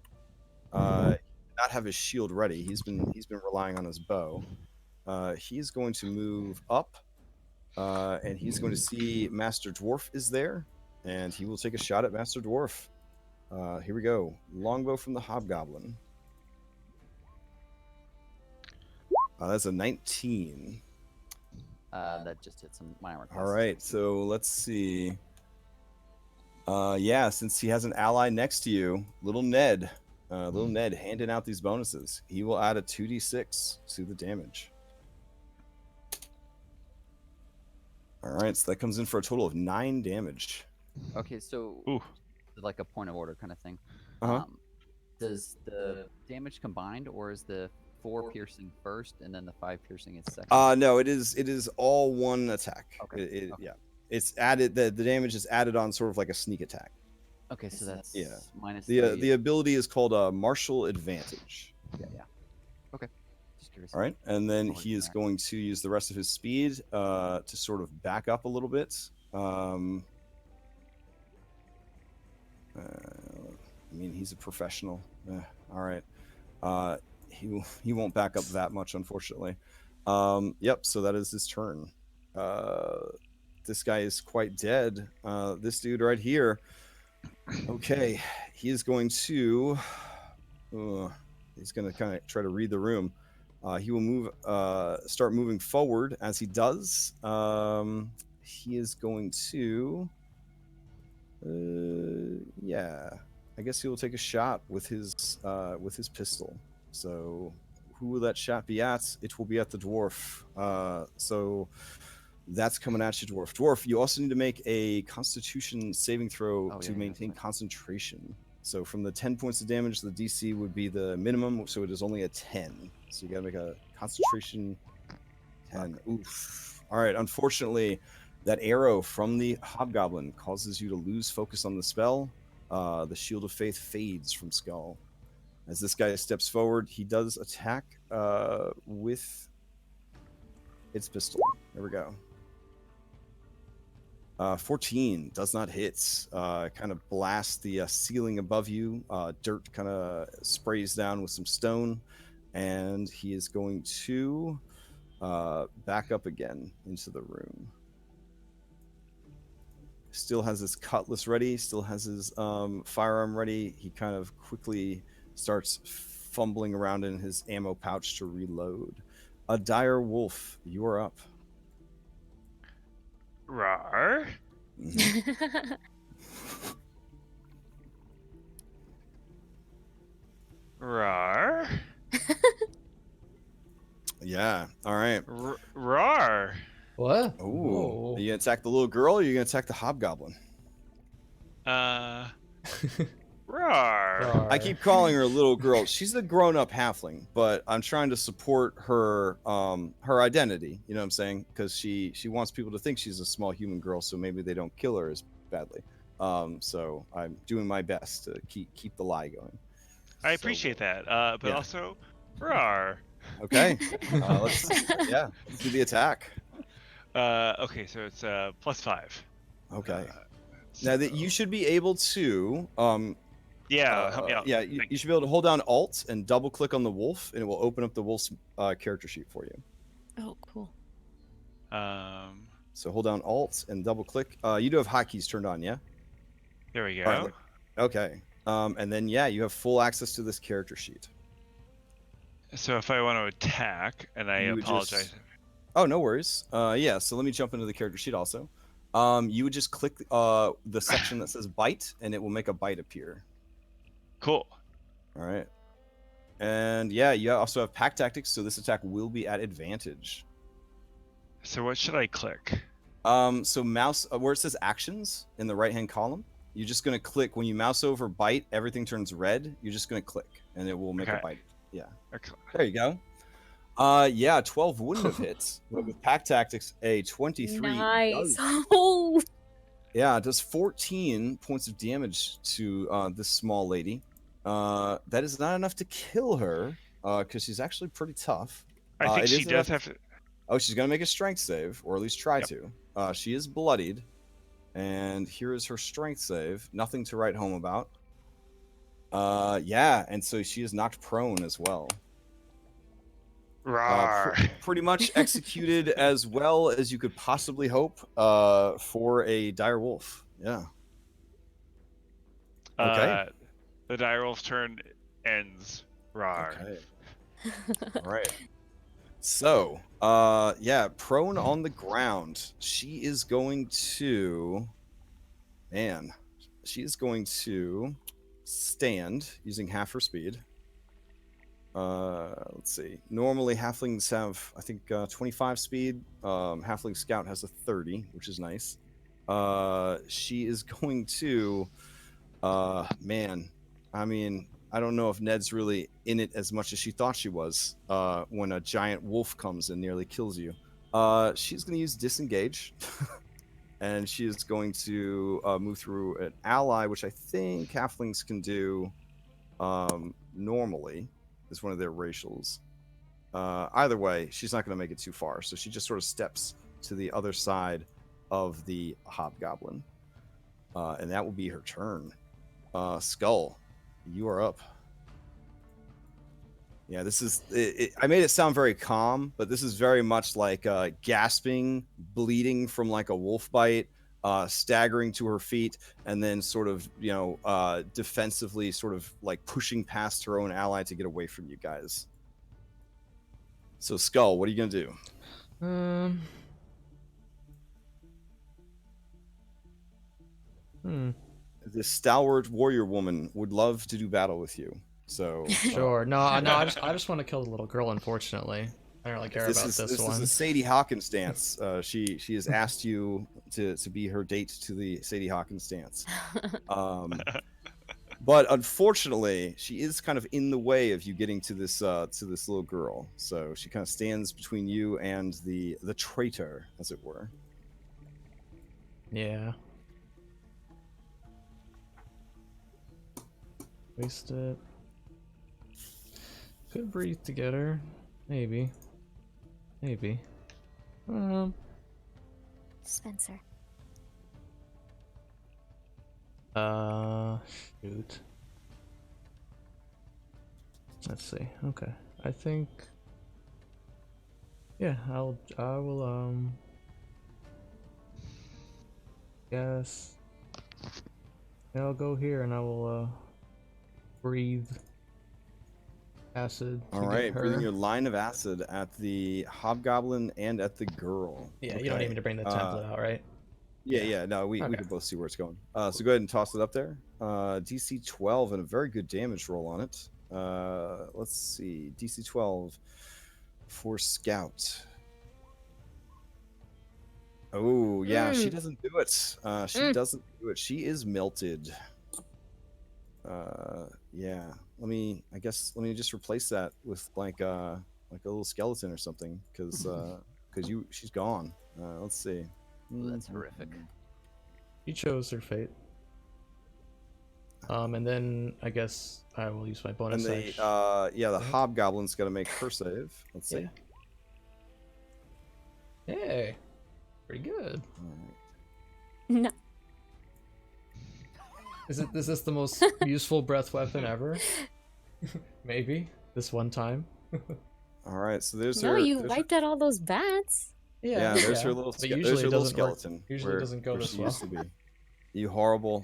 not have his shield ready. He's been relying on his bow. He's going to move up, and he's going to see Master Dwarf is there, and he will take a shot at Master Dwarf. Here we go. Longbow from the Hobgoblin. That's a 19. That just hit some minor. All right, so let's see. Yeah, since he has an ally next to you, little Ned handing out these bonuses. He will add a 2d6 to the damage. All right, so that comes in for a total of 9 damage. Okay, so like a point of order kind of thing. Does the damage combined, or is the 4 piercing first and then the 5 piercing is second? No, it is all one attack. Okay. Yeah, it's added. The damage is added on sort of like a sneak attack. Okay, so that's minus the ability is called a martial advantage. Yeah. Okay. Just curious. All right, and then he is going to use the rest of his speed to sort of back up a little bit. I mean, he's a professional. All right. He won't back up that much, unfortunately. Yep, so that is his turn. This guy is quite dead. This dude right here. Okay, he is going to... he's going to kind of try to read the room. He will start moving forward. As he does, he is going to... yeah, I guess he will take a shot with his pistol. So who will that shot be at? It will be at the dwarf. So that's coming at you, dwarf. Dwarf, you also need to make a Constitution saving throw to maintain concentration. So from the 10 points of damage, the DC would be the minimum, so it is only a 10. So you gotta make a concentration 10. Oof. All right, unfortunately, that arrow from the Hobgoblin causes you to lose focus on the spell. The Shield of Faith fades from Skull. As this guy steps forward, he does attack with its pistol. There we go. 14 does not hit. Kind of blast the ceiling above you. Dirt kind of sprays down with some stone. And he is going to back up again into the room. Still has his cutlass ready. Still has his firearm ready. He kind of quickly starts fumbling around in his ammo pouch to reload. A dire wolf, you are up. Rar. Rar. Yeah. All right. Rar. What? Oh. Are you gonna attack the little girl, or are you gonna attack the Hobgoblin? Rar. I keep calling her a little girl. She's a grown-up halfling, but I'm trying to support her her identity. You know what I'm saying? Because she wants people to think she's a small human girl, so maybe they don't kill her as badly. So I'm doing my best to keep the lie going. I appreciate that. But also, rar. Okay. Let's do the attack. Okay, so it's +5. Okay. Now that you should be able to help me out. Yeah, you should be able to hold down Alt and double click on the wolf, and it will open up the wolf's character sheet for you. Oh, cool. So hold down Alt and double click. You do have hotkeys turned on, yeah? There we go. All right, okay. And then yeah, you have full access to this character sheet. So if I want to attack, and I You would apologize. just- Oh, no worries. Yeah, so let me jump into the character sheet also. You would just click the section that says bite, and it will make a bite appear. Cool. All right. And yeah, you also have pack tactics, so this attack will be at advantage. So what should I click? So mouse where it says actions in the right-hand column, you're just gonna click when you mouse over bite, everything turns red. You're just gonna click, and it will make a bite. Yeah. Okay. There you go. Yeah, 12 wouldn't have hit. But with pack tactics, a 23. Nice. does. Oh. Yeah, it does 14 points of damage to this small lady. That is not enough to kill her, because she's actually pretty tough. I think it she is does enough- have to. Oh, she's gonna make a strength save, or at least try Yep. to. She is bloodied, and here is her strength save. Nothing to write home about. Yeah, and so she is knocked prone as well. Rawr. Pretty much executed as well as you could possibly hope for a dire wolf. Yeah. Okay. The direwolf's turn ends. Rawr. Okay. All right. So, yeah, prone on the ground. She is going to, she is going to stand using half her speed. Let's see. Normally, halflings have, I think, 25 speed. Halfling scout has a 30, which is nice. She is going to, man, I mean, I don't know if Ned's really in it as much as she thought she was when a giant wolf comes and nearly kills you. She's going to use disengage, and she is going to move through an ally, which I think halflings can do normally. Is one of their racials. Either way, she's not going to make it too far, so she just sort of steps to the other side of the hobgoblin, and that will be her turn. Skull, you are up. Yeah, this is. I made it sound very calm, but this is very much like gasping, bleeding from like a wolf bite, staggering to her feet, and then sort of, defensively, sort of like pushing past her own ally to get away from you guys. So, Skull, what are you gonna do? This stalwart warrior woman would love to do battle with you. So Sure. No, I just want to kill the little girl. Unfortunately, I don't really care about this one. This is a Sadie Hawkins dance. She has asked you to be her date to the Sadie Hawkins dance. But unfortunately, she is kind of in the way of you getting to this little girl. So she kind of stands between you and the traitor, as it were. Yeah. Waste it. Could breathe together. Maybe. Spencer. Shoot. Let's see. Okay. I think. Yeah, I will, guess. Yeah, I'll go here and I will, breathe acid. All right, breathing your line of acid at the hobgoblin and at the girl. Yeah, okay. you don't need me to bring the template out, right? Yeah. No, we can both see where it's going. So go ahead and toss it up there. DC 12 and a very good damage roll on it. Let's see, DC 12 for Scout. Oh yeah, she doesn't do it. She doesn't do it. She is melted. Yeah. Let me just replace that with like a little skeleton or something, because she's gone. Let's see. Ooh, that's horrific. She chose her fate. And then I guess I will use my bonus And action. the hobgoblin's got to make her save. Let's see. Yeah. Hey, pretty good. No. Is this the most useful breath weapon ever? Maybe this one time. All right, so there's No, her. you there's wiped out all those bats. Yeah, there's her little. But There's usually her it little doesn't work. skeleton. Usually it where, doesn't go where this she well. used to be. You horrible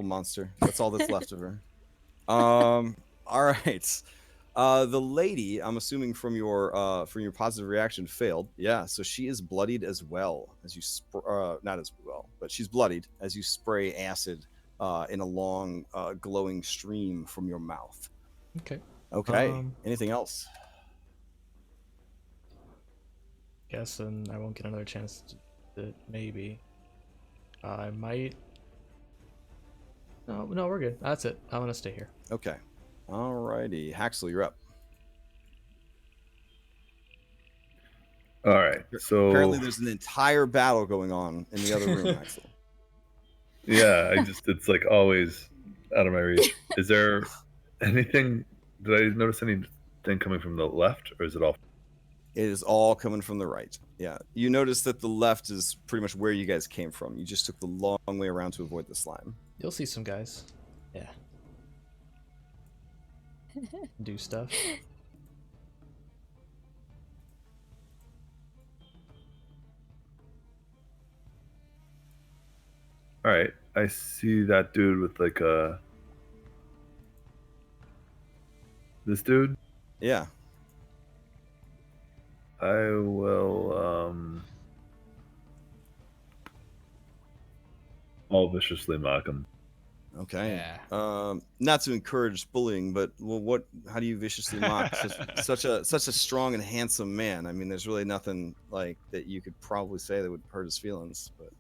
monster. That's all that's left of her. All right. The lady, I'm assuming from your positive reaction, failed. Yeah, so she is bloodied as well as you not as well, but she's bloodied as you spray acid in a long glowing stream from your mouth. Okay. Okay. Anything else? Guess, and I won't get another chance to maybe. I might. No, we're good. That's it. I'm gonna stay here. Okay. Alrighty. Haxel, you're up. All right. So apparently there's an entire battle going on in the other room, Haxel. yeah, it's like always out of my reach. Is there anything? Did I notice anything coming from the left, or is it all? It is all coming from the right. Yeah. You notice that the left is pretty much where you guys came from. You just took the long way around to avoid the slime. You'll see some guys. Yeah. Do stuff. All right. I see that dude with like this dude. Yeah. I will I'll viciously mock him. Okay. Not to encourage bullying, but well, how do you viciously mock such a strong and handsome man? I mean, there's really nothing like that you could probably say that would hurt his feelings, but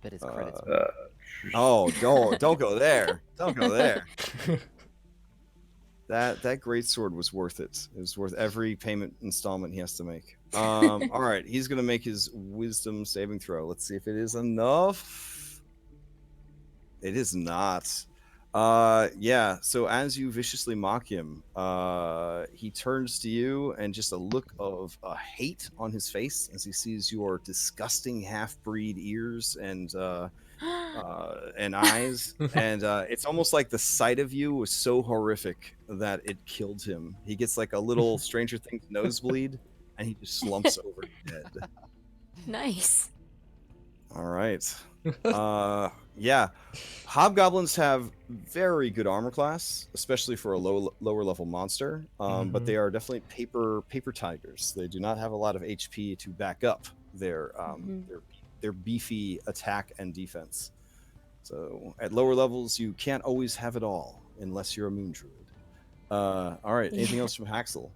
Bet his credits. oh, don't go there. Don't go there. That greatsword was worth it. It was worth every payment installment he has to make. All right, he's gonna make his wisdom saving throw. Let's see if it is enough. It is not. Yeah. So as you viciously mock him, he turns to you and just a look of hate on his face as he sees your disgusting half-breed ears and eyes, and it's almost like the sight of you was so horrific that it killed him. He gets like a little Stranger Things nosebleed, and he just slumps over dead. Nice. All right. Yeah. Hobgoblins have very good armor class, especially for a lower level monster. But they are definitely paper tigers. They do not have a lot of HP to back up their beefy attack and defense. So at lower levels, you can't always have it all unless you're a moon druid. All right. Anything else from Haxel?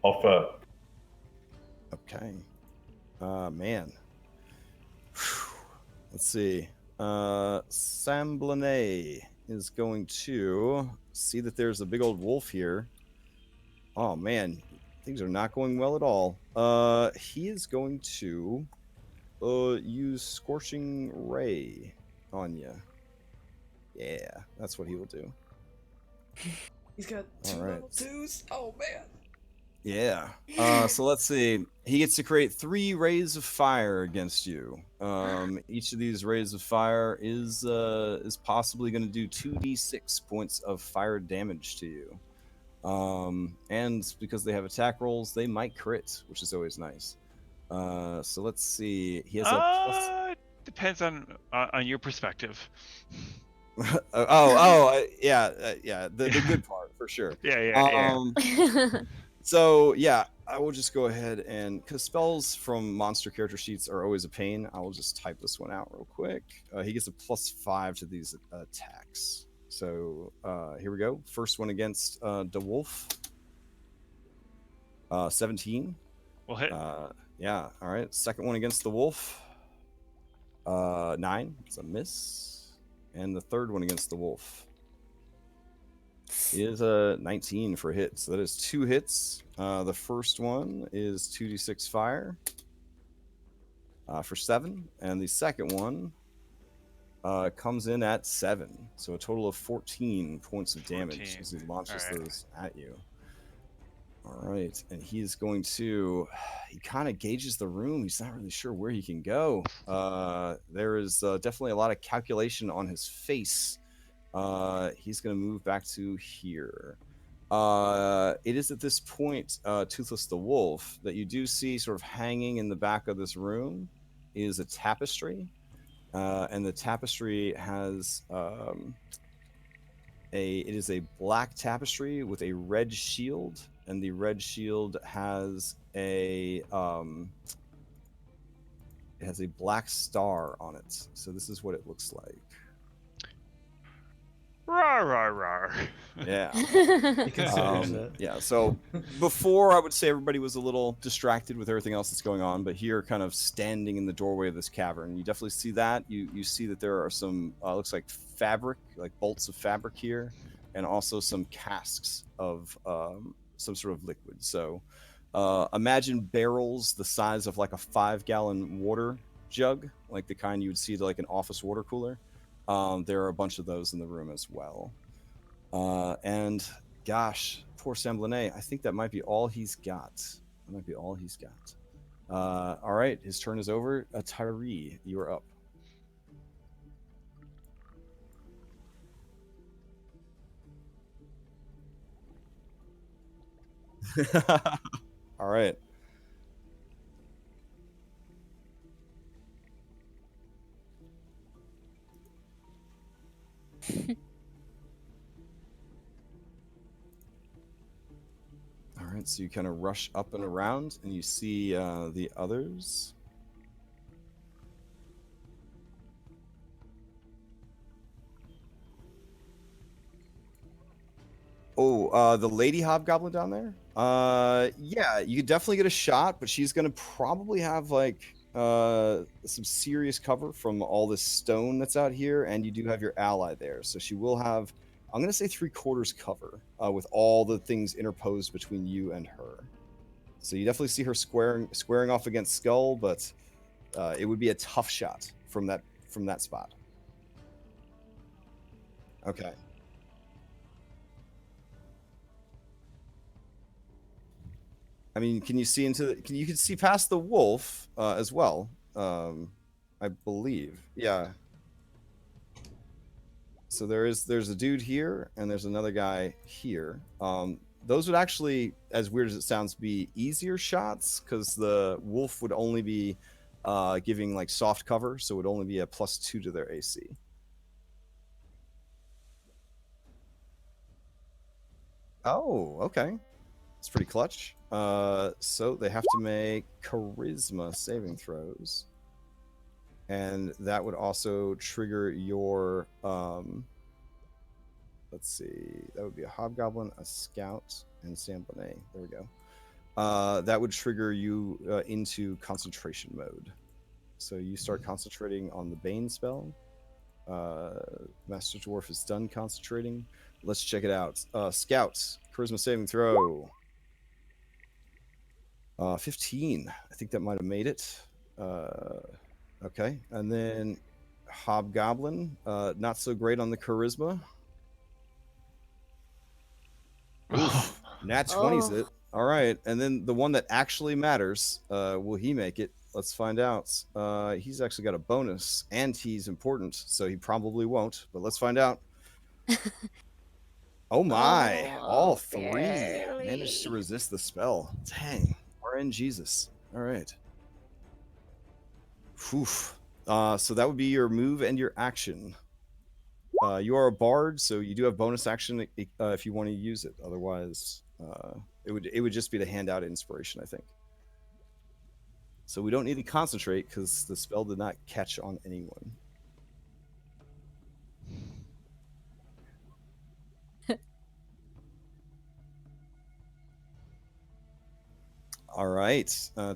Offer. Okay. Man. Let's see. Samblane is going to see that there's a big old wolf here. Oh man, things are not going well at all. He is going to use Scorching Ray on you. Yeah, that's what he will do. He's got two level 2s. Oh man. Yeah. So let's see. He gets to create 3 rays of fire against you. Each of these rays of fire is possibly going to do 2d6 points of fire damage to you. And because they have attack rolls, they might crit, which is always nice. So let's see. He has a plus. Depends on your perspective. Yeah. The good part for sure. Yeah. So yeah, I will just go ahead and because spells from monster character sheets are always a pain. I will just type this one out real quick. He gets a +5 to these attacks. So here we go. First one against the wolf. 17. Will hit. Yeah. All right. Second one against the wolf. 9. It's a miss. And the third one against the wolf is a 19 for a hit. So that is 2 hits. The first one is 2d6 fire for 7, and the second one comes in at 7. So a total of 14 points of damage as he launches those at you. All right, and he is going to. He kind of gauges the room. He's not really sure where he can go. There is definitely a lot of calculation on his face. He's going to move back to here. It is at this point, Toothless the Wolf, that you do see sort of hanging in the back of this room is a tapestry. And the tapestry has it is a black tapestry with a red shield, and the red shield has it has a black star on it. So this is what it looks like. Rawr, rawr, rawr. Yeah. He considers it. Yeah, so before I would say everybody was a little distracted with everything else that's going on, but here, kind of standing in the doorway of this cavern, you definitely see that. You see that there are some looks like fabric, like bolts of fabric here, and also some casks of some sort of liquid. So imagine barrels the size of like a 5-gallon water jug, like the kind you would see to like an office water cooler. There are a bunch of those in the room as well. And gosh, poor Semblanet, I think that might be all he's got. That might be all he's got. All right, his turn is over. Tyree, you are up. All right. All right, so you kind of rush up and around, and you see the others. Oh, the lady hobgoblin down there? Yeah, you could definitely get a shot, but she's gonna probably have like some serious cover from all this stone that's out here, and you do have your ally there, so she will have, I'm gonna say 3/4 cover with all the things interposed between you and her. So you definitely see her squaring off against Skull, but it would be a tough shot from that spot. Okay. I mean, can you see you can see past the wolf as well, I believe. Yeah. So there's a dude here, and there's another guy here. Those would actually, as weird as it sounds, be easier shots, because the wolf would only be giving like soft cover, so it would only be a +2 to their AC. Oh, okay. It's pretty clutch. So they have to make charisma saving throws. And that would also trigger your, let's see, that would be a hobgoblin, a scout, and Samblanet. There we go. That would trigger you into concentration mode. So you start concentrating on the Bane spell. Master Dwarf is done concentrating. Let's check it out. Scouts, charisma saving throw. 15. I think that might have made it. Okay, and then Hobgoblin, not so great on the charisma. Oof, nat 20's it. All right, and then the one that actually matters, will he make it? Let's find out. He's actually got a bonus, and he's important, so he probably won't, but let's find out. Oh my, all three managed to resist the spell. Dang, RN Jesus. All right. Whew. So that would be your move and your action. You are a bard, so you do have bonus action if you want to use it. Otherwise, it would just be to hand out inspiration, I think. So we don't need to concentrate because the spell did not catch on anyone. All right,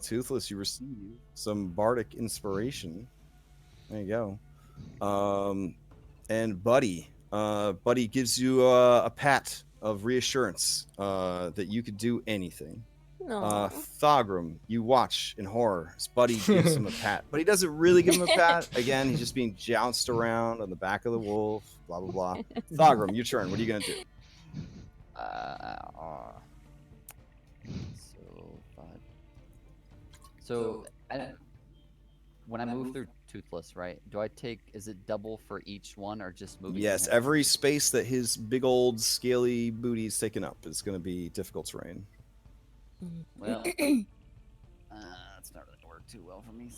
Toothless, you receive some bardic inspiration. There you go. And Buddy gives you a pat of reassurance that you could do anything. Thogrum, you watch in horror as Buddy gives him a pat, but he doesn't really give him a pat. Again, he's just being jounced around on the back of the wolf, blah, blah, blah. Thogrum, your turn. What are you going to do? So when I move through toothless, right? Do I take? Is it double for each one, or just moving? Yes, him? every space that his big old scaly booty's taken up is going to be difficult terrain. Well, that's not really gonna work too well for me.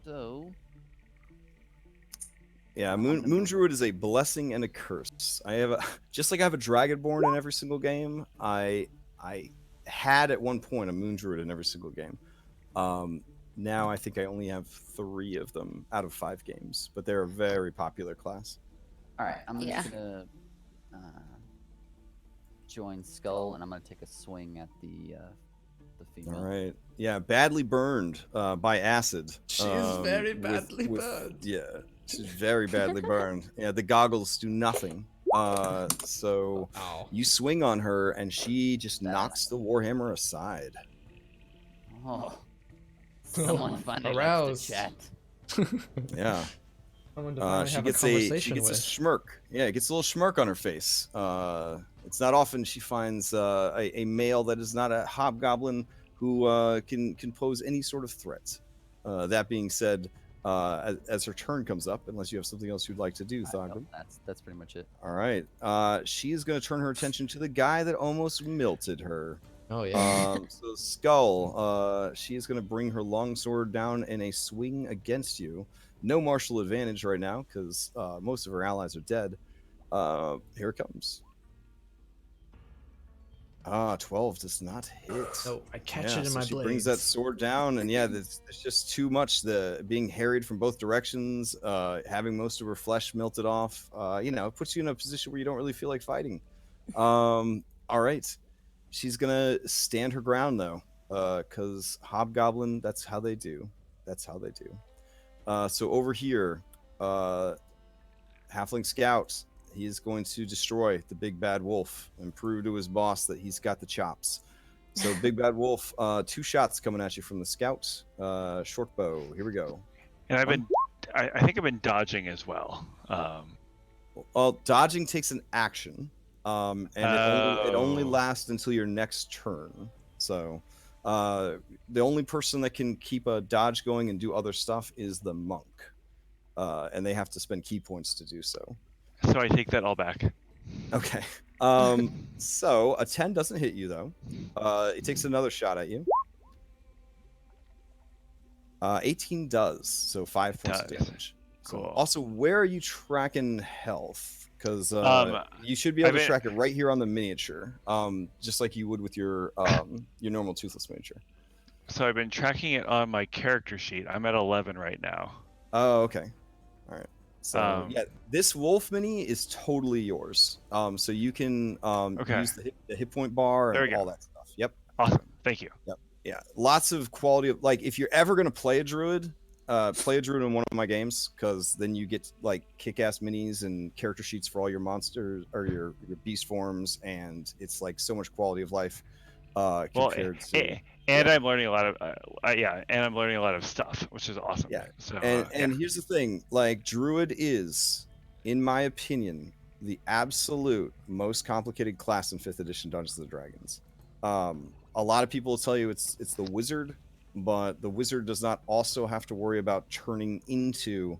So. Yeah, I'm Moon gonna Moon move- Druid is a blessing and a curse. I have just like I have a Dragonborn in every single game. I had at one point a Moon Druid in every single game. Now I think I only have 3 of them out of 5 games, but they're a very popular class. All right, I'm Yeah. just gonna join Skull, and I'm gonna take a swing at the female. All right. Yeah, badly burned by acid. She is very badly burned. Yeah, she's very badly burned. Yeah, the goggles do nothing. So Ow. you swing on her, and she just knocks the warhammer aside. Oh, someone finally Aroused. likes to chat. Yeah. Someone to finally She have gets a a conversation a with. smirk. Yeah, it gets a little smirk on her face. It's not often she finds a male that is not a hobgoblin who can pose any sort of threat. That being said, as her turn comes up, unless you have something else you'd like to do, Thogrim. That's pretty much it. All right. She is going to turn her attention to the guy that almost melted her. Oh yeah. So Skull, she is going to bring her longsword down in a swing against you. No martial advantage right now because most of her allies are dead. Here it comes. 12 does not hit. No, I catch it in my she blades. brings that sword down, and yeah, there's just too much. The being harried from both directions, having most of her flesh melted off. It puts you in a position where you don't really feel like fighting. All right, she's gonna stand her ground though, because Hobgoblin. That's how they do. That's how they do. So over here, Halfling Scout. He is going to destroy the big bad wolf and prove to his boss that he's got the chops. So big bad wolf, 2 shots coming at you from the scout. Short bow. Here we go. And I think I've been dodging as well. Well, dodging takes an action, and it only lasts until your next turn. So the only person that can keep a dodge going and do other stuff is the monk, and they have to spend key points to do so. So I take that all back. Okay. So a 10 doesn't hit you though. It takes another shot at you. 18 does, so 5 points of damage. So Cool. also, where are you tracking health? Because you should be able to track it right here on the miniature, just like you would with your normal toothless miniature. So I've been tracking it on my character sheet. I'm at 11 right now. Oh, okay. All right. So yeah, this wolf mini is totally yours. So you can use the hit point bar and all that stuff. Yep. Awesome. Thank you. Yep. Yeah. Lots of quality of if you're ever gonna play a druid in one of my games, because then you get like kick-ass minis and character sheets for all your monsters or your beast forms, and it's like so much quality of life compared to. And I'm learning a lot of and I'm learning a lot of stuff, which is awesome. Yeah. So and here's the thing, like druid is, in my opinion, the absolute most complicated class in 5th edition Dungeons and Dragons. A lot of people will tell you it's the wizard, but the wizard does not also have to worry about turning into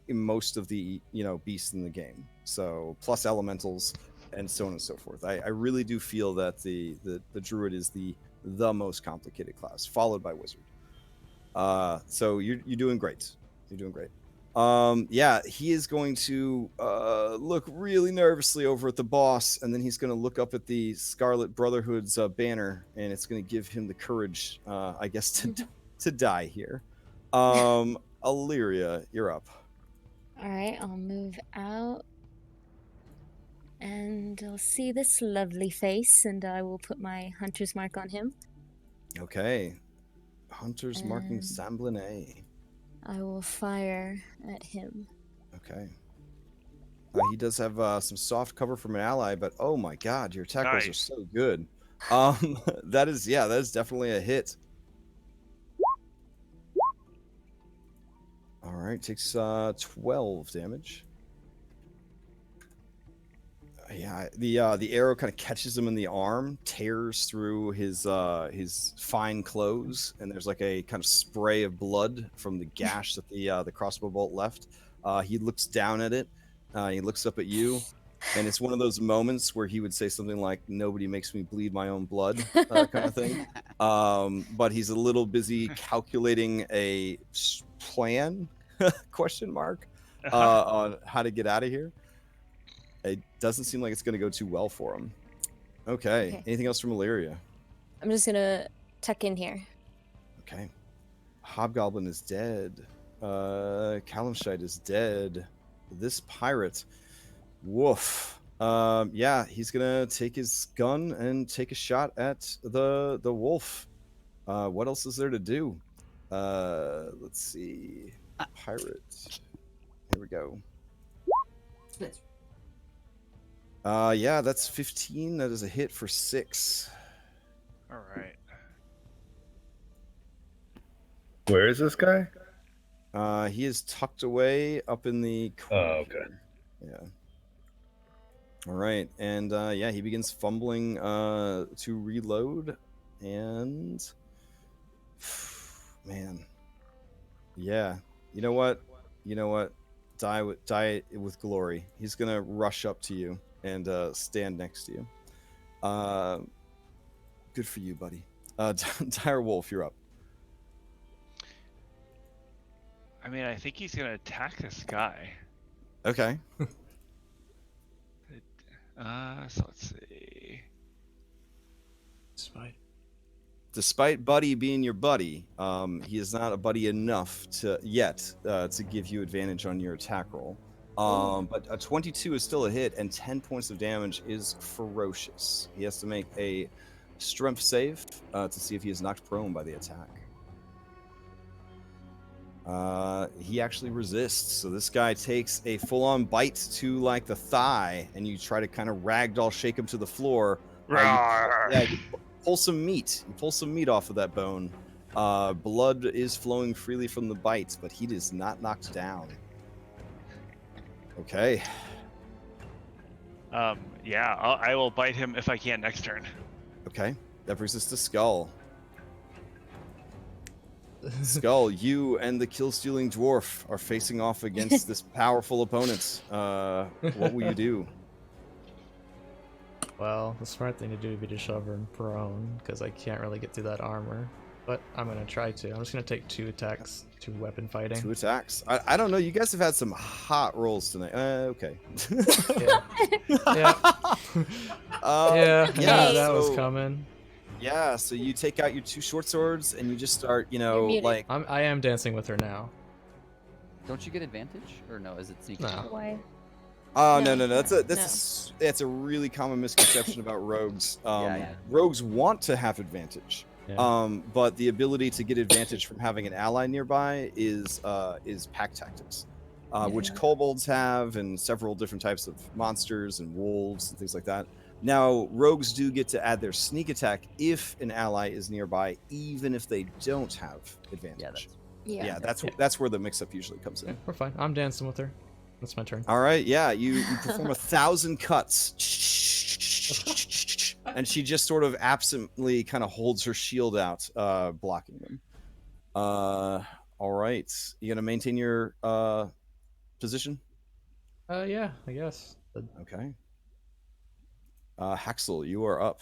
most of the beasts in the game. So plus elementals and so on and so forth. I really do feel that the druid is the most complicated class, followed by wizard. So you're doing great. You're doing great. Yeah, he is going to look really nervously over at the boss, and then he's going to look up at the Scarlet Brotherhood's banner, and it's going to give him the courage, I guess, to die here. Illyria, you're up. All right, I'll move out. And I'll see this lovely face, and I will put my hunter's mark on him. Okay. Hunter's marking Samblané. I will fire at him. Okay. He does have some soft cover from an ally, but oh my god, your attack rolls are so good. That is definitely a hit. All right, takes 12 damage. Yeah, the arrow kind of catches him in the arm, tears through his fine clothes, and there's like a kind of spray of blood from the gash that the crossbow bolt left. He looks down at it. He looks up at you, and it's one of those moments where he would say something like, "Nobody makes me bleed my own blood," kind of thing. But he's a little busy calculating a plan question mark on how to get out of here. It doesn't seem like it's going to go too well for him. Okay. Anything else from Illyria? I'm just gonna tuck in here. Okay. Hobgoblin is dead. Kalimshite is dead. This pirate, woof. Yeah, he's gonna take his gun and take a shot at the wolf. What else is there to do? Let's see. Pirate. Here we go. Yeah, that's 15. That is a hit for 6. All right. Where is this guy? He is tucked away up in the corner. Oh, okay. Here. Yeah. All right, and yeah, he begins fumbling to reload, and man, yeah. You know what? Die with glory. He's gonna rush up to you and stand next to you. Good for you, buddy. Dire Wolf, you're up. I mean, I think he's gonna attack this guy. Okay. So let's see. Despite Buddy being your buddy, he is not a buddy enough to give you advantage on your attack roll. But a 22 is still a hit, and 10 points of damage is ferocious. He has to make a strength save to see if he is knocked prone by the attack. He actually resists, so this guy takes a full-on bite to like the thigh, and you try to kind of ragdoll shake him to the floor. You pull some meat. You pull some meat off of that bone. Blood is flowing freely from the bite, but he is not knocked down. Okay. Yeah, I will bite him if I can next turn. Okay. That brings us to Skull. Skull, you and the kill-stealing dwarf are facing off against this powerful opponent. What will you do? Well, the smart thing to do would be to shove her in prone, because I can't really get through that armor. But I'm going to try to. I'm just going to take 2 attacks, 2 weapon fighting. 2 attacks. I don't know. You guys have had some hot rolls tonight. Okay. Yeah. Yeah, that was coming. Yeah, so you take out your 2 short swords and you just start, like... I am dancing with her now. Don't you get advantage? Or no, is it sneaky? No. Why? Oh, no. That's a really common misconception about rogues. Rogues want to have advantage. Yeah. But the ability to get advantage from having an ally nearby is pack tactics, which kobolds have, and several different types of monsters and wolves and things like that. Now, rogues do get to add their sneak attack if an ally is nearby, even if they don't have advantage. That's where the mix-up usually comes in. Yeah, we're fine. I'm dancing with her. It's my turn. All right, yeah, you perform 1,000 cuts, and she just sort of absently kind of holds her shield out, blocking them. All right, you gonna maintain your position? Yeah, I guess. Okay. Haxel, you are up.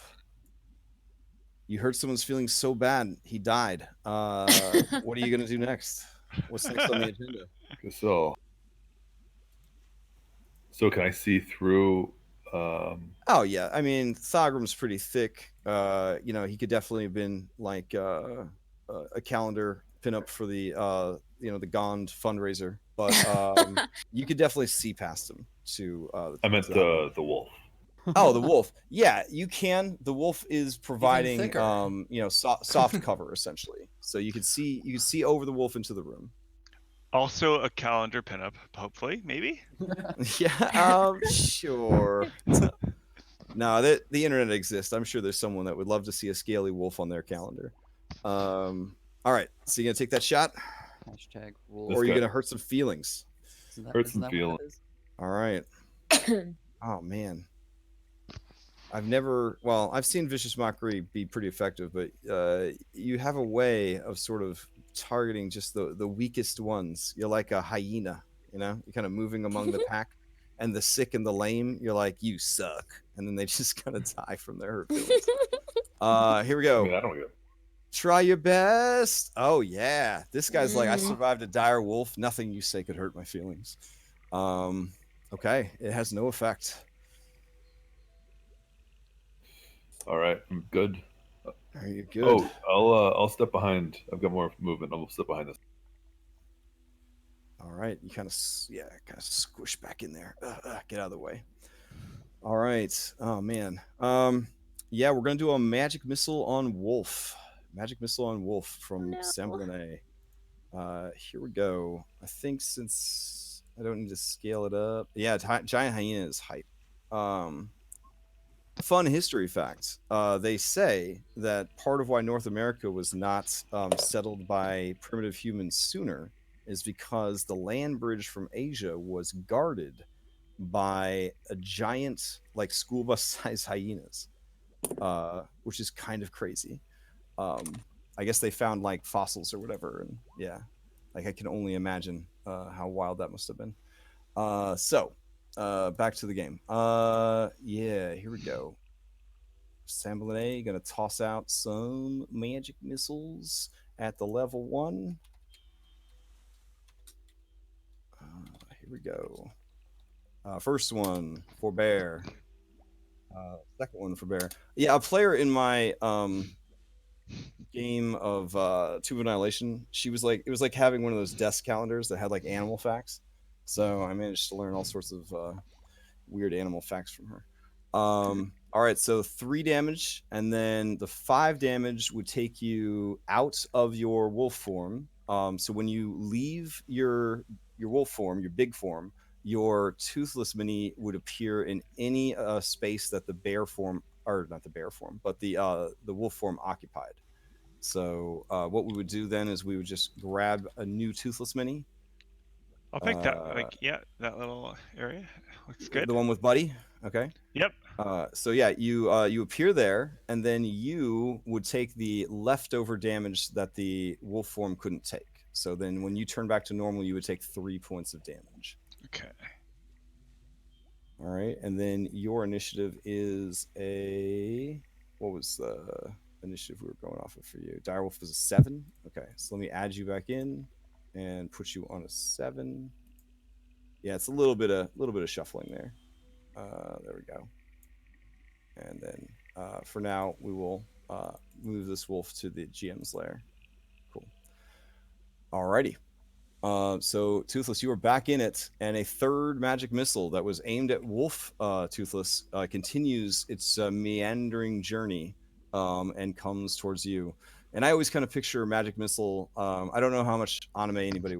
You heard someone's feeling so bad he died. What are you gonna do next? What's next on the agenda? So can I see through? Oh yeah, I mean Thagram's pretty thick. He could definitely have been like a calendar pinup for the the Gond fundraiser, but you could definitely see past him to. I meant the wolf. Oh, the wolf. Yeah, you can. The wolf is providing soft cover essentially, so you can see over the wolf into the room. Also a calendar pinup, hopefully, maybe. Yeah, sure. No, the internet exists. I'm sure there's someone that would love to see a scaly wolf on their calendar. All right, so you gonna take that shot? Hashtag wolf. Or are you gonna hurt some feelings? Hurt some feelings. All right. Oh man. I've never, well, I've seen Vicious Mockery be pretty effective, but you have a way of sort of targeting just the weakest ones. You're like a hyena, you know? You're kind of moving among the pack, and the sick and the lame, you're like, you suck. And then they just kind of die from their hurt feelings. Here we I go. mean, I don't get. Try your best. Oh, yeah. This guy's like, I Mm. survived a dire wolf. Nothing you say could hurt my feelings. Okay. It has no effect. All right, I'm good. Are you good? Oh, I'll step behind. I've got more movement. I'll step behind this. All right, you kind of squish back in there. Get out of the way. All right. Oh man. Yeah, we're gonna do a magic missile on Wolf. Magic missile on Wolf from No. Samblene. Here we go. I think since I don't need to scale it up. Yeah, giant hyena is hype. Fun history fact. They say that part of why North America was not settled by primitive humans sooner is because the land bridge from Asia was guarded by a giant, like school bus size hyenas, which is kind of crazy. I guess they found like fossils or whatever, and yeah, like I can only imagine how wild that must have been. So back to the game. Yeah, here we go. Samblene gonna toss out some magic missiles at the level 1. Here we go. First one for Bear. Second one for Bear. Yeah, a player in my game of Tube of Annihilation, she was like, it was like having one of those desk calendars that had like animal facts. So I managed to learn all sorts of weird animal facts from her. All right, so 3 damage, and then the 5 damage would take you out of your wolf form. So when you leave your wolf form, your big form, your toothless mini would appear in any space that the bear form, or not the bear form, but the wolf form occupied. So what we would do then is we would just grab a new toothless mini. I'll pick that. Like, yeah, that little area looks good. The one with Buddy. Okay. Yep. So yeah, you appear there, and then you would take the leftover damage that the wolf form couldn't take. So then, when you turn back to normal, you would take 3 points of damage. Okay. All right, and then your initiative is a, what was the initiative we were going off of for you? Direwolf was a 7. Okay, so let me add you back in and put you on a 7. Yeah, it's a little bit of shuffling there. There we go. And then for now, we will move this wolf to the GM's lair. Cool. Alrighty. So Toothless, you are back in it, and a third magic missile that was aimed at Wolf Toothless continues its meandering journey and comes towards you. And I always kind of picture a magic missile. I don't know how much anime anybody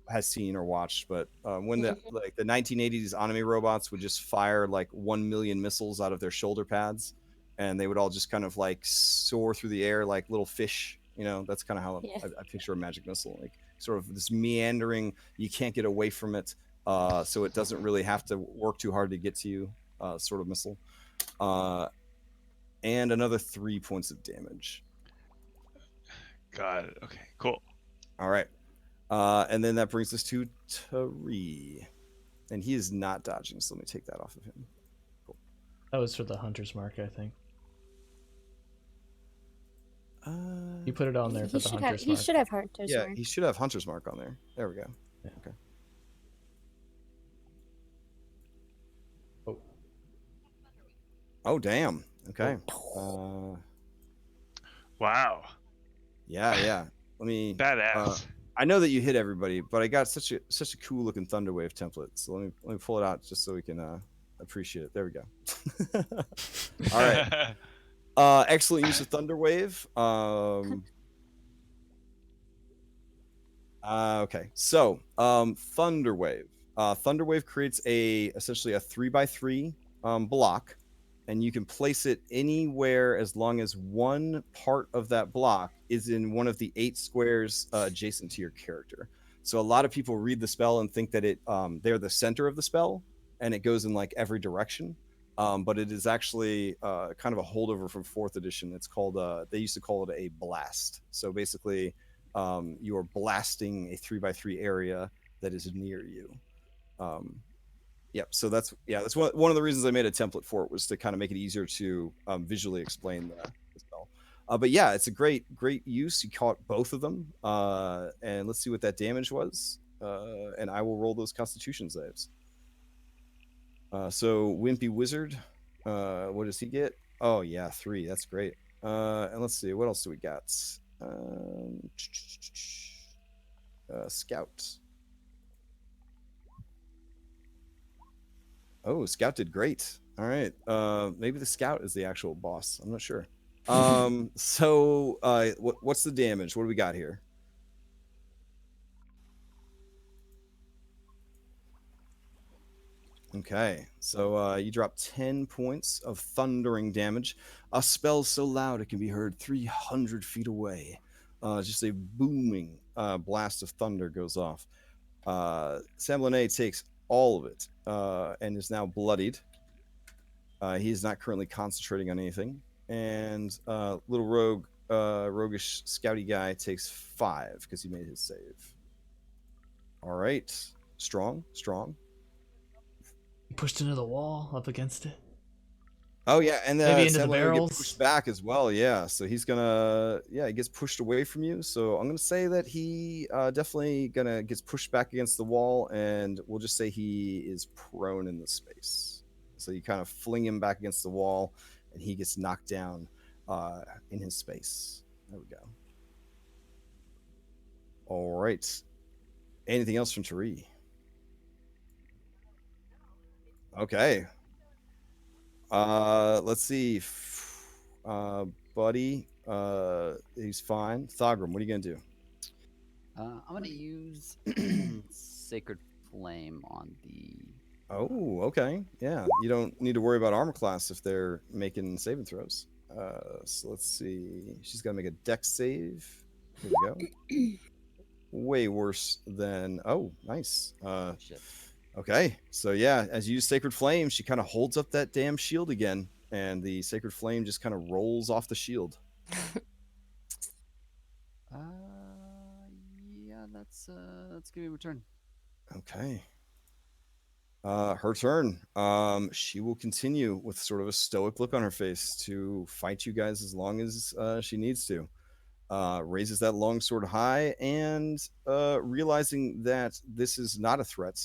has seen or watched, but when the 1980s anime robots would just fire like 1 million missiles out of their shoulder pads, and they would all just kind of like soar through the air like little fish. You know, that's kind of how I picture a magic missile, like sort of this meandering. You can't get away from it, so it doesn't really have to work too hard to get to you, sort of missile. And another 3 points of damage. Got it. Okay, cool. All right. And then that brings us to Tari. And he is not dodging, so let me take that off of him. Cool. That was for the hunter's mark, I think. You put it on there for the hunter's mark. He should have hunter's mark. Yeah, he should have hunter's mark on there. There we go. Yeah. Okay. Oh. Oh, damn. Okay. Wow. Yeah. Let me. Badass. I know that you hit everybody, but I got such a cool looking Thunderwave template. So let me pull it out just so we can appreciate it. There we go. All right. Excellent use of Thunderwave. Okay, so Thunderwave. Thunderwave creates essentially a 3x3 block, and you can place it anywhere as long as one part of that block is in one of the 8 squares adjacent to your character. So a lot of people read the spell and think that they're the center of the spell, and it goes in like every direction. but it is actually kind of a holdover from 4th edition. It's called, they used to call it a blast. So basically, you are blasting a 3x3 area that is near you. Yep. So that's one of the reasons I made a template for it, was to kind of make it easier to visually explain the spell. But yeah, it's a great use. You caught both of them, and let's see what that damage was. And I will roll those Constitution saves. So Wimpy Wizard, what does he get? Oh yeah, 3. That's great. And let's see, what else do we got? Scout. Oh, Scout did great. All right. Maybe the Scout is the actual boss. I'm not sure. So what's the damage? What do we got here? Okay, so you drop 10 points of thundering damage. A spell so loud it can be heard 300 feet away. Just a booming blast of thunder goes off. Samblane takes all of it and is now bloodied. He is not currently concentrating on anything. And little roguish scouty guy takes 5 because he made his save. All right, strong. Pushed into the wall, up against it. Oh yeah, and maybe into the Samblane barrels. get pushed back as well. Yeah, so he's gonna he gets pushed away from you. So I'm gonna say that he definitely gets pushed back against the wall, and we'll just say he is prone in the space. So you kind of fling him back against the wall, and he gets knocked down in his space. There we go. All right. Anything else from Tari? Okay. Let's see. Buddy, he's fine. Thogrim, what are you gonna do? I'm gonna use Sacred Flame on the. Oh, okay. Yeah, you don't need to worry about armor class if they're making saving throws. So let's see. She's gonna make a dex save. Here we go. Way worse than. Oh, nice. Shit. Okay, so yeah, as you use Sacred Flame, she kind of holds up that damn shield again, and the Sacred Flame just kind of rolls off the shield. Yeah, let's give him a turn. Okay. Her turn. She will continue with sort of a stoic look on her face to fight you guys as long as she needs to. Raises that longsword high, and realizing that this is not a threat,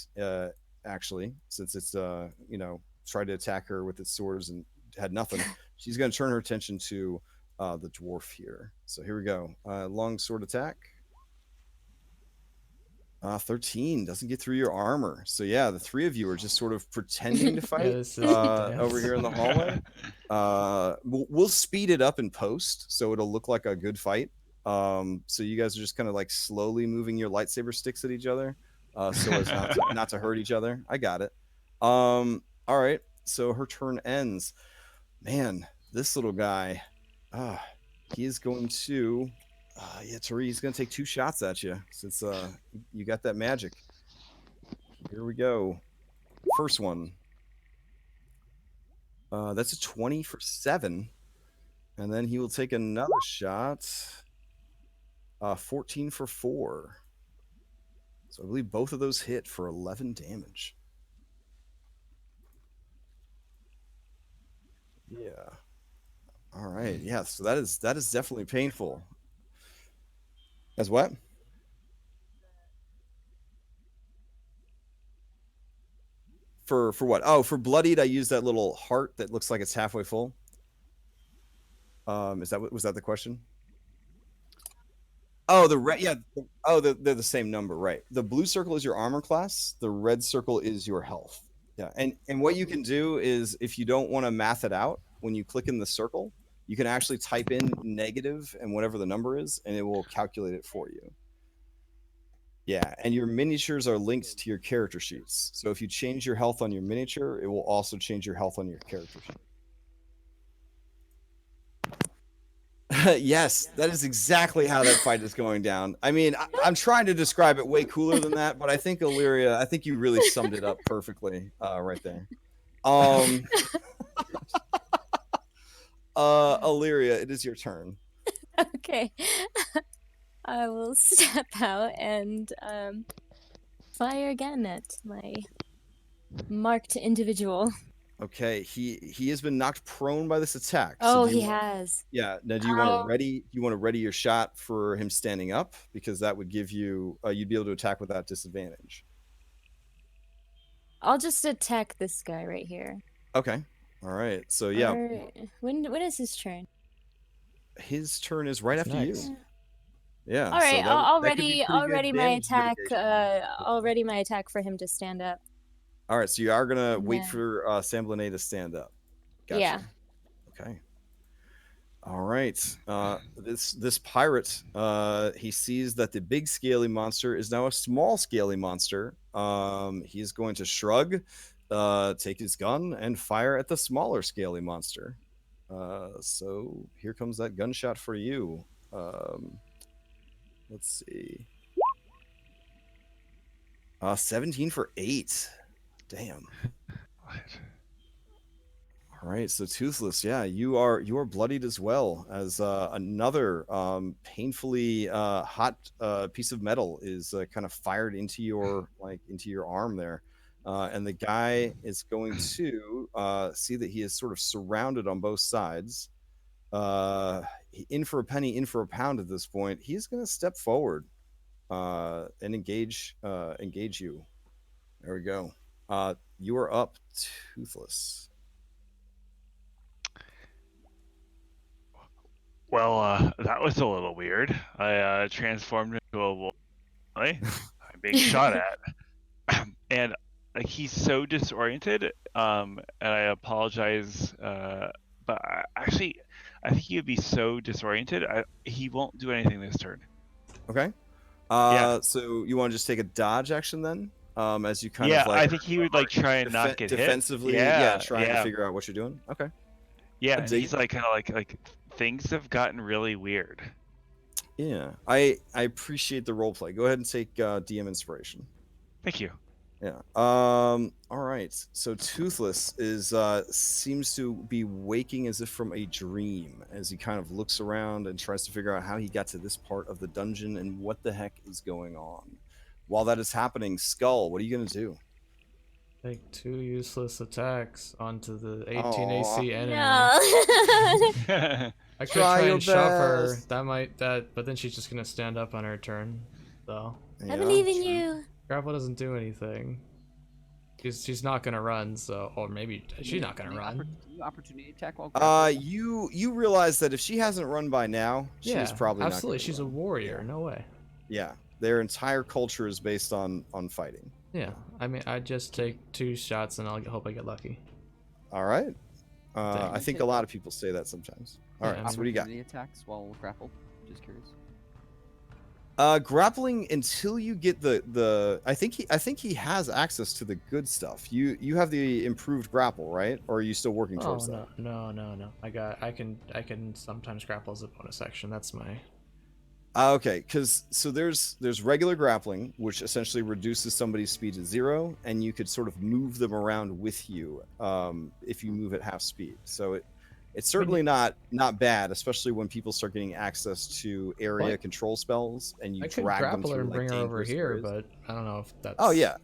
actually, since it's tried to attack her with its swords and had nothing, she's going to turn her attention to the dwarf here. So here we go. Longsword attack. 13 doesn't get through your armor. So yeah, the 3 of you are just sort of pretending to fight over here in the hallway. We'll speed it up in post, so it'll look like a good fight. So you guys are just kind of like slowly moving your lightsaber sticks at each other, so as not to hurt each other. I got it. All right. So her turn ends. Man, this little guy, he is going to. Tari, he's going to take 2 shots at you since you got that magic. Here we go. First one. That's a 20 for 7. And then he will take another shot. 14 for 4. So I believe both of those hit for 11 damage. Yeah. All right. Yeah, so that is definitely painful. As what? For what? Oh, for bloodied, I use that little heart that looks like it's halfway full. Was that the question? Oh, the red, yeah. Oh, they're the same number, right? The blue circle is your armor class. The red circle is your health. Yeah, and what you can do is, if you don't want to math it out, when you click in the circle, you can actually type in negative and whatever the number is, and it will calculate it for you. Yeah, and your miniatures are linked to your character sheets. So if you change your health on your miniature, it will also change your health on your character sheet. Yes, that is exactly how that fight is going down. I mean, I'm trying to describe it way cooler than that, but I think Illyria, you really summed it up perfectly right there. Illyria, it is your turn. Okay. I will step out and fire again at my marked individual. Okay, he has been knocked prone by this attack. Oh, do you he want- has. Yeah. Now, do you want to ready? Do you want to ready your shot for him standing up, because that would give you you'd be able to attack without disadvantage. I'll just attack this guy right here. Okay. All right. So yeah, Or, when is his turn? his turn is right after next. you. Yeah. All right, so I'll that could be pretty good ready my damage attack. mitigation. I'll ready my attack for him to stand up. All right. So you are gonna wait Yeah. for Samblene to stand up. Gotcha. Yeah. Okay. All right. This pirate, he sees that the big scaly monster is now a small scaly monster. He's going to shrug, take his gun, and fire at the smaller scaly monster. So here comes that gunshot for you. Let's see. 17 for 8. Damn. What? All right, so Toothless, yeah, you are bloodied as well, as another painfully hot piece of metal is kind of fired into your arm there, and the guy is going to see that he is sort of surrounded on both sides. In for a penny, in for a pound at this point. He's going to step forward and engage you. There we go. You are up, Toothless. Well, that was a little weird. I transformed into a wolf. I'm being shot at, and like he's so disoriented. And I apologize, but actually, I think he would be so disoriented. He won't do anything this turn. Okay. Yeah. So you want to just take a dodge action then? As you kind Yeah, of like. I think he would like try and not get defensively. hit. Yeah, trying to figure out what you're doing. Okay. Yeah, and he's like kind of like things have gotten really weird. Yeah, I appreciate the role play. Go ahead and take DM inspiration. Thank you. Yeah. All right. So Toothless is seems to be waking as if from a dream as he kind of looks around and tries to figure out how he got to this part of the dungeon and what the heck is going on. While that is happening, Skull, what are you gonna do? Take 2 useless attacks onto the 18 Aw. AC enemy. No. I could Try try your and shove her. best. But then she's just gonna stand up on her turn. So I believe in you. grapple doesn't do anything. She's not gonna run. So, or maybe she's not gonna run. Opportunity attack while grappling? You realize that if she hasn't run by now, Yeah, she's probably absolutely. not. She's a warrior. No way. Yeah, their entire culture is based on fighting. Yeah, I mean, I just take 2 shots and I'll hope I get lucky. All right. I think a lot of people say that sometimes. All right. Yeah, So what do you got? Opportunity attacks while grappled? Just curious. Grappling until you get the. I think he has access to the good stuff. You have the improved grapple, right? Or are you still working towards that? No. I can sometimes grapple as a bonus action. That's my. Okay, because so there's regular grappling, which essentially reduces somebody's speed to 0, and you could sort of move them around with you if you move at half speed. So it's certainly not bad, especially when people start getting access to area Well, control spells and you I could drag them grapple her through and bring like her over dangerous here, areas. but I don't know if that's. Oh yeah.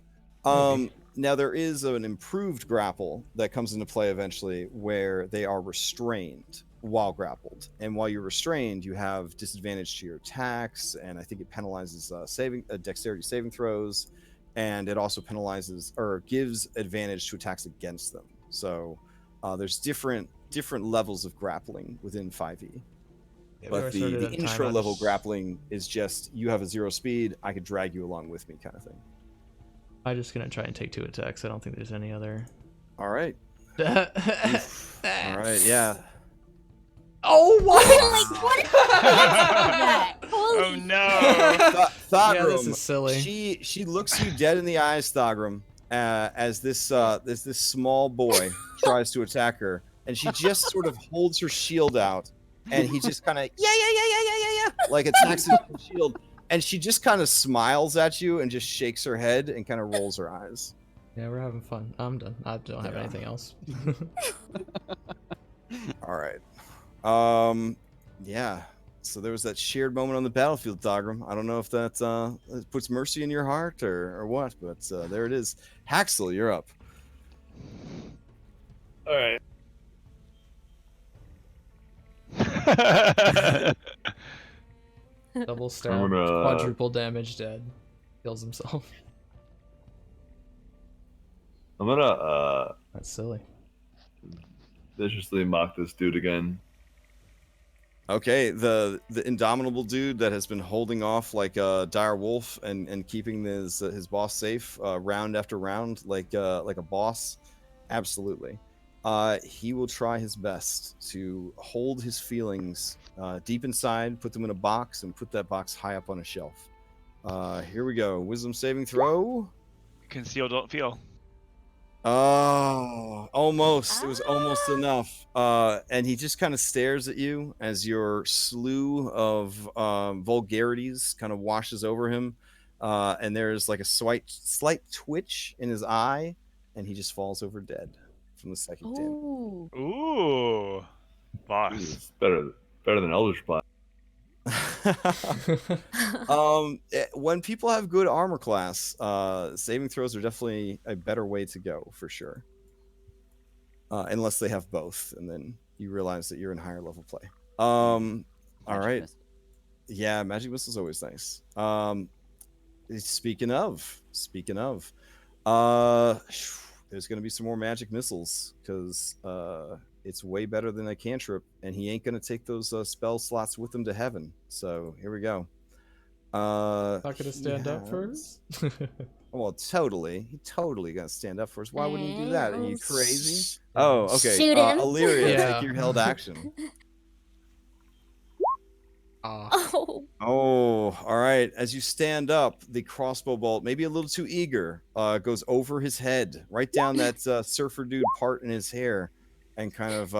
Maybe. Now there is an improved grapple that comes into play eventually, where they are restrained while grappled, and while you're restrained, you have disadvantage to your attacks, and I think it penalizes dexterity saving throws, and it also penalizes or gives advantage to attacks against them. So there's different levels of grappling within 5e. Yeah, we But already the started at time, intro I'll level just- grappling is just you have a 0 speed, I could drag you along with me kind of thing. I'm just gonna try and take 2 attacks. I don't think there's any other. All right. Oof. All right. Yeah. Oh what? Like, what is that? Oh Holy no! Thogrum, Yeah, this is silly. She looks you dead in the eyes, Thogrum, as this small boy tries to attack her, and she just sort of holds her shield out, and he just kind of yeah, like attacks his shield, and she just kind of smiles at you and just shakes her head and kind of rolls her eyes. Yeah, we're having fun. I'm done. I don't have Yeah. anything else. All right. Yeah. So there was that shared moment on the battlefield, Dogram. I don't know if that puts mercy in your heart or what, but there it is. Haxel, you're up. All right. Double stab, I'm gonna- quadruple damage, dead. Kills himself. I'm gonna That's silly. viciously mock this dude again. Okay, the indomitable dude that has been holding off like a dire wolf and keeping his boss safe round after round like a boss. Absolutely. He will try his best to hold his feelings deep inside, put them in a box, and put that box high up on a shelf. Here we go. Wisdom saving throw. Conceal, don't feel. Oh, almost. It was almost enough. And he just kind of stares at you as your slew of vulgarities kind of washes over him. And there's like a slight twitch in his eye, and he just falls over dead from the second damage. Ooh. Ooh, boss. It's better than Eldritch Blast. When people have good armor class, saving throws are definitely a better way to go for sure. Unless they have both, and then you realize that you're in higher level play. All Magic right. missile. Yeah, magic missile's always nice. Speaking of, there's gonna be some more magic missiles because it's way better than a cantrip, and he ain't gonna take those spell slots with him to heaven. So here we go. Not gonna stand up first. Well, totally. He totally gonna stand up first. Why wouldn't he do that? Are you crazy? Yeah. Oh, okay. Shoot him. Illyria, Yeah. take your held action. Oh. Oh, all right. As you stand up, the crossbow bolt, maybe a little too eager, goes over his head, right down that surfer dude part in his hair, and kind of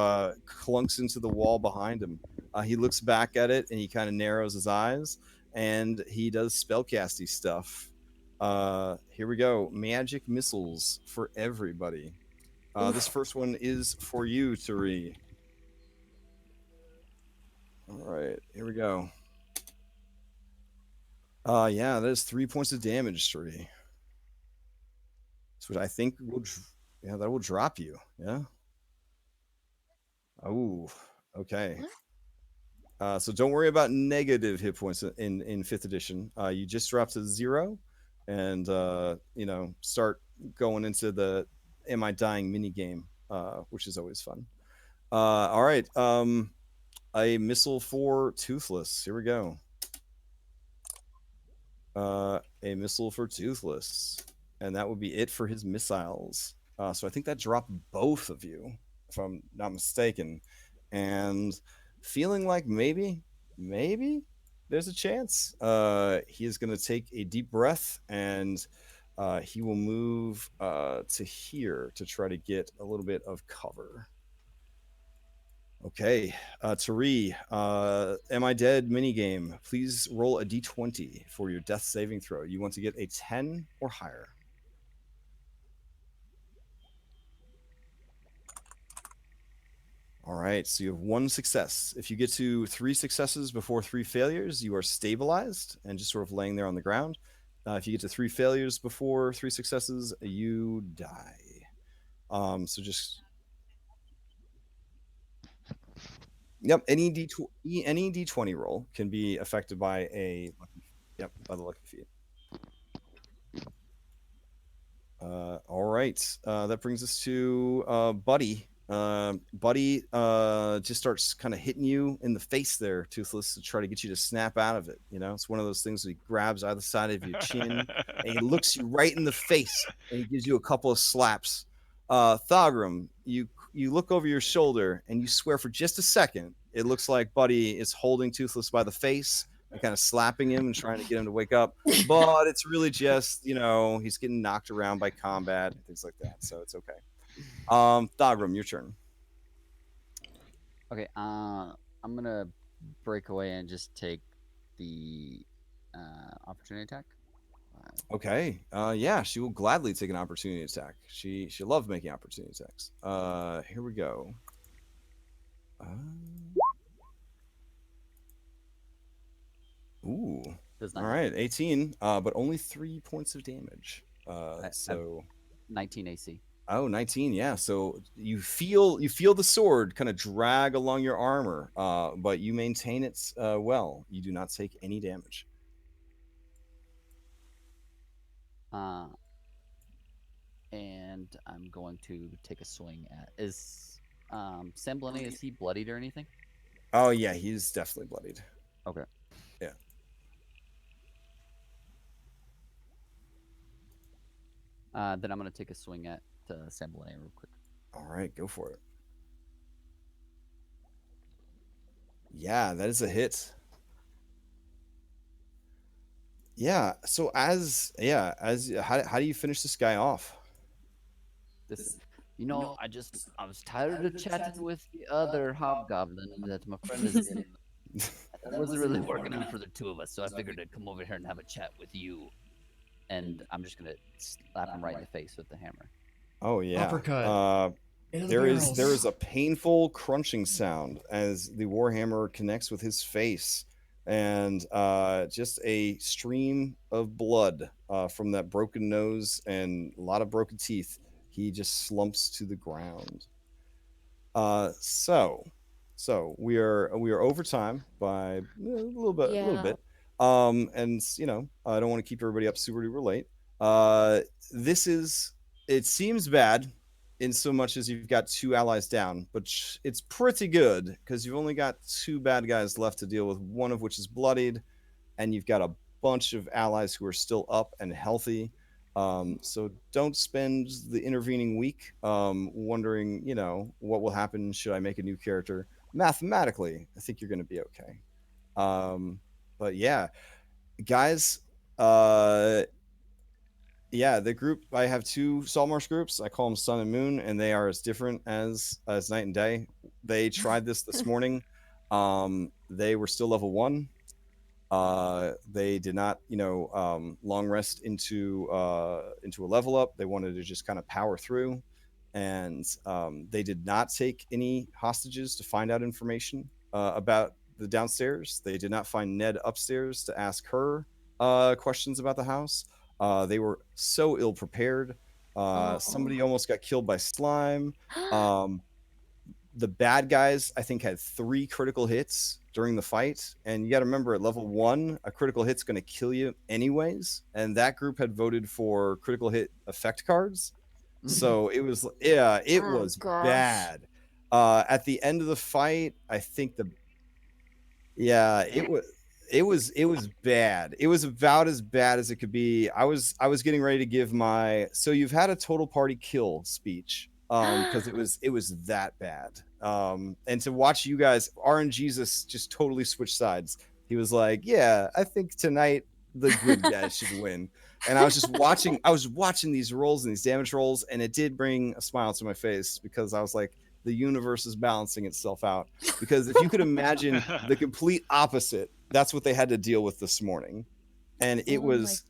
clunks into the wall behind him. He looks back at it and he kind of narrows his eyes, and he does spellcasty stuff. Here we go. Magic missiles for everybody. This first one is for you, Tari. All right, here we go. Yeah, that is 3 points of damage, Tari. So I think will, yeah, that will drop you. Yeah. Oh, okay. So don't worry about negative hit points in fifth edition. You just drop to 0, and start going into the "Am I Dying" mini game, which is always fun. All right. A missile for Toothless. Here we go. A missile for Toothless, and that would be it for his missiles. So I think that dropped both of you, if I'm not mistaken. And feeling like maybe there's a chance. He is going to take a deep breath, and he will move to here to try to get a little bit of cover. Okay, Tari, Am I Dead minigame. Please roll a d20 for your death saving throw. You want to get a 10 or higher. All right, so you have 1 success. If you get to 3 successes before 3 failures, you are stabilized and just sort of laying there on the ground. If you get to 3 failures before 3 successes, you die. So just... Yep, any D20 roll can be affected by by the lucky feat. All right, that brings us to Buddy. Buddy just starts kind of hitting you in the face there, Toothless, to try to get you to snap out of it. You know, it's one of those things that he grabs either side of your chin and he looks you right in the face and he gives you a couple of slaps. Thogrum, you look over your shoulder and you swear for just a second it looks like Buddy is holding Toothless by the face and kind of slapping him and trying to get him to wake up, but it's really just, he's getting knocked around by combat and things like that, so it's okay. Thogrum, your turn. Okay, I'm gonna break away and just take the opportunity attack. Okay. Yeah, she will gladly take an opportunity attack. She loves making opportunity attacks. Here we go. Ooh. Does All not right, 18, but only 3 points of damage. So 19 AC. Oh, 19, yeah. So you feel the sword kind of drag along your armor, but you maintain it well. You do not take any damage. And I'm going to take a swing at Semblane, is he bloodied or anything? Oh yeah, he's definitely bloodied. Okay. Yeah. Then I'm going to take a swing at Semblane real quick. All right, go for it. Yeah, that is a hit. Yeah. So how do you finish this guy off? I was tired of chatting with the other hobgoblin that my friend is in. That wasn't really working out for the two of us, so I figured I'd come over here and have a chat with you. And I'm just gonna slap him right in the face with the hammer. Oh yeah. Uppercut. There is a painful crunching sound as the warhammer connects with his face, and just a stream of blood from that broken nose and a lot of broken teeth. He just slumps to the ground. So we are over time by a little bit. And I don't want to keep everybody up super duper late. It seems bad in so much as you've got 2 allies down, but it's pretty good because you've only got 2 bad guys left to deal with, one of which is bloodied, and you've got a bunch of allies who are still up and healthy. So don't spend the intervening week wondering, what will happen should I make a new character. Mathematically, I think you're going to be okay. But yeah, guys, the group, I have 2 Saltmarsh groups. I call them Sun and Moon, and they are as different as night and day. They tried this morning. They were still level 1. They did not, long rest into a level up. They wanted to just kind of power through, and they did not take any hostages to find out information about the downstairs. They did not find Ned upstairs to ask her questions about the house. They were so ill prepared. Somebody almost got killed by slime. The bad guys, I think, had 3 critical hits during the fight. And you got to remember, at level 1, a critical hit's going to kill you anyways. And that group had voted for critical hit effect cards. So it was, was bad. At the end of the fight, I think it was bad. It was about as bad as it could be. I was getting ready to give my, so you've had a total party kill speech. Because it was that bad. And to watch you guys, RNGesus just totally switch sides. He was like, "Yeah, I think tonight the good guys should win." And I was just watching. I was watching these rolls and these damage rolls, and it did bring a smile to my face because I was like, the universe is balancing itself out. Because if you could imagine the complete opposite, that's what they had to deal with this morning, and it was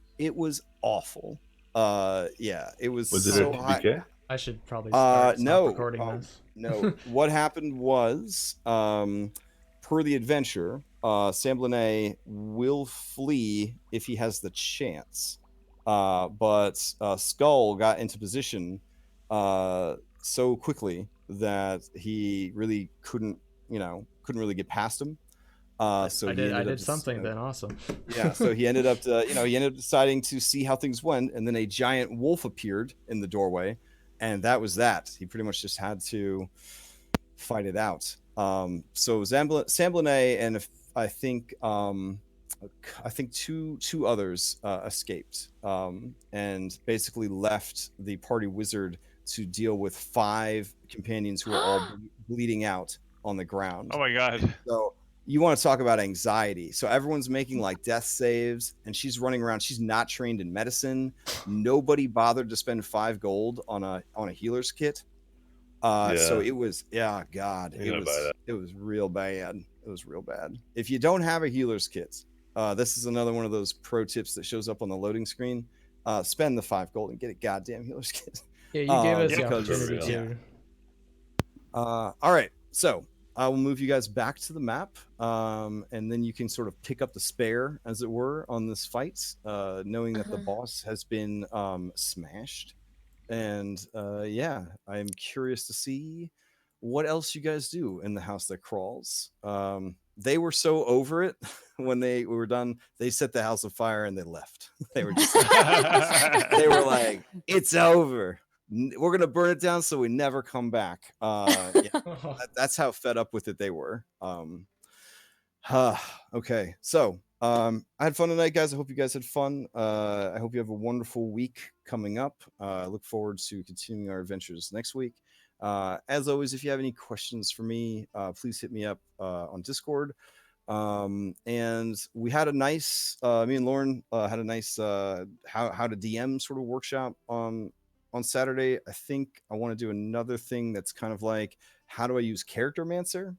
awful. It was. Was it so a high. TPK? I should probably stop No. recording this. No. What happened was, per the adventure, Semblane will flee if he has the chance. But Skull got into position so quickly that he really couldn't really get past him. So I did something then. Awesome. Yeah. So he ended up, deciding to see how things went, and then a giant wolf appeared in the doorway, and that was that. He pretty much just had to fight it out. So Semblane and I think two others escaped, and basically left the party wizard to deal with 5 companions who are all bleeding out on the ground. Oh my god. So you want to talk about anxiety. So everyone's making like death saves, and she's running around. She's not trained in medicine. Nobody bothered to spend 5 gold on a healer's kit. So it was, God, it was real bad. It was real bad. If you don't have a healer's kit, this is another one of those pro tips that shows up on the loading screen. Spend the 5 gold and get a goddamn healer's kit. Yeah, you gave us the opportunity to. All right. So I will move you guys back to the map, and then you can sort of pick up the spare, as it were, on this fight, knowing that the boss has been smashed. And yeah, I'm curious to see what else you guys do in the house that crawls. They were so over it when we were done. They set the house on fire and they left. They were just they were like, "It's over. We're gonna burn it down so we never come back." Yeah, that's how fed up with it they were. Okay, so I had fun tonight, guys. I hope you guys had fun. I hope you have a wonderful week coming up. I look forward to continuing our adventures next week. As always, if you have any questions for me, please hit me up on Discord. And we had a nice, me and Lauren had a nice how to DM sort of workshop on Saturday. I think I want to do another thing that's kind of like, how do I use Charactermancer?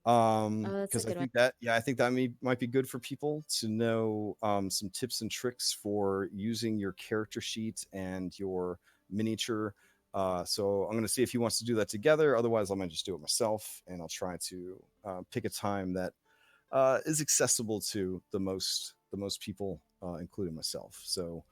Because I think that might be good for people to know some tips and tricks for using your character sheet and your miniature. So I'm going to see if he wants to do that together. Otherwise, I might just do it myself, and I'll try to pick a time that is accessible to the most people, including myself. So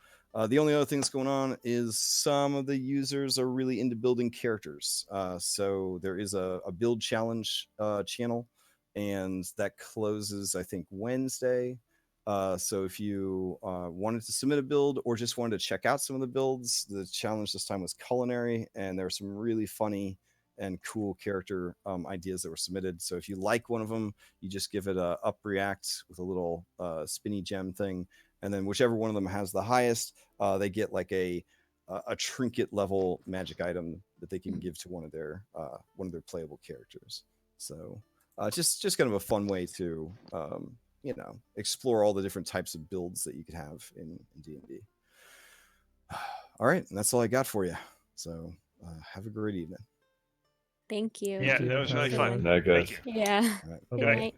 the only other thing that's going on is some of the users are really into building characters. So there is a build challenge channel, and that closes, I think, Wednesday. So if you wanted to submit a build or just wanted to check out some of the builds, the challenge this time was culinary, and there were some really funny and cool character ideas that were submitted. So if you like one of them, you just give it a up react with a little spinny gem thing, and then whichever one of them has the highest, they get like a trinket level magic item that they can give to one of their playable characters. So just kind of a fun way to explore all the different types of builds that you could have in D&D. All right, and that's all I got for you. So have a great evening. Thank you. Yeah, that was really fun. Night, guys. Yeah. All right. Good Bye. night.